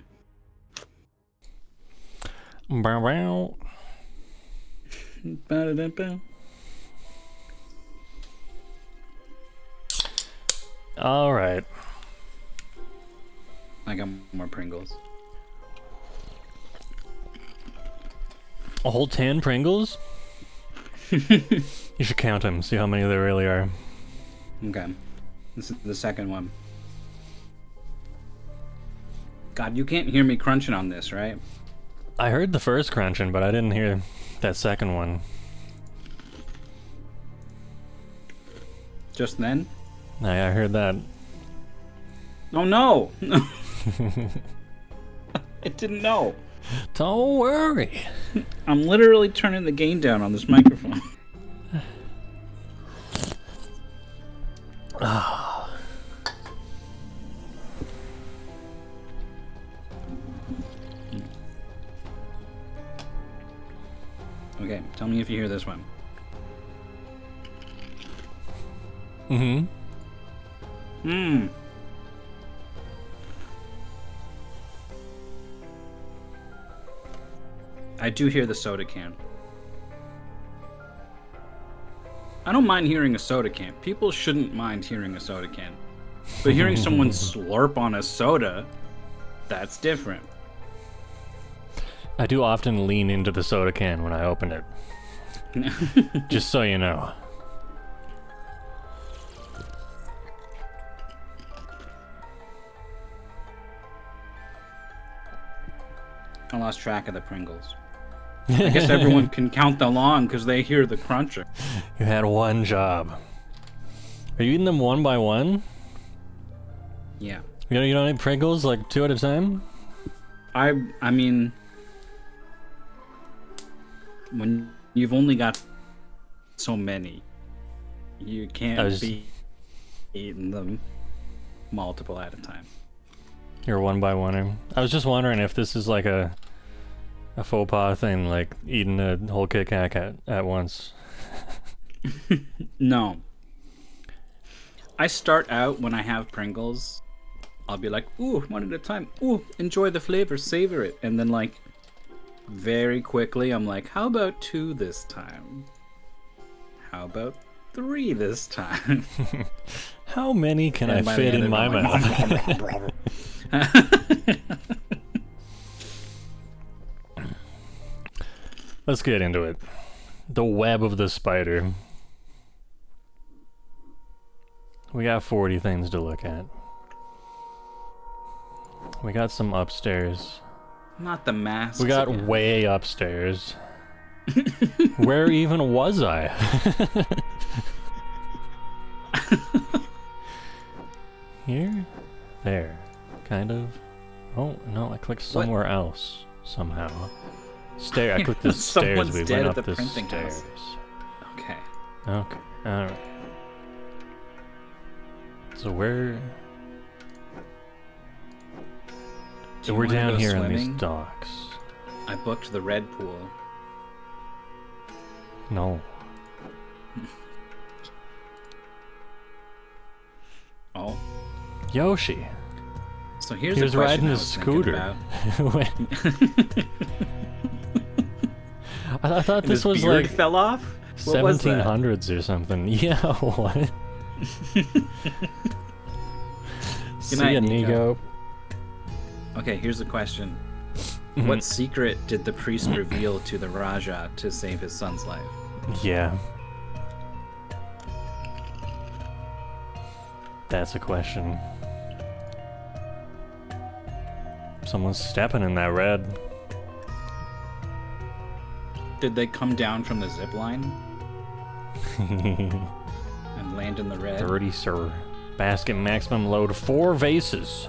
Bow, bow. Ba-da-da-ba. All right. I got more Pringles. A whole 10 Pringles? You should count them, see how many there really are. Okay. This is the second one. God, you can't hear me crunching on this, right? I heard the first crunching, but I didn't hear that second one. Just then? I heard that. Oh no! I didn't know. Don't worry. I'm literally turning the gain down on this microphone. Okay, tell me if you hear this one. Mm-hmm. Mmm. I do hear the soda can. I don't mind hearing a soda can. People shouldn't mind hearing a soda can. But hearing someone slurp on a soda, that's different. I do often lean into the soda can when I open it. Just so you know. I lost track of the Pringles. I guess everyone can count them on because they hear the cruncher. You had one job. Are you eating them one by one? Yeah. You don't eat Pringles like 2 at a time? I mean, when you've only got so many, you can't be eating them multiple at a time. You're one by one. I was just wondering if this is like a faux pas thing, like eating a whole Kit Kat at once. No. I start out when I have Pringles, I'll be like, ooh, one at a time. Ooh, enjoy the flavor, savor it. And then like, very quickly, I'm like, how about 2 this time? How about 3 this time? How many can I And by the fit end in of it, my I'm like, mouth? Let's get into it. The web of the spider. We got 40 things to look at. We got some upstairs. Not the mask. We got way upstairs. Where even was I? Here? There. Kind of. Oh, no, I clicked somewhere else. Somehow. I clicked the stairs. Someone's We dead went at up the the printing stairs. house. Okay. Okay. Alright. So we're... Do So you we're wanna down go here in swimming? these docks. I booked the red pool. No. Oh. Yoshi. So here's He a was question riding I a was thinking scooter. about. I thought And this his was beard like fell off? What was that? 1700s or something. Yeah, what? See night, ya, Nico. Nico. Okay, here's the question. Mhm. What secret did the priest reveal to the Raja to save his son's life? Yeah. That's a question. Someone's stepping in that red. Did they come down from the zip line and land in the red? 30, sir. Basket maximum load 4 vases.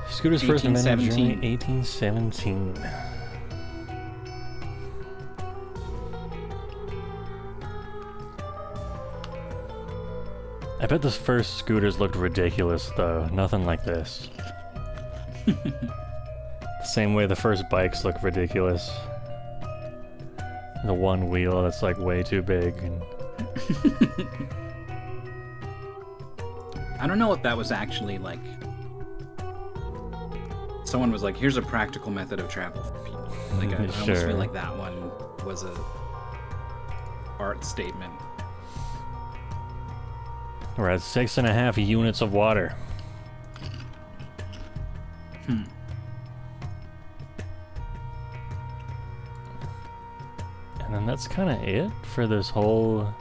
Scooter's first invented journey, 1817. I bet the first scooters looked ridiculous though, nothing like this. Same way the first bikes look ridiculous. The one wheel that's like way too big. And I don't know if that was actually like... Someone was like, here's a practical method of travel for people. Like, I almost Sure. feel like that one was a art statement. we're at 6.5 units of water. And then that's kind of it for this whole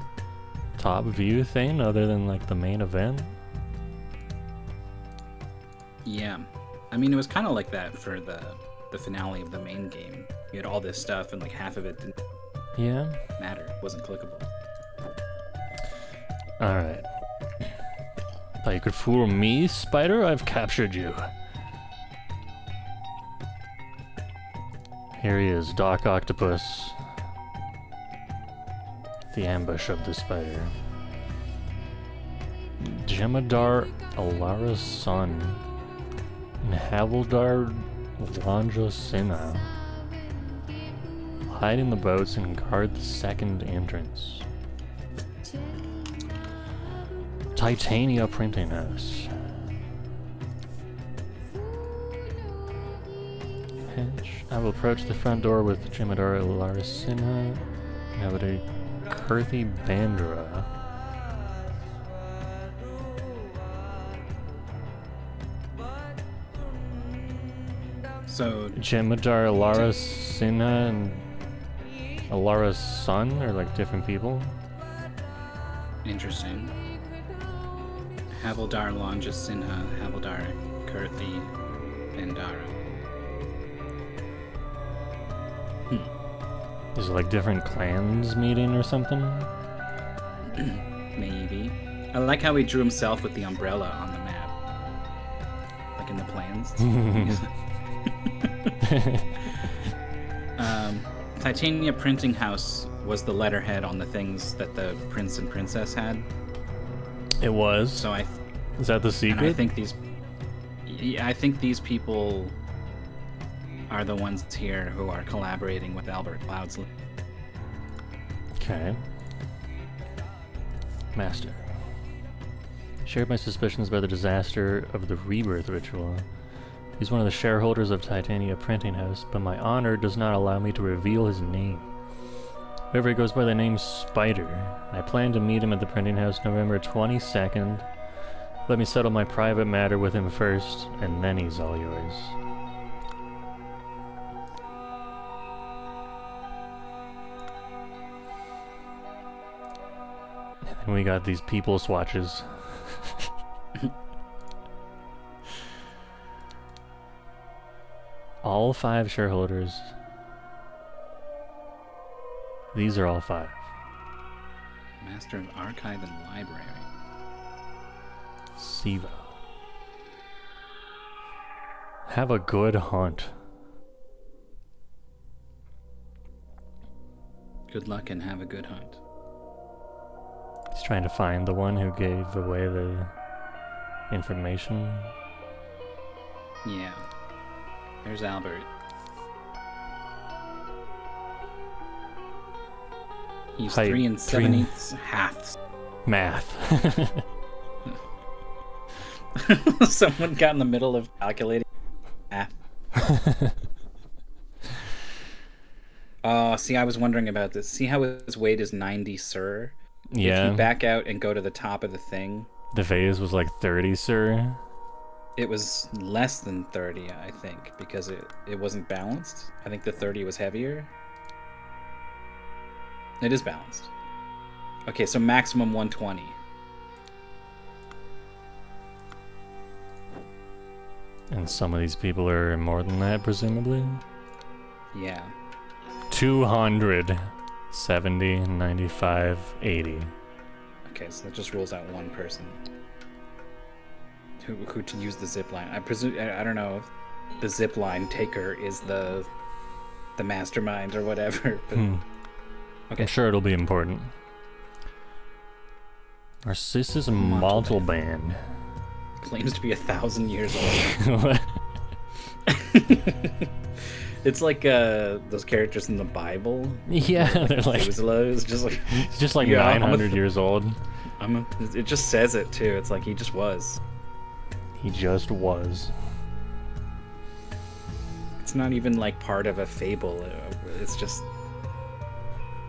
top view thing, other than like the main event. Yeah. I mean, it was kind of like that for the finale of the main game. You had all this stuff, and like half of it didn't Yeah. matter. It wasn't clickable. Alright. Thought you could fool me, Spider? I've captured you. Here he is, Doc Octopus. The ambush of the spider. Jemadar Alara's son. And Havildar Lanjosina. Hide in the boats and guard the second entrance. Titania Printing House. Hedge. I will approach the front door with Jemadar Larasina. Navigate Kurthi Bandra. So, Jemadar Larasina and Alara's son are like different people. interesting. Havildar Lonja Sinha, Havildar Kurthi Bandara. Is it like different clans meeting or something? Maybe. I like how he drew himself with the umbrella on the map. Like in the plans. Titania Printing House was the letterhead on the things that the prince and princess had. It was. So Is that the and secret? I think these people are the ones here who are collaborating with Albert Cloudsley. Okay. Master. Shared my suspicions about the disaster of the rebirth ritual. He's one of the shareholders of Titania Printing House, but my honor does not allow me to reveal his name. However, he goes by the name Spider. I plan to meet him at the printing house November 22nd. Let me settle my private matter with him first, and then he's all yours. And we got these people swatches. All 5 shareholders. These are all 5. Master of Archive and Library. Siva. Have a good hunt. Good luck and have a good hunt. He's trying to find the one who gave away the information. Yeah. There's Albert. He's Height, 3 3 7/8 halves. Math. Someone got in the middle of calculating math. Oh, see, I was wondering about this. See how his weight is 90, sir? If Yeah. you back out and go to the top of the thing, The phase was like 30, sir. it was less than 30, I think, because it wasn't balanced. I think the 30 was heavier. It is balanced. Okay, so maximum 120. And some of these people are more than that, presumably. Yeah. 200, 70, 95, 80. Okay, so that just rules out one person who to use the zip line. I presume I don't know if the zip line taker is the mastermind or whatever. But okay, I'm sure it'll be important. Narcissus Montalban. claims to be 1,000 years old. It's like those characters in the Bible. Yeah, they're like Methuselah is just like it's just like Yeah, I'm a 900 years old. it just says it too. It's like he just was. He just was. It's not even like part of a fable. It's just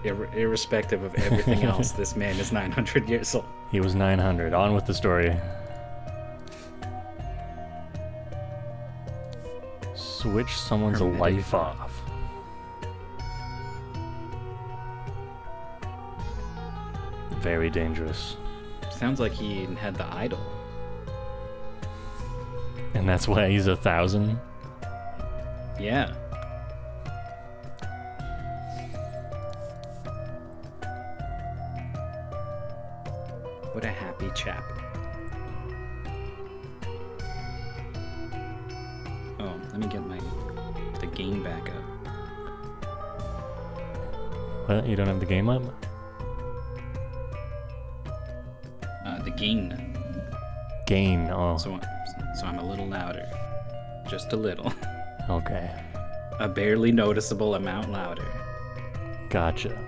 irrespective of everything else. This man is 900 years old. He was 900. On with the story. Switch someone's Hermetic life thought. off. Very dangerous. Sounds like he had the idol. And that's why he's 1,000. Yeah. What a happy chap. Oh, let me get the game back up. What? You don't have the game up? The gain. Gain. Oh, So I'm a little louder. Just a little. okay. A barely noticeable amount louder. Gotcha.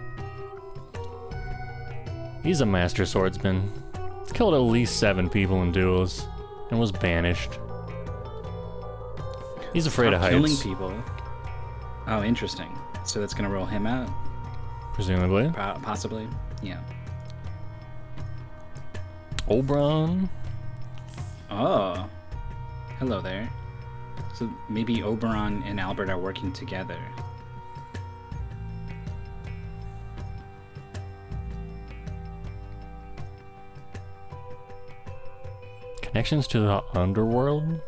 He's a master swordsman. He's killed at least 7 people in duels and was banished. He's afraid of Stop heights. killing people. Oh, interesting. So that's gonna roll him out? Presumably. Possibly? Yeah. Oberon. Oh. Hello there. So maybe Oberon and Albert are working together. Connections to the underworld?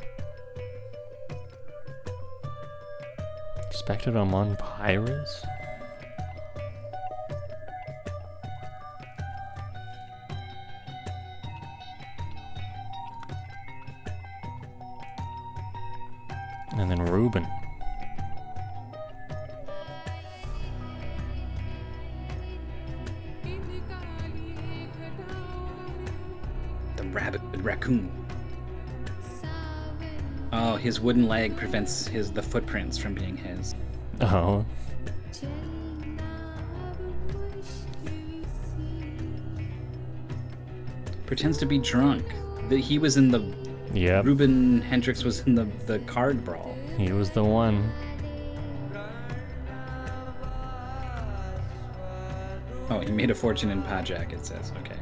Expected among pirates? And then Reuben. The raccoon. Oh, his wooden leg prevents the footprints from being his. Oh. Pretends to be drunk. He was in the Yep. Ruben Hendricks was in the card brawl. He was the one. Oh, he made a fortune in Pajak, it says. Okay.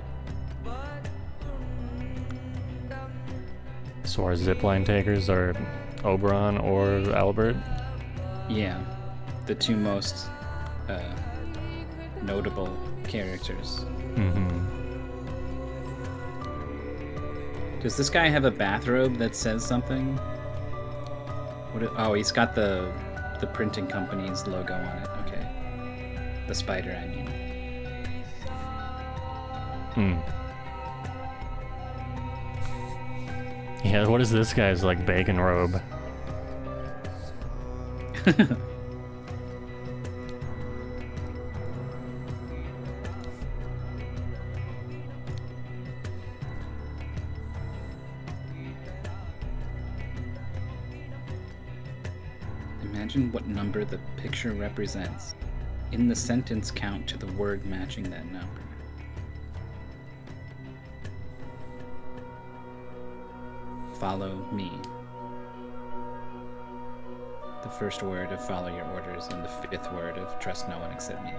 So our zipline takers are Oberon or Albert. Yeah. The two most notable characters. Mm-hmm. Does this guy have a bathrobe that says something? Oh, he's got the printing company's logo on it. Okay. The spider, I mean. Hmm. Yeah, what is this guy's like bacon robe? Imagine what number the picture represents. In the sentence, count to the word matching that number. Follow me. The first word of follow your orders, and the 5th word of trust no one except me.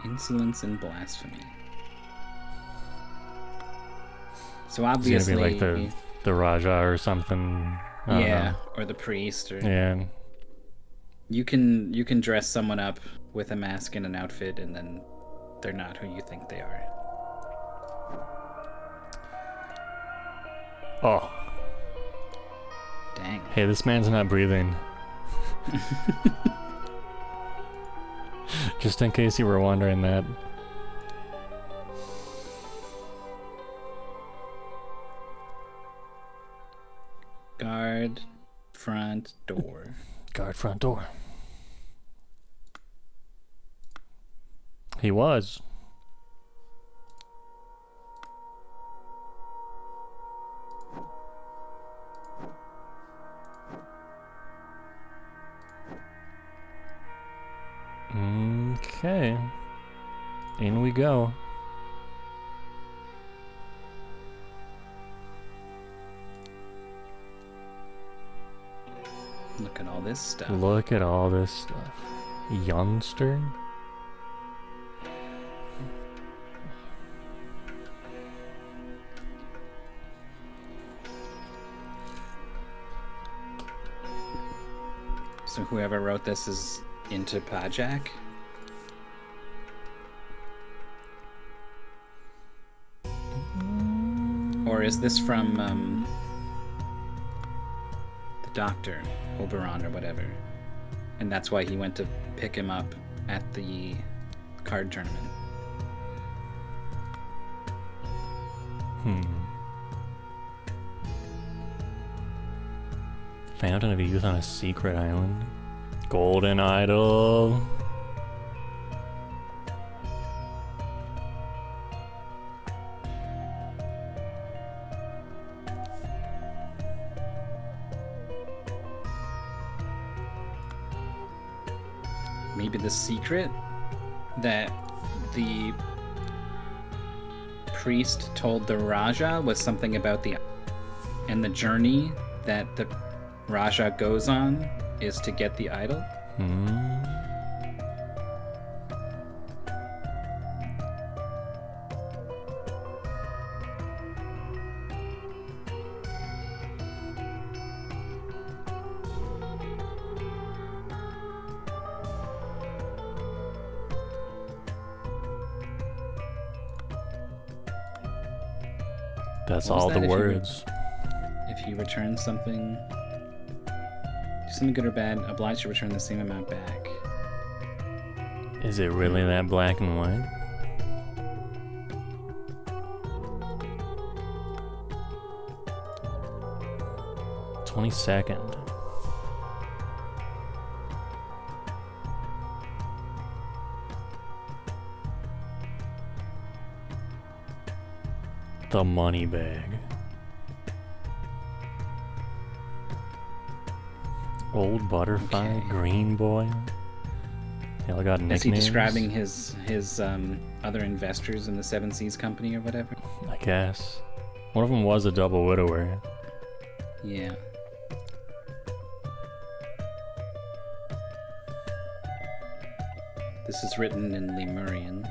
Insolence and blasphemy. So It's obviously, gonna be like the Raja or something. I don't yeah, know. or the priest, or Yeah. you can dress someone up with a mask and an outfit, and then they're not who you think they are. Oh, Dang. hey, this man's not breathing. Just in case you were wondering that. Guard front door. Guard front door. He was. Okay. In we go. Look at all this stuff. Look at all this stuff. Youngster? So whoever wrote this is into Pajak? Or is this from the doctor, Oberon or whatever? And that's why he went to pick him up at the card tournament. Fountain of Youth on a secret island. Golden Idol. Maybe the secret that the priest told the Raja was something about the... And the journey that the Raja goes on is to get the idol? That's What was all that the if you were- words. If you return something... Do something good or bad, obliged to return the same amount back. Is it really that black and white? "22nd. The money bag. Old Butterfly, Okay. Green Boy. They all got nicknames. Is he describing his other investors in the Seven Seas Company or whatever? I guess. One of them was a double widower. Yeah. This is written in Lemurian.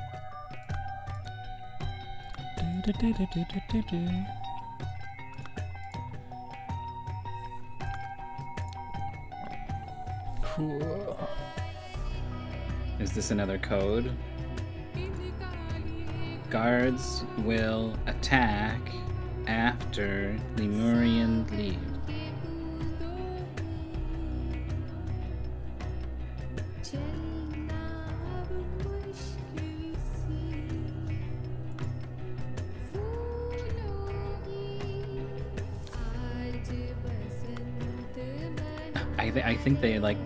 Is this another code? Guards will attack after Lemurian leave. I think they like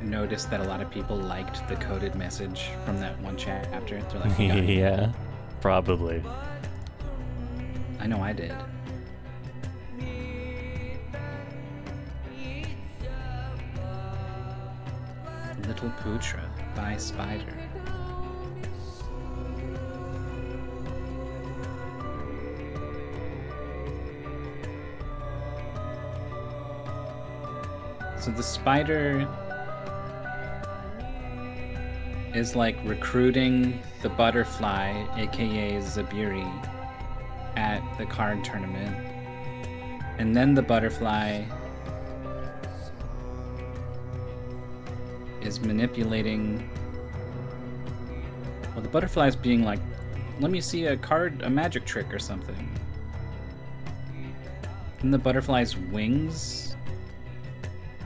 noticed that a lot of people liked the coded message from that one chapter. They're like, "We got it." Yeah, probably. I know I did. Little Putra by Spider. So the spider is like recruiting the butterfly, aka Zabiri, at the card tournament. And then the butterfly is manipulating. Well, the butterfly is being like, let me see a magic trick or something. And the butterfly's wings.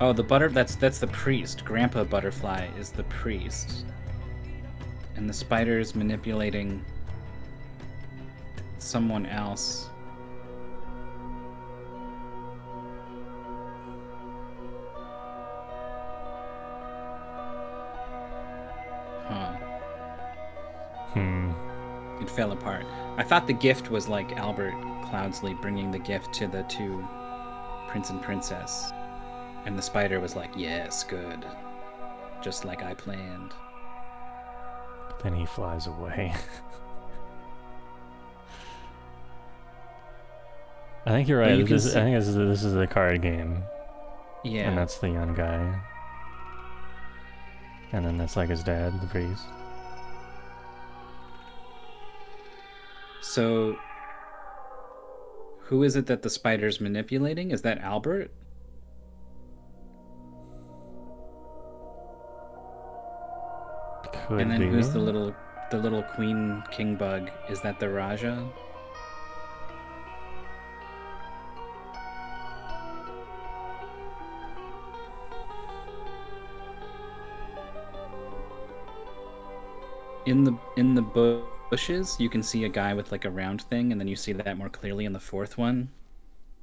Oh, that's the priest. Grandpa Butterfly is the priest. And the spider is manipulating someone else. Huh. It fell apart. I thought the gift was like Albert Cloudsley bringing the gift to the two prince and princess. And the spider was like, yes, good. Just like I planned. Then he flies away. I think you're Well, right. you can I think this is the card game. Yeah. And that's the young guy. And then that's like his dad, the priest. So, who is it that the spider's manipulating? Is that Albert? Could And then be. who's the little queen king bug? Is that the Raja? In the bushes, you can see a guy with like a round thing, and then you see that more clearly in the fourth one.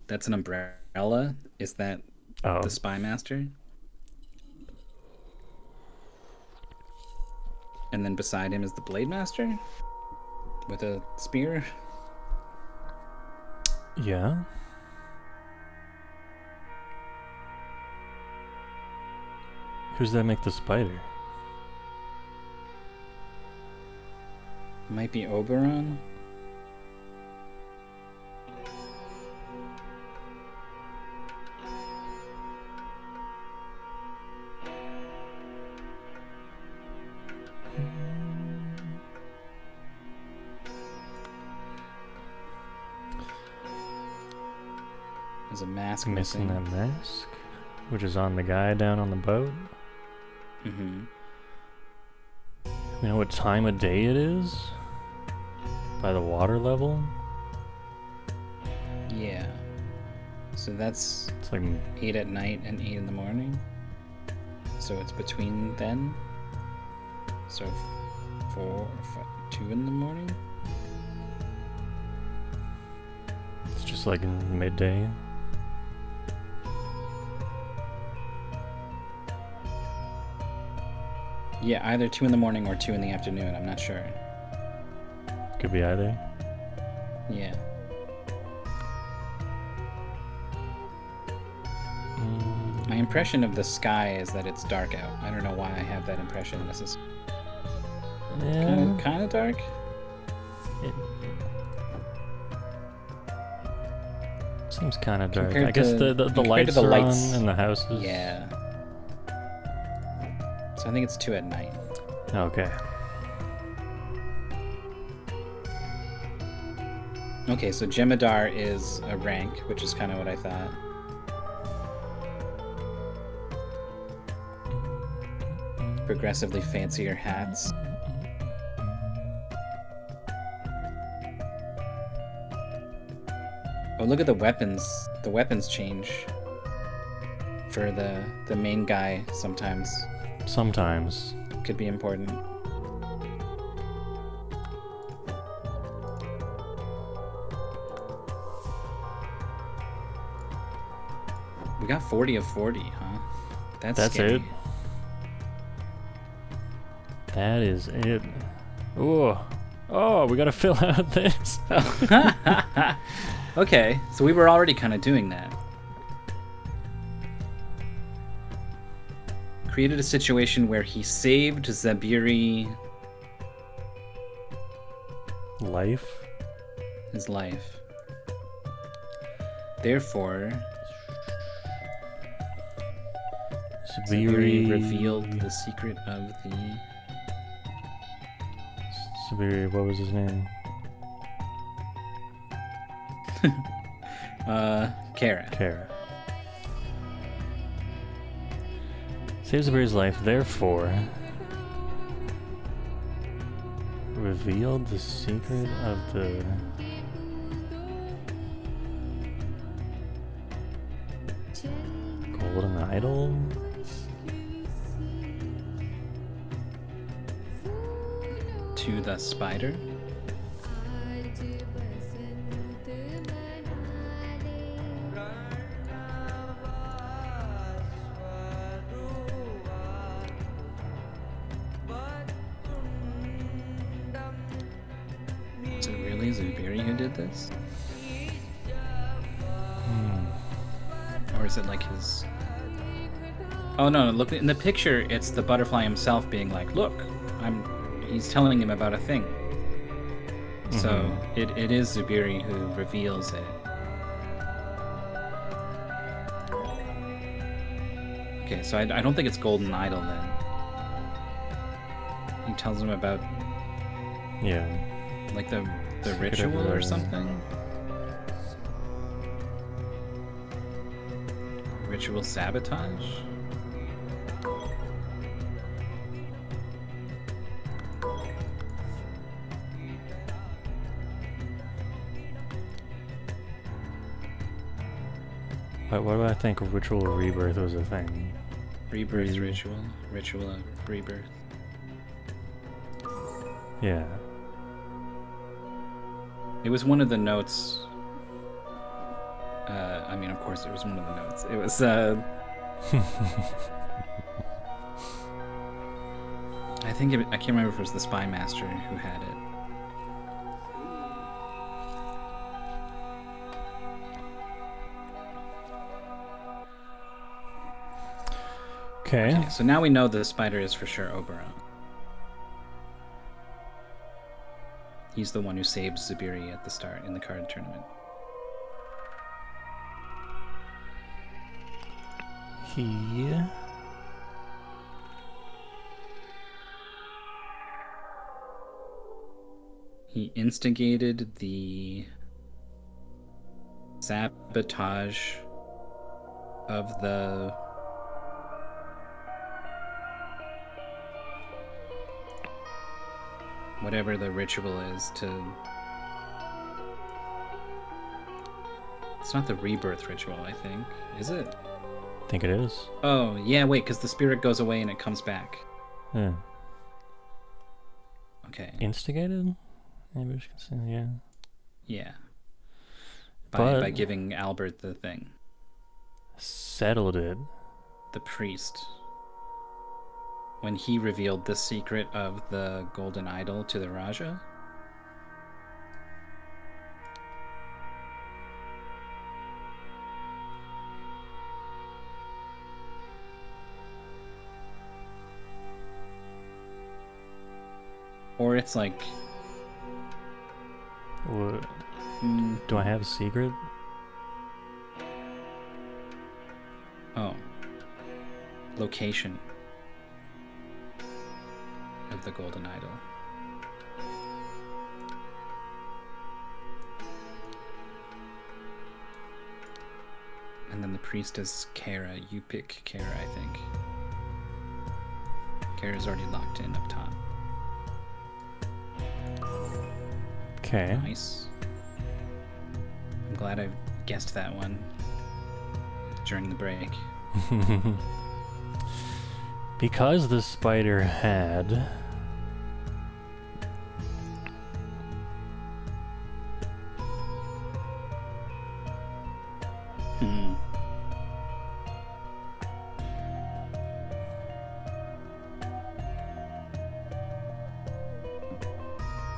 That's an umbrella. Is that the spy master? And then beside him is the blade master with a spear. Yeah. Who's that make the spider? Might be Oberon. There's a mask Missing missing. that mask, which is on the guy down on the boat. Mm-hmm. You know what time of day it is? By the water level? Yeah. So that's It's like 8 at night and 8 in the morning. So it's between then. So 4 or 2 in the morning. it's just like in midday. Yeah, either 2 in the morning or 2 in the afternoon. I'm not sure. Could be either. Yeah. My impression of the sky is that it's dark out. I don't know why I have that impression. This is Yeah. kind of dark. Seems kind of dark. Compared I guess to- the compared to lights the are lights. on in the houses. Yeah. So I think it's 2 at night. Okay. Okay, so Jemadar is a rank, which is kind of what I thought. Progressively fancier hats. Oh, look at the weapons. The weapons change for the main guy sometimes. Sometimes. Could be important. We got 40 of 40, huh? That's scary. it. That is it. Oh, oh, we gotta fill out this. Okay, so we were already kind of doing that. Created a situation where he saved Zabiri Life. his life. Therefore, Zabiri revealed the secret of the... Sabiri, what was his name? Kara. Kara. Saves Sabiri's life, therefore revealed the secret of the golden idol. to the spider. Is it really Zubiri who did this? Or is it like his... Oh no, look in the picture, it's the butterfly himself being like, look, he's telling him about a thing. So it is Zubiri who reveals it. Okay, so I don't think it's Golden Idol then. He tells him about Yeah. like the Secret ritual or of the- something. Ritual sabotage? What do I think ritual rebirth was a thing? Rebirth ritual. Ritual of rebirth. Yeah. It was one of the notes. I mean, of course, it was one of the notes. It was, I think I can't remember if it was the Spy Master who had it. Okay. So now we know the spider is for sure Oberon. He's the one who saves Zubiri at the start in the card tournament. He instigated the sabotage of the whatever the ritual is to... It's not the rebirth ritual, I think. Is it? I think it is. Oh, yeah, wait, because the spirit goes away and it comes back. Yeah. Okay. Instigated? Maybe we should say, yeah. Yeah. But- By giving Albert the thing. Settled it. The priest. When he revealed the secret of the golden idol to the Raja. Or it's like... What? Do I have a secret? Oh. Location of the golden idol. And then the priest is Kara. You pick Kara, I think. Kara's already locked in up top. Okay. Nice. I'm glad I guessed that one during the break. Because the spider had...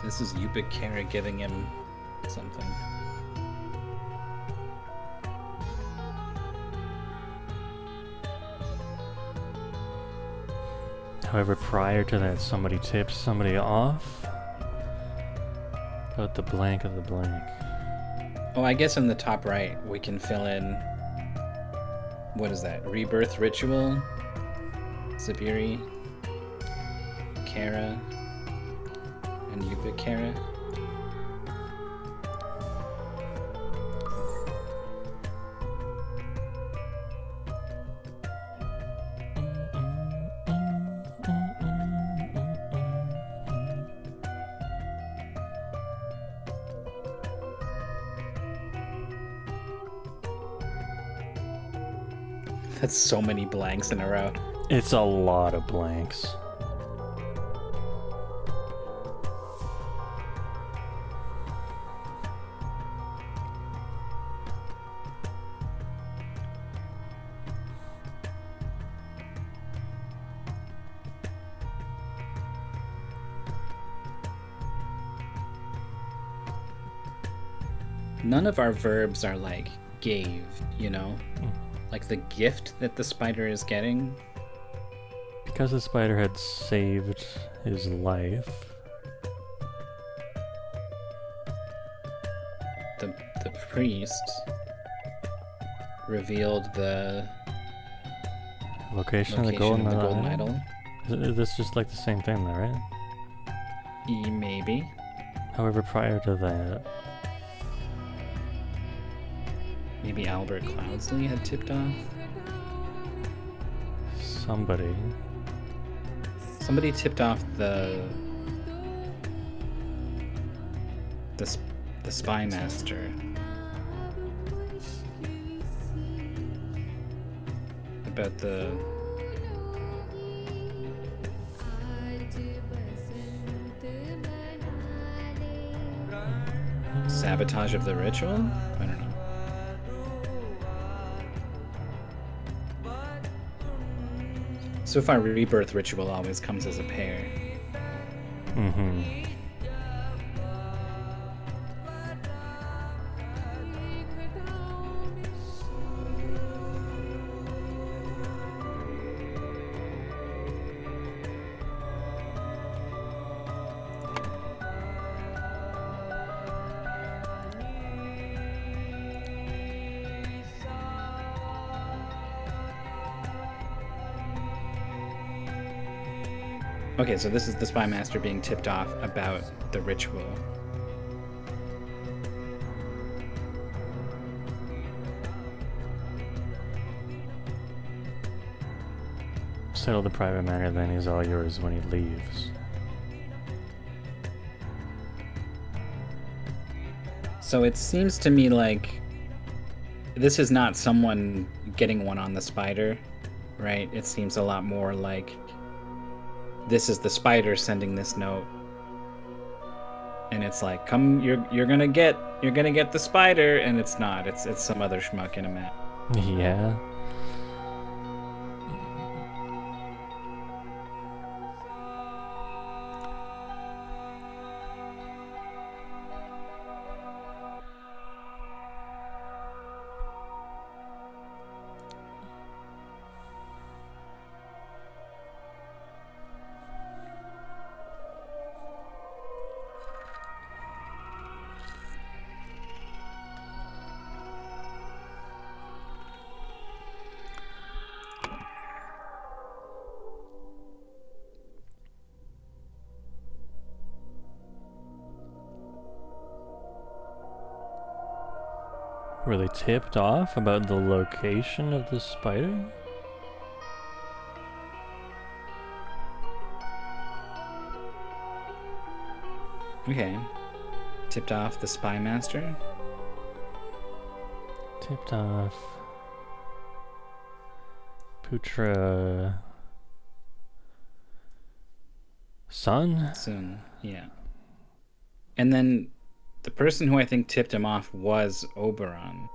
This is Yupik Kara giving him something. However, prior to that, somebody tips somebody off about the blank of the blank. Oh, I guess in the top right we can fill in... What is that? Rebirth Ritual? Zubiri? Kara? And Yupik Kara? That's so many blanks in a row. It's a lot of blanks. none of our verbs are like gave, you know? Like the gift that the spider is getting. Because the spider had saved his life. The priest revealed the Location of the location golden, of the golden idol. idol. Is this just like the same thing though, right? Maybe. However, prior to that, Maybe Albert Cloudsley had tipped off. somebody. Somebody tipped off the spy master. About the sabotage of the ritual? I don't know. So far, rebirth ritual always comes as a pair. Mm-hmm. Okay, so this is the spy master being tipped off about the ritual. Settle the private matter, then he's all yours when he leaves. So it seems to me like this is not someone getting one on the spider, right? It seems a lot more like this is the spider sending this note. And it's like, come, you're gonna get the spider, and it's not. It's some other schmuck in a map. Yeah. Were they tipped off about the location of the spider? Okay. Tipped off the spy master. Tipped off. Putra. Son? Soon, yeah. And then the person who I think tipped him off was Oberon,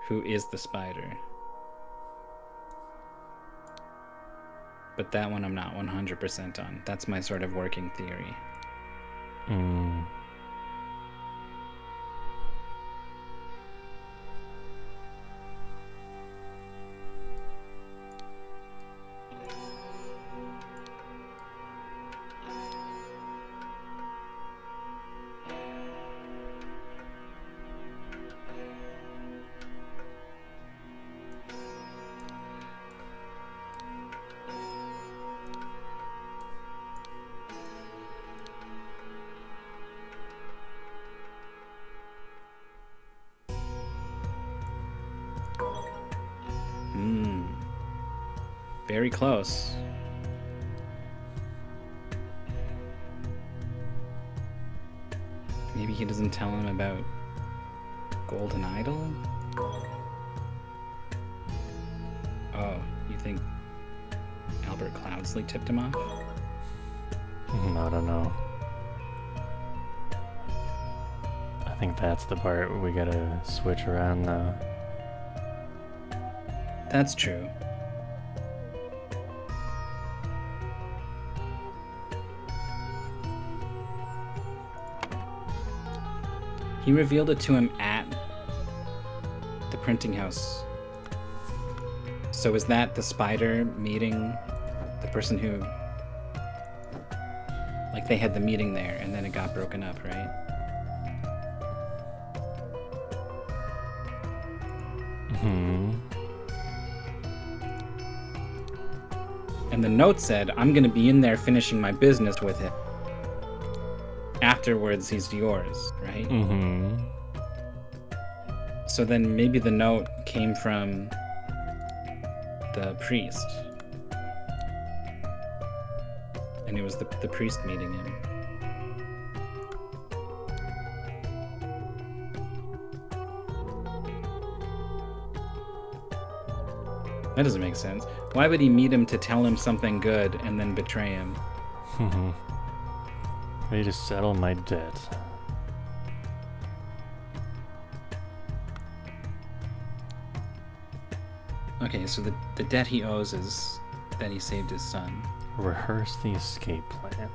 who is the spider. But that one I'm not 100% on. That's my sort of working theory. Mm. Very close. Maybe he doesn't tell him about Golden Idol? Oh, you think Albert Cloudsley tipped him off? I don't know. I think that's the part where we gotta switch around though. That's true. He revealed it to him at the printing house. So is that the spider meeting the person who... Like, they had the meeting there, and then it got broken up, right? And the note said, I'm gonna be in there finishing my business with him. Afterwards, he's yours, right? So then maybe the note came from the priest. And it was the priest meeting him. That doesn't make sense. Why would he meet him to tell him something good and then betray him? Ready to settle my debt. Okay, so the debt he owes is that he saved his son. Rehearse the escape plan.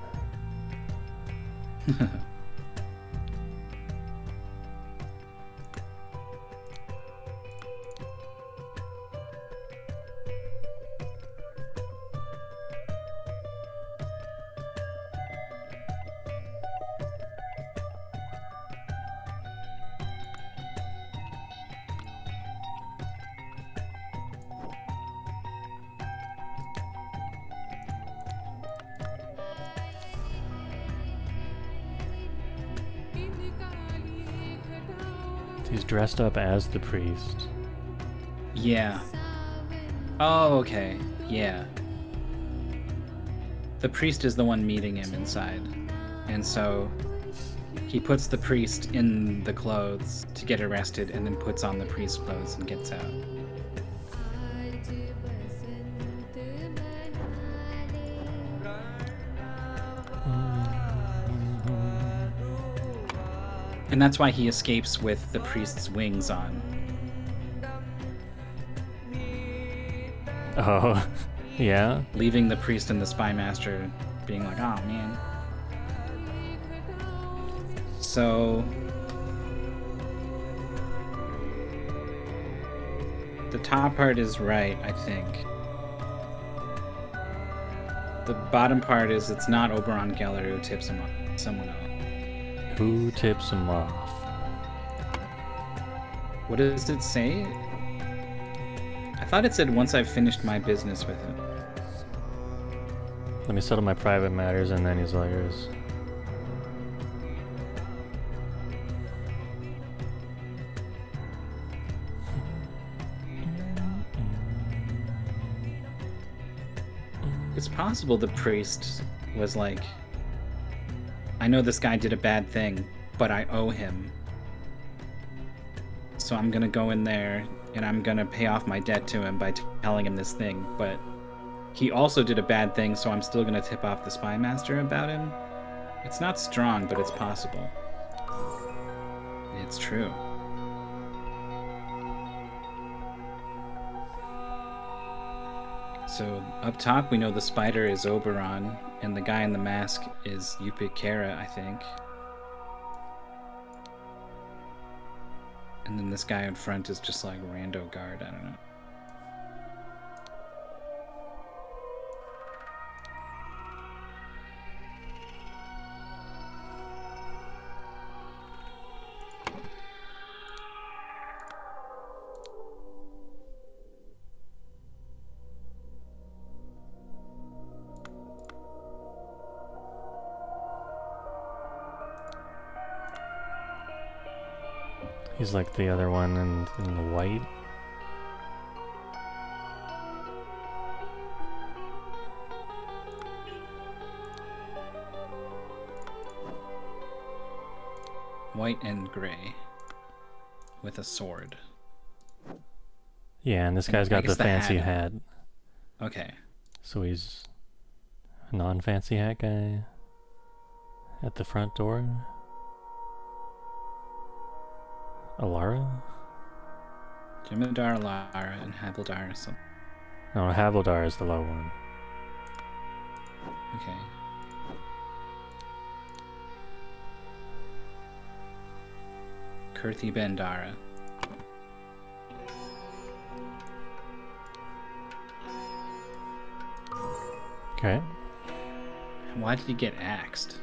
He's dressed up as the priest. Yeah. Oh, okay. Yeah. The priest is the one meeting him inside. And so he puts the priest in the clothes to get arrested and then puts on the priest's clothes and gets out. And that's why he escapes with the priest's wings on. Oh, yeah? Leaving the priest and the spy master being like, oh man. So the top part is right, I think. The bottom part is it's not Oberon Geller who tips him off, it's someone else. Who tips him off? What does it say? I thought it said once I've finished my business with him. Let me settle my private matters, and then he's all yours. It's possible the priest was like, I know this guy did a bad thing, but I owe him. So I'm gonna go in there and I'm gonna pay off my debt to him by telling him this thing, but he also did a bad thing, so I'm still gonna tip off the spy master about him. It's not strong, but it's possible. It's true. So up top we know the spider is Oberon, and the guy in the mask is Yupik Kara, I think. And then this guy in front is just like rando guard, I don't know. He's like the other one in the white. White and gray. With a sword. Yeah, and this guy's got the fancy hat. Okay. So he's a non-fancy hat guy at the front door. Alara? Jem'Hadar, Alara, and Havildar or something. No, Havildar is the low one. Okay. Kurthi Bendara. Okay. Why did he get axed?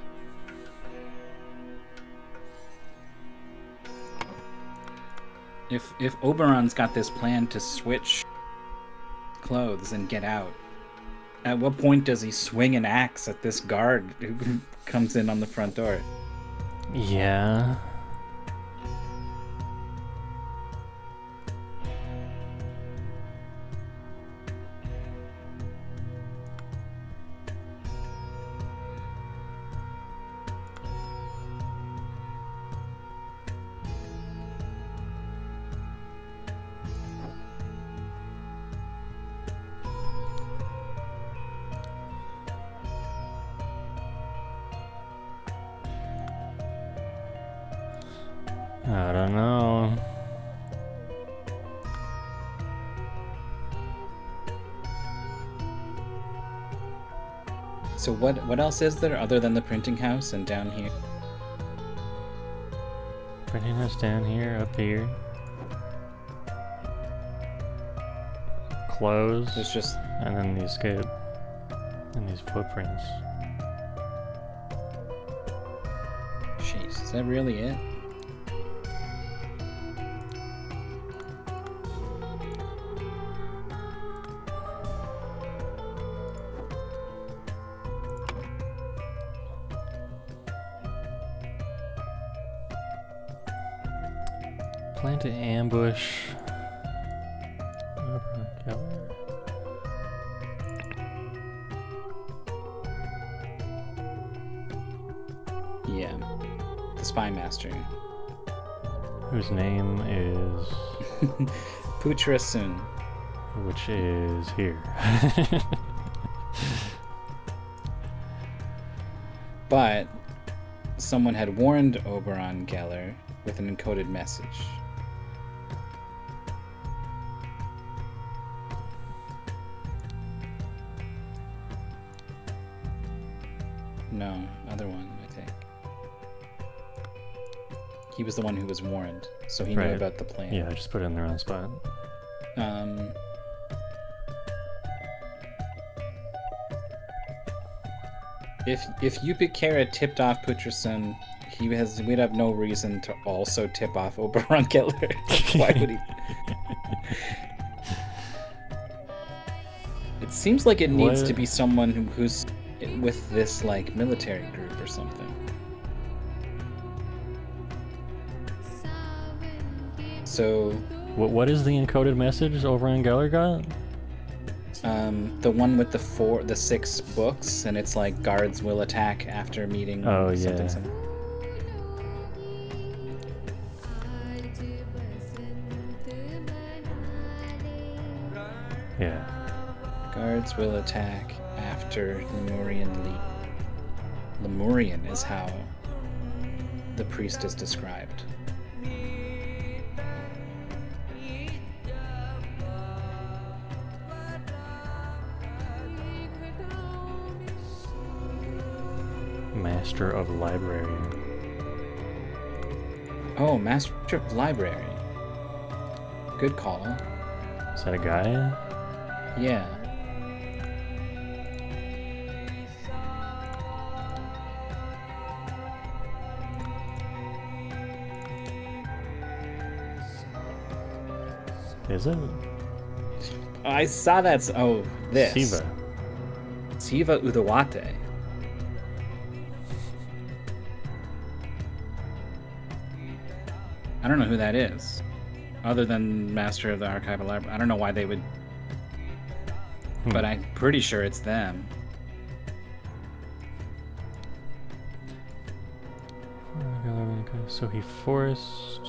If Oberon's got this plan to switch clothes and get out, at what point does he swing an axe at this guard who comes in on the front door? Yeah. I don't know. So what else is there other than the printing house and down here? Printing house down here, up here. Clothes. There's just And then these good. And these footprints. jeez, is that really it? Plan to ambush. Keller. Yeah, the spy master. Whose name is. Putra Sun. Which is here. But someone had warned Oberon Geller with an encoded message. No, other one, I think. He was the one who was warned, so he knew Right. about the plan. Yeah, I just put it in the wrong spot. Um, if Yupikara tipped off Putrasun, we'd have no reason to also tip off Oberon Geller. Why would he? It seems like it needs to What? be someone who's with this like military group or something. So What is the encoded message over on Geller got? the one with the 6 books, and it's like guards will attack after meeting. Oh, something, yeah. something. Yeah. Guards will attack after Lemurian lead. Lemurian is how the priest is described. Master of Library. Oh, Master of Library. Good call. Is that a guy? Yeah. Is it? I saw that. Oh, this. Siva. Siva Udawate. I don't know who that is, other than Master of the Archival Library. I don't know why they would, but I'm pretty sure it's them. So he forced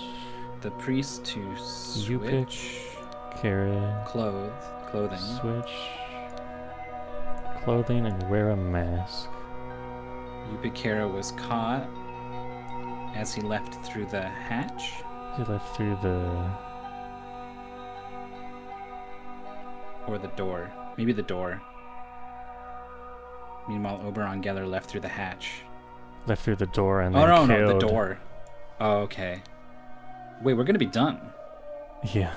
The priest to Yupik, switch Kara, clothing. switch clothing and wear a mask. Yupikara was caught as he left through the hatch. He left through the. Or the door. Maybe the door. Meanwhile, Oberon Geller left through the hatch. Left through the door and Oh, then no, killed. the door. Oh, okay. Wait, we're gonna be done. Yeah.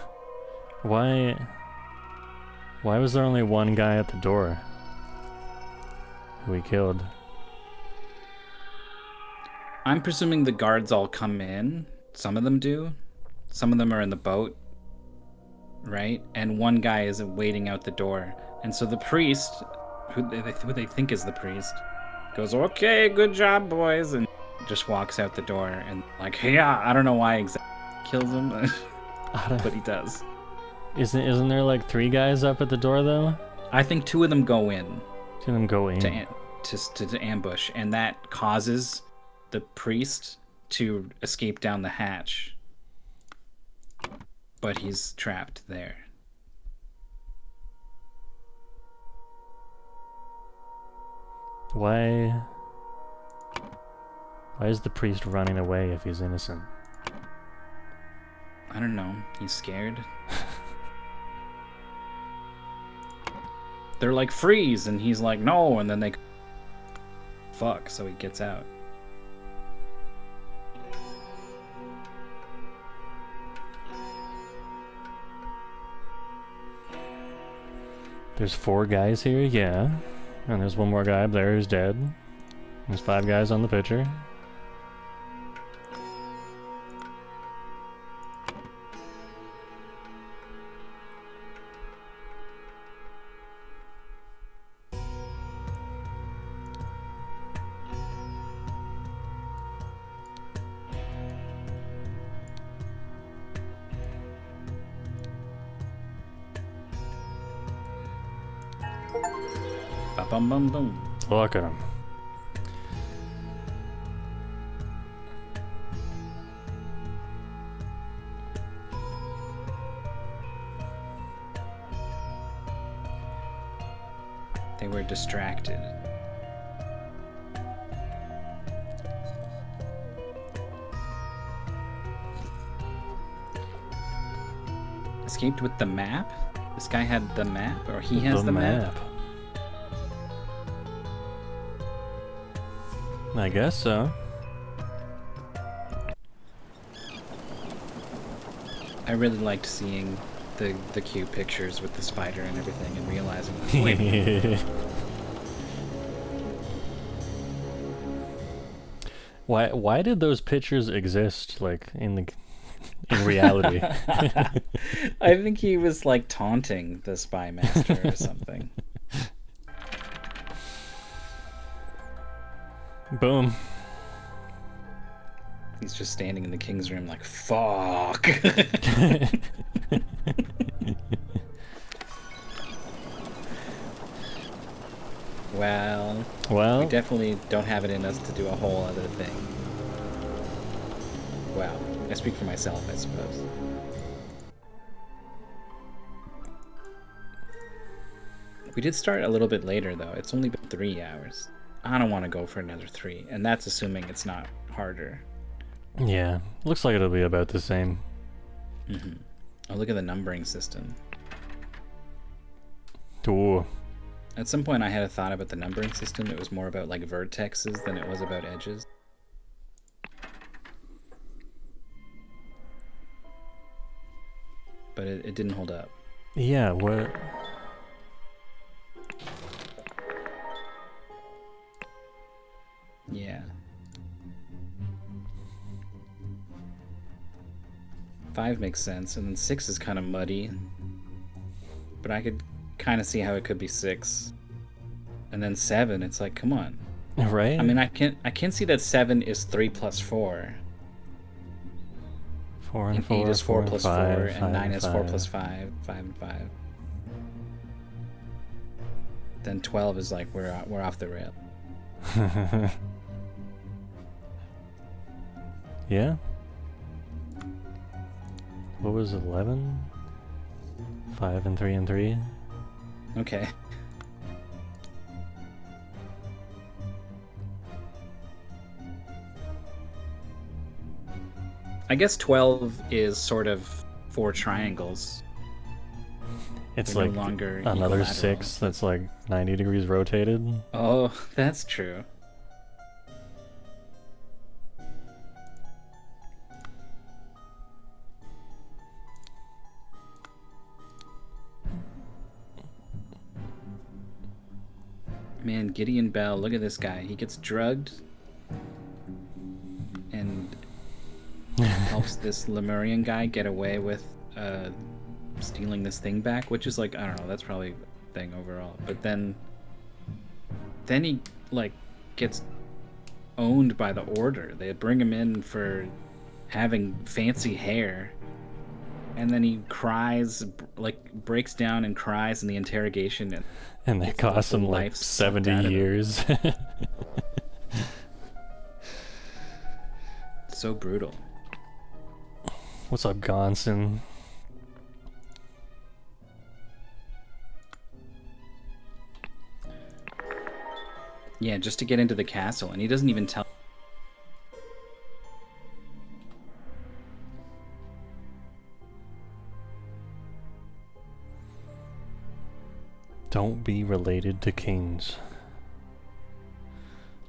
Why was there only one guy at the door who we killed? I'm presuming the guards all come in. Some of them do. Some of them are in the boat, right? And one guy is waiting out the door. And so the priest, who they think is the priest, goes, "Okay, good job, boys," and just walks out the door. And like, yeah, I don't know why exactly kills him, but he does. Isn't there like 3 guys up at the door though? I think 2 of them go in 2 of them go in. to ambush, and that causes the priest to escape down the hatch. But he's trapped there. Why is the priest running away if he's innocent? I don't know. He's scared. They're like, "Freeze," and he's like, "No," and then they fuck, so he gets out. There's 4 guys here, yeah. And there's one more guy up there who's dead. There's 5 guys on the picture. Bum bum bum. Look at him. They were distracted. Escaped with the map? This guy had the map, or he has the map? I guess so. I really liked seeing the cute pictures with the spider and everything, and realizing, wait, Why did those pictures exist, like, in reality? I think he was like taunting the spy master or something. Boom. He's just standing in the king's room like, fuck. Well, we definitely don't have it in us to do a whole other thing. Well, I speak for myself, I suppose. We did start a little bit later, though. It's only been 3 hours. I don't want to go for another 3, and that's assuming it's not harder. Yeah, looks like it'll be about the same. Mm-hmm. Oh, look at the numbering system. Ooh. At some point I had a thought about the numbering system. It was more about like vertexes than it was about edges. But it didn't hold up. Yeah, what? Yeah. 5 makes sense, and then 6 is kind of muddy. But I could kind of see how it could be 6. And then 7, it's like, come on. Right? I mean, I can see that 7 is 3 plus 4. 4 and 4, 8 is 4 plus 4, 5, and 9 is 4 5. plus 5, 5 and 5. Then 12 is like, we're off the rail. Yeah? What was 11? 5 and 3 and 3? Okay. I guess 12 is sort of 4 triangles. It's They're like no longer another equilateral. 6 that's like 90 degrees rotated. Oh, that's true. Man, Gideon Bell, look at this guy. He gets drugged and helps this Lemurian guy get away with stealing this thing back, which is like, I don't know, that's probably a thing overall. But then he like gets owned by the Order. They bring him in for having fancy hair, and then he cries, like breaks down and cries in the interrogation, and they cost him like 70 years. So brutal. What's up, Gonson? Yeah, just to get into the castle, and he doesn't even tell. Don't be related to kings.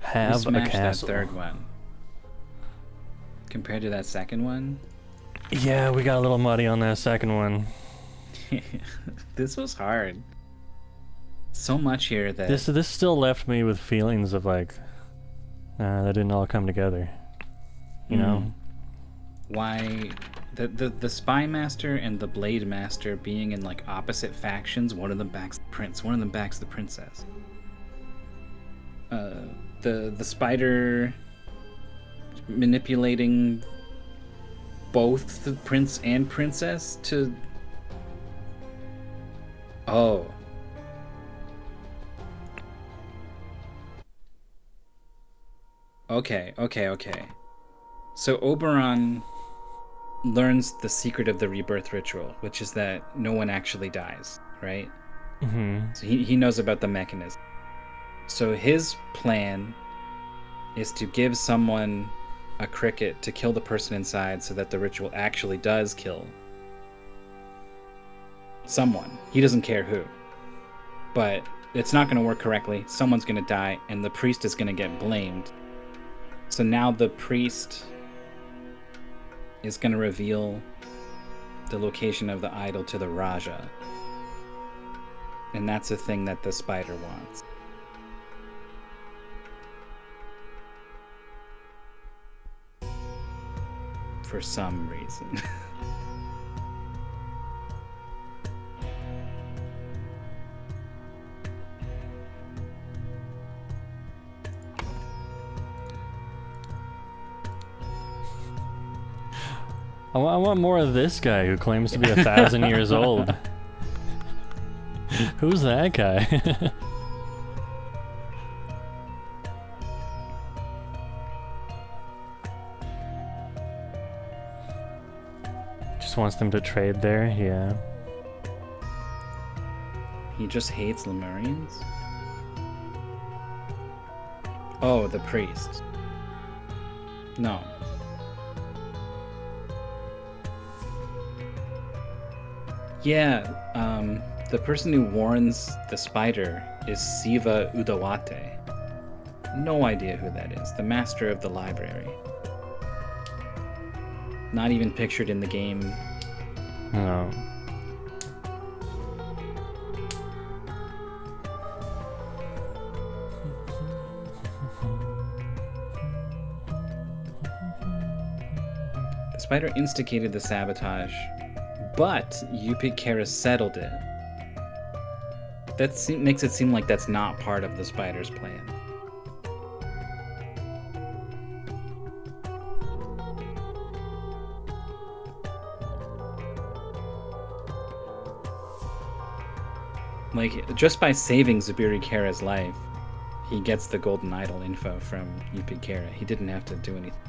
We Have a smashed castle. that third one. Compared to that second one, Yeah, we got a little muddy on that second one. this was hard. So much here that This still left me with feelings of like, that didn't all come together. You know? why the spy master and the blade master being in like opposite factions. One of them backs the prince, one of them backs the princess. The spider manipulating both the prince and princess to Okay. So Oberon learns the secret of the rebirth ritual, which is that no one actually dies, right? Mm-hmm. So he knows about the mechanism. So his plan is to give someone a cricket to kill the person inside so that the ritual actually does kill someone. He doesn't care who. But it's not going to work correctly. Someone's going to die, and the priest is going to get blamed. So now the priest is going to reveal the location of the idol to the Raja. And that's a thing that the spider wants. For some reason. I want more of this guy who claims to be 1,000 years old. Who's that guy? Just wants them to trade there, yeah. He just hates Lemurians? Oh, the priest. No. Yeah, the person who warns the spider is Siva Udawate. No idea who that is. The master of the library. Not even pictured in the game. No. The spider instigated the sabotage, but Yupik Kara settled it. That makes it seem like that's not part of the spider's plan. Like, just by saving Zubiri Kara's life, he gets the golden idol info from Yupik Kara. He didn't have to do anything.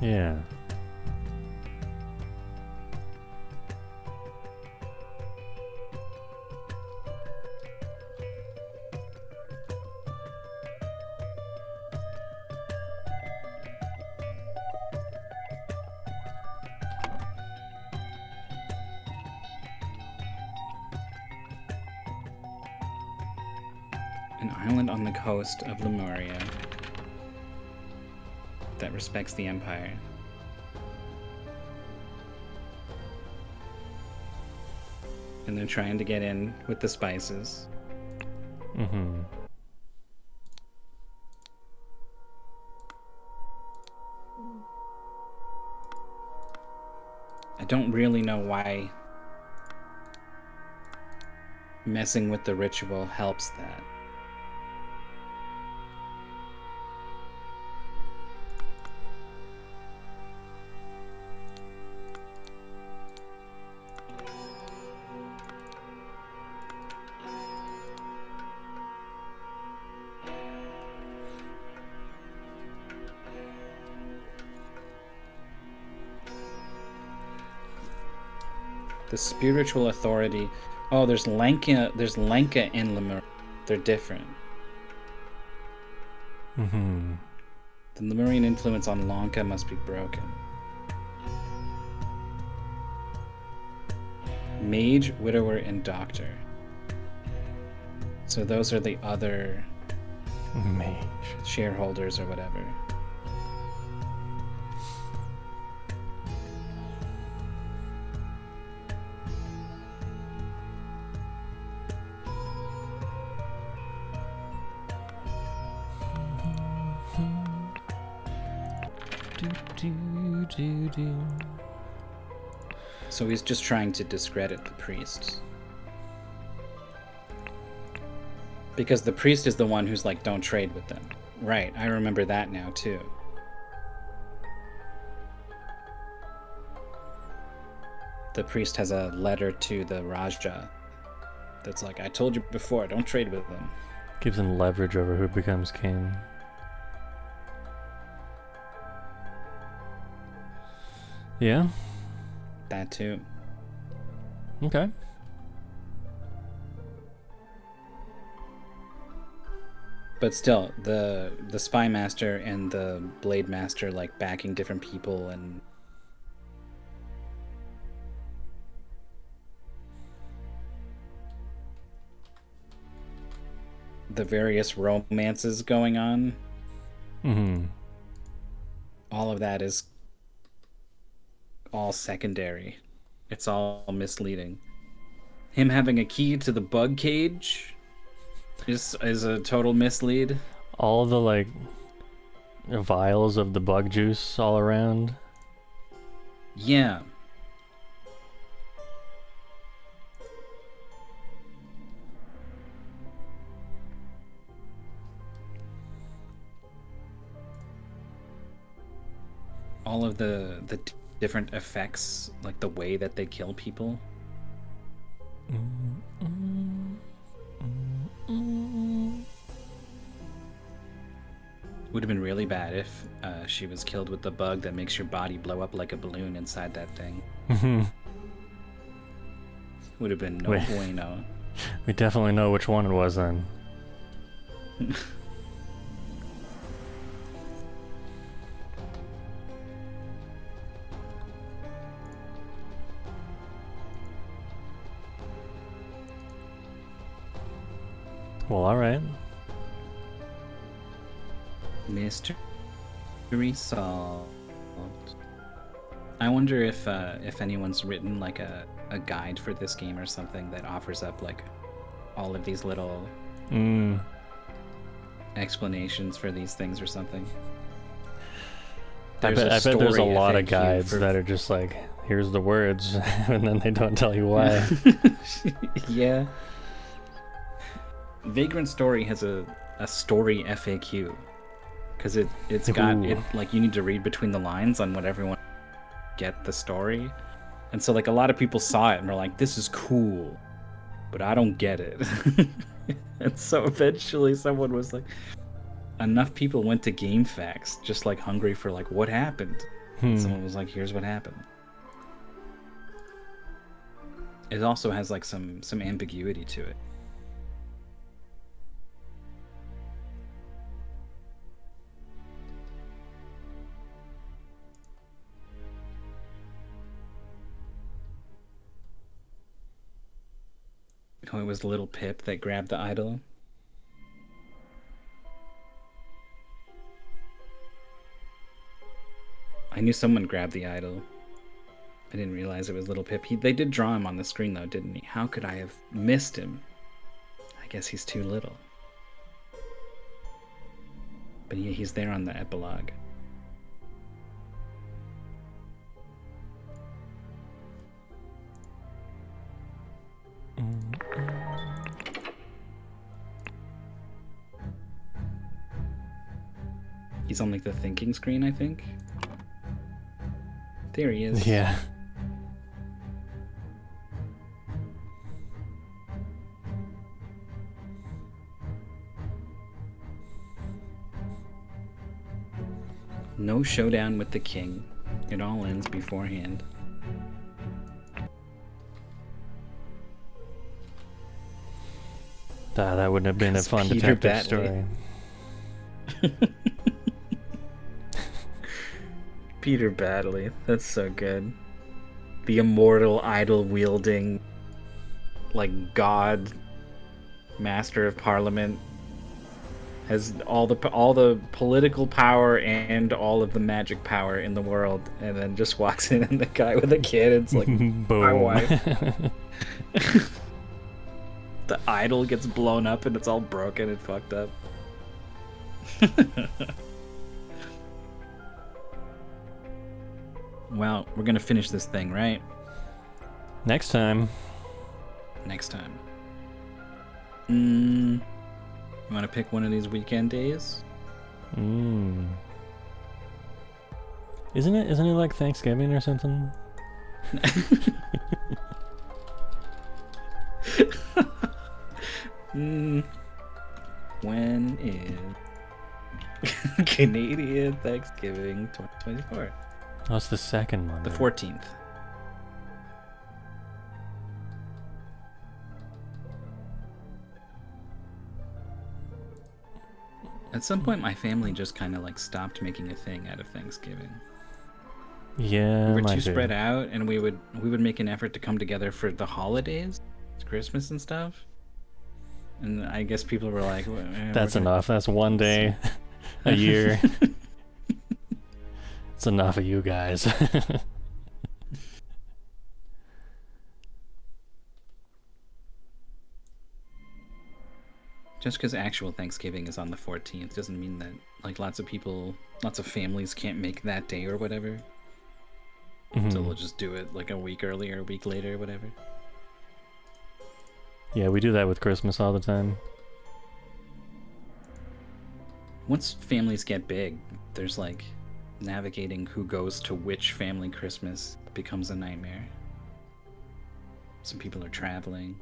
Yeah. An island on the coast of Lemuria. that respects the Empire. And they're trying to get in with the spices. Mm-hmm. I don't really know why messing with the ritual helps that. The spiritual authority. Oh, there's Lenka. There's Lenka in Lemuria. They're different. Mm-hmm. The Lemurian influence on Lanka must be broken. Mage, Widower, and Doctor. So those are the other Mage. shareholders or whatever. So he's just trying to discredit the priests. Because the priest is the one who's like, don't trade with them. Right, I remember that now too. The priest has a letter to the Raja that's like, I told you before, don't trade with them. Gives him leverage over who becomes king. Yeah? That too. Okay. But still, the spy master and the blade master like backing different people and the various romances going on. Mm-hmm. All of that is all secondary. It's all misleading. Him having a key to the bug cage is a total mislead. All the like vials of the bug juice all around. Yeah. All of the different effects, like the way that they kill people. Would have been really bad if she was killed with the bug that makes your body blow up like a balloon inside that thing. Would have been no Wait. bueno. We definitely know which one it was then. Well, alright. Mystery solved. I wonder if anyone's written like a guide for this game or something that offers up like all of these little explanations for these things or something. I bet there's a lot of guides that are just like, here's the words, and then they don't tell you why. Yeah. Vagrant Story has a story FAQ. Because it's got it like you need to read between the lines on what everyone get the story. And so like a lot of people saw it and were like, this is cool, but I don't get it. And so eventually someone was like, enough people went to GameFAQs just like hungry for like what happened. And someone was like, here's what happened. It also has like some ambiguity to it. Oh, it was little Pip that grabbed the idol. I knew someone grabbed the idol. I didn't realize it was Little Pip. They did draw him on the screen though, didn't he? How could I have missed him? I guess he's too little. But yeah, he's there on the epilogue. He's on like the thinking screen, I think. There he is. Yeah. No showdown with the king. It all ends beforehand. That wouldn't have been a fun Peter detective Batley. story. Peter Batley. That's so good. The immortal idol wielding, like, god, master of parliament, has all the political power and all of the magic power in the world, and then just walks in and the guy with a kid, it's like, my Boom. wife. The idol gets blown up and it's all broken and fucked up. Well, we're gonna finish this thing, right? Next time. Next time. You want to pick one of these weekend days? Isn't it like Thanksgiving or something? When is Canadian Thanksgiving 2024? Oh, it's the second Monday. The 14th. At some point, my family just kind of like stopped making a thing out of Thanksgiving. Yeah, We were mine too too. spread out, and we would make an effort to come together for the holidays, Christmas and stuff. And I guess people were like, That's enough. That's one day a year. It's enough of you guys. Just because actual Thanksgiving is on the 14th doesn't mean that like lots of families can't make that day or whatever. Mhm. So we'll just do it like a week earlier, a week later, whatever. Yeah, we do that with Christmas all the time. Once families get big, there's like navigating who goes to which family Christmas becomes a nightmare. Some people are traveling.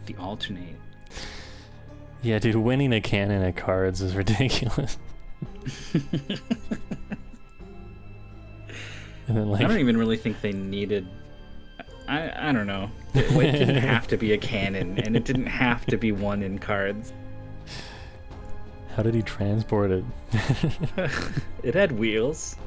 The alternate. Yeah, dude, winning a cannon at cards is ridiculous. And then I don't like, even really think they needed. I don't know. It didn't have to be a cannon, and it didn't have to be one in cards. how did he transport it? It had wheels.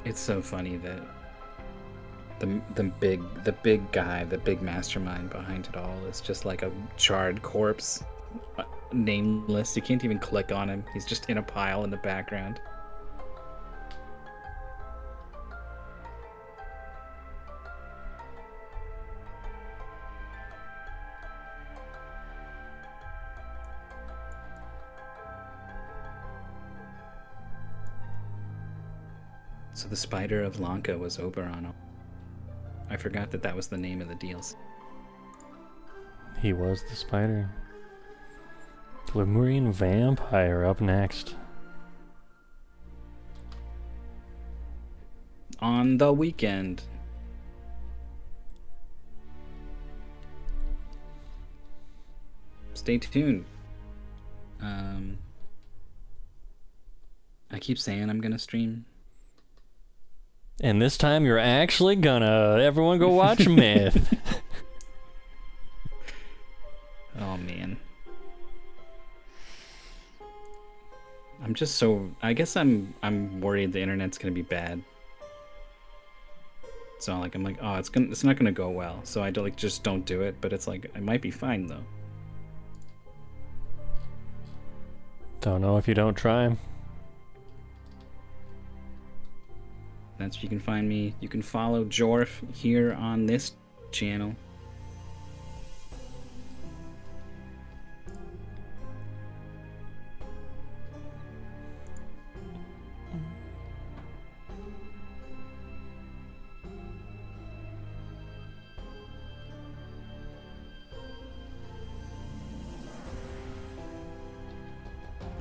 It's so funny that the big guy, the big mastermind behind it all is just like a charred corpse, nameless. You can't even click on him. He's just in a pile in the background. So the Spider of Lanka was Oberon. I forgot that was the name of the DLC. He was the spider. Lemurian Vampire up next. On the weekend. Stay tuned. I keep saying I'm gonna stream. And this time you're actually gonna everyone go watch Myth. I'm just so. I guess I'm worried the internet's gonna be bad. So like I'm like, oh, it's not gonna go well. So I don't, like, just don't do it. But it's like it might be fine though. Don't know if you don't try. That's where you can find me. You can follow Jorf here on this channel.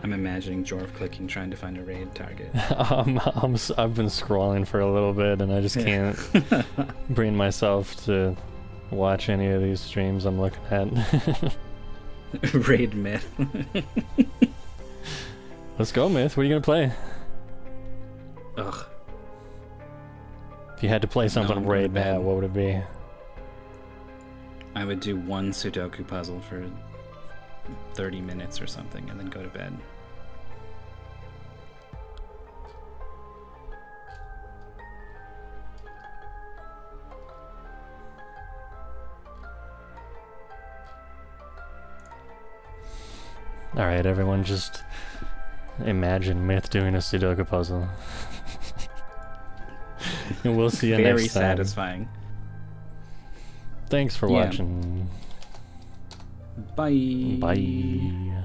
I'm imagining Jorf clicking, trying to find a raid target. I've been scrolling for a little bit and I just can't bring myself to watch any of these streams I'm looking at. Raid Myth. Let's go, Myth. What are you gonna play? Ugh. If you had to play something I'm going to right now, bed. what would it be? I would do one Sudoku puzzle for 30 minutes or something and then go to bed. Alright, everyone, just imagine Myth doing a Sudoku puzzle. And we'll see you Very next time. satisfying. Thanks for Yeah. watching. Bye. Bye.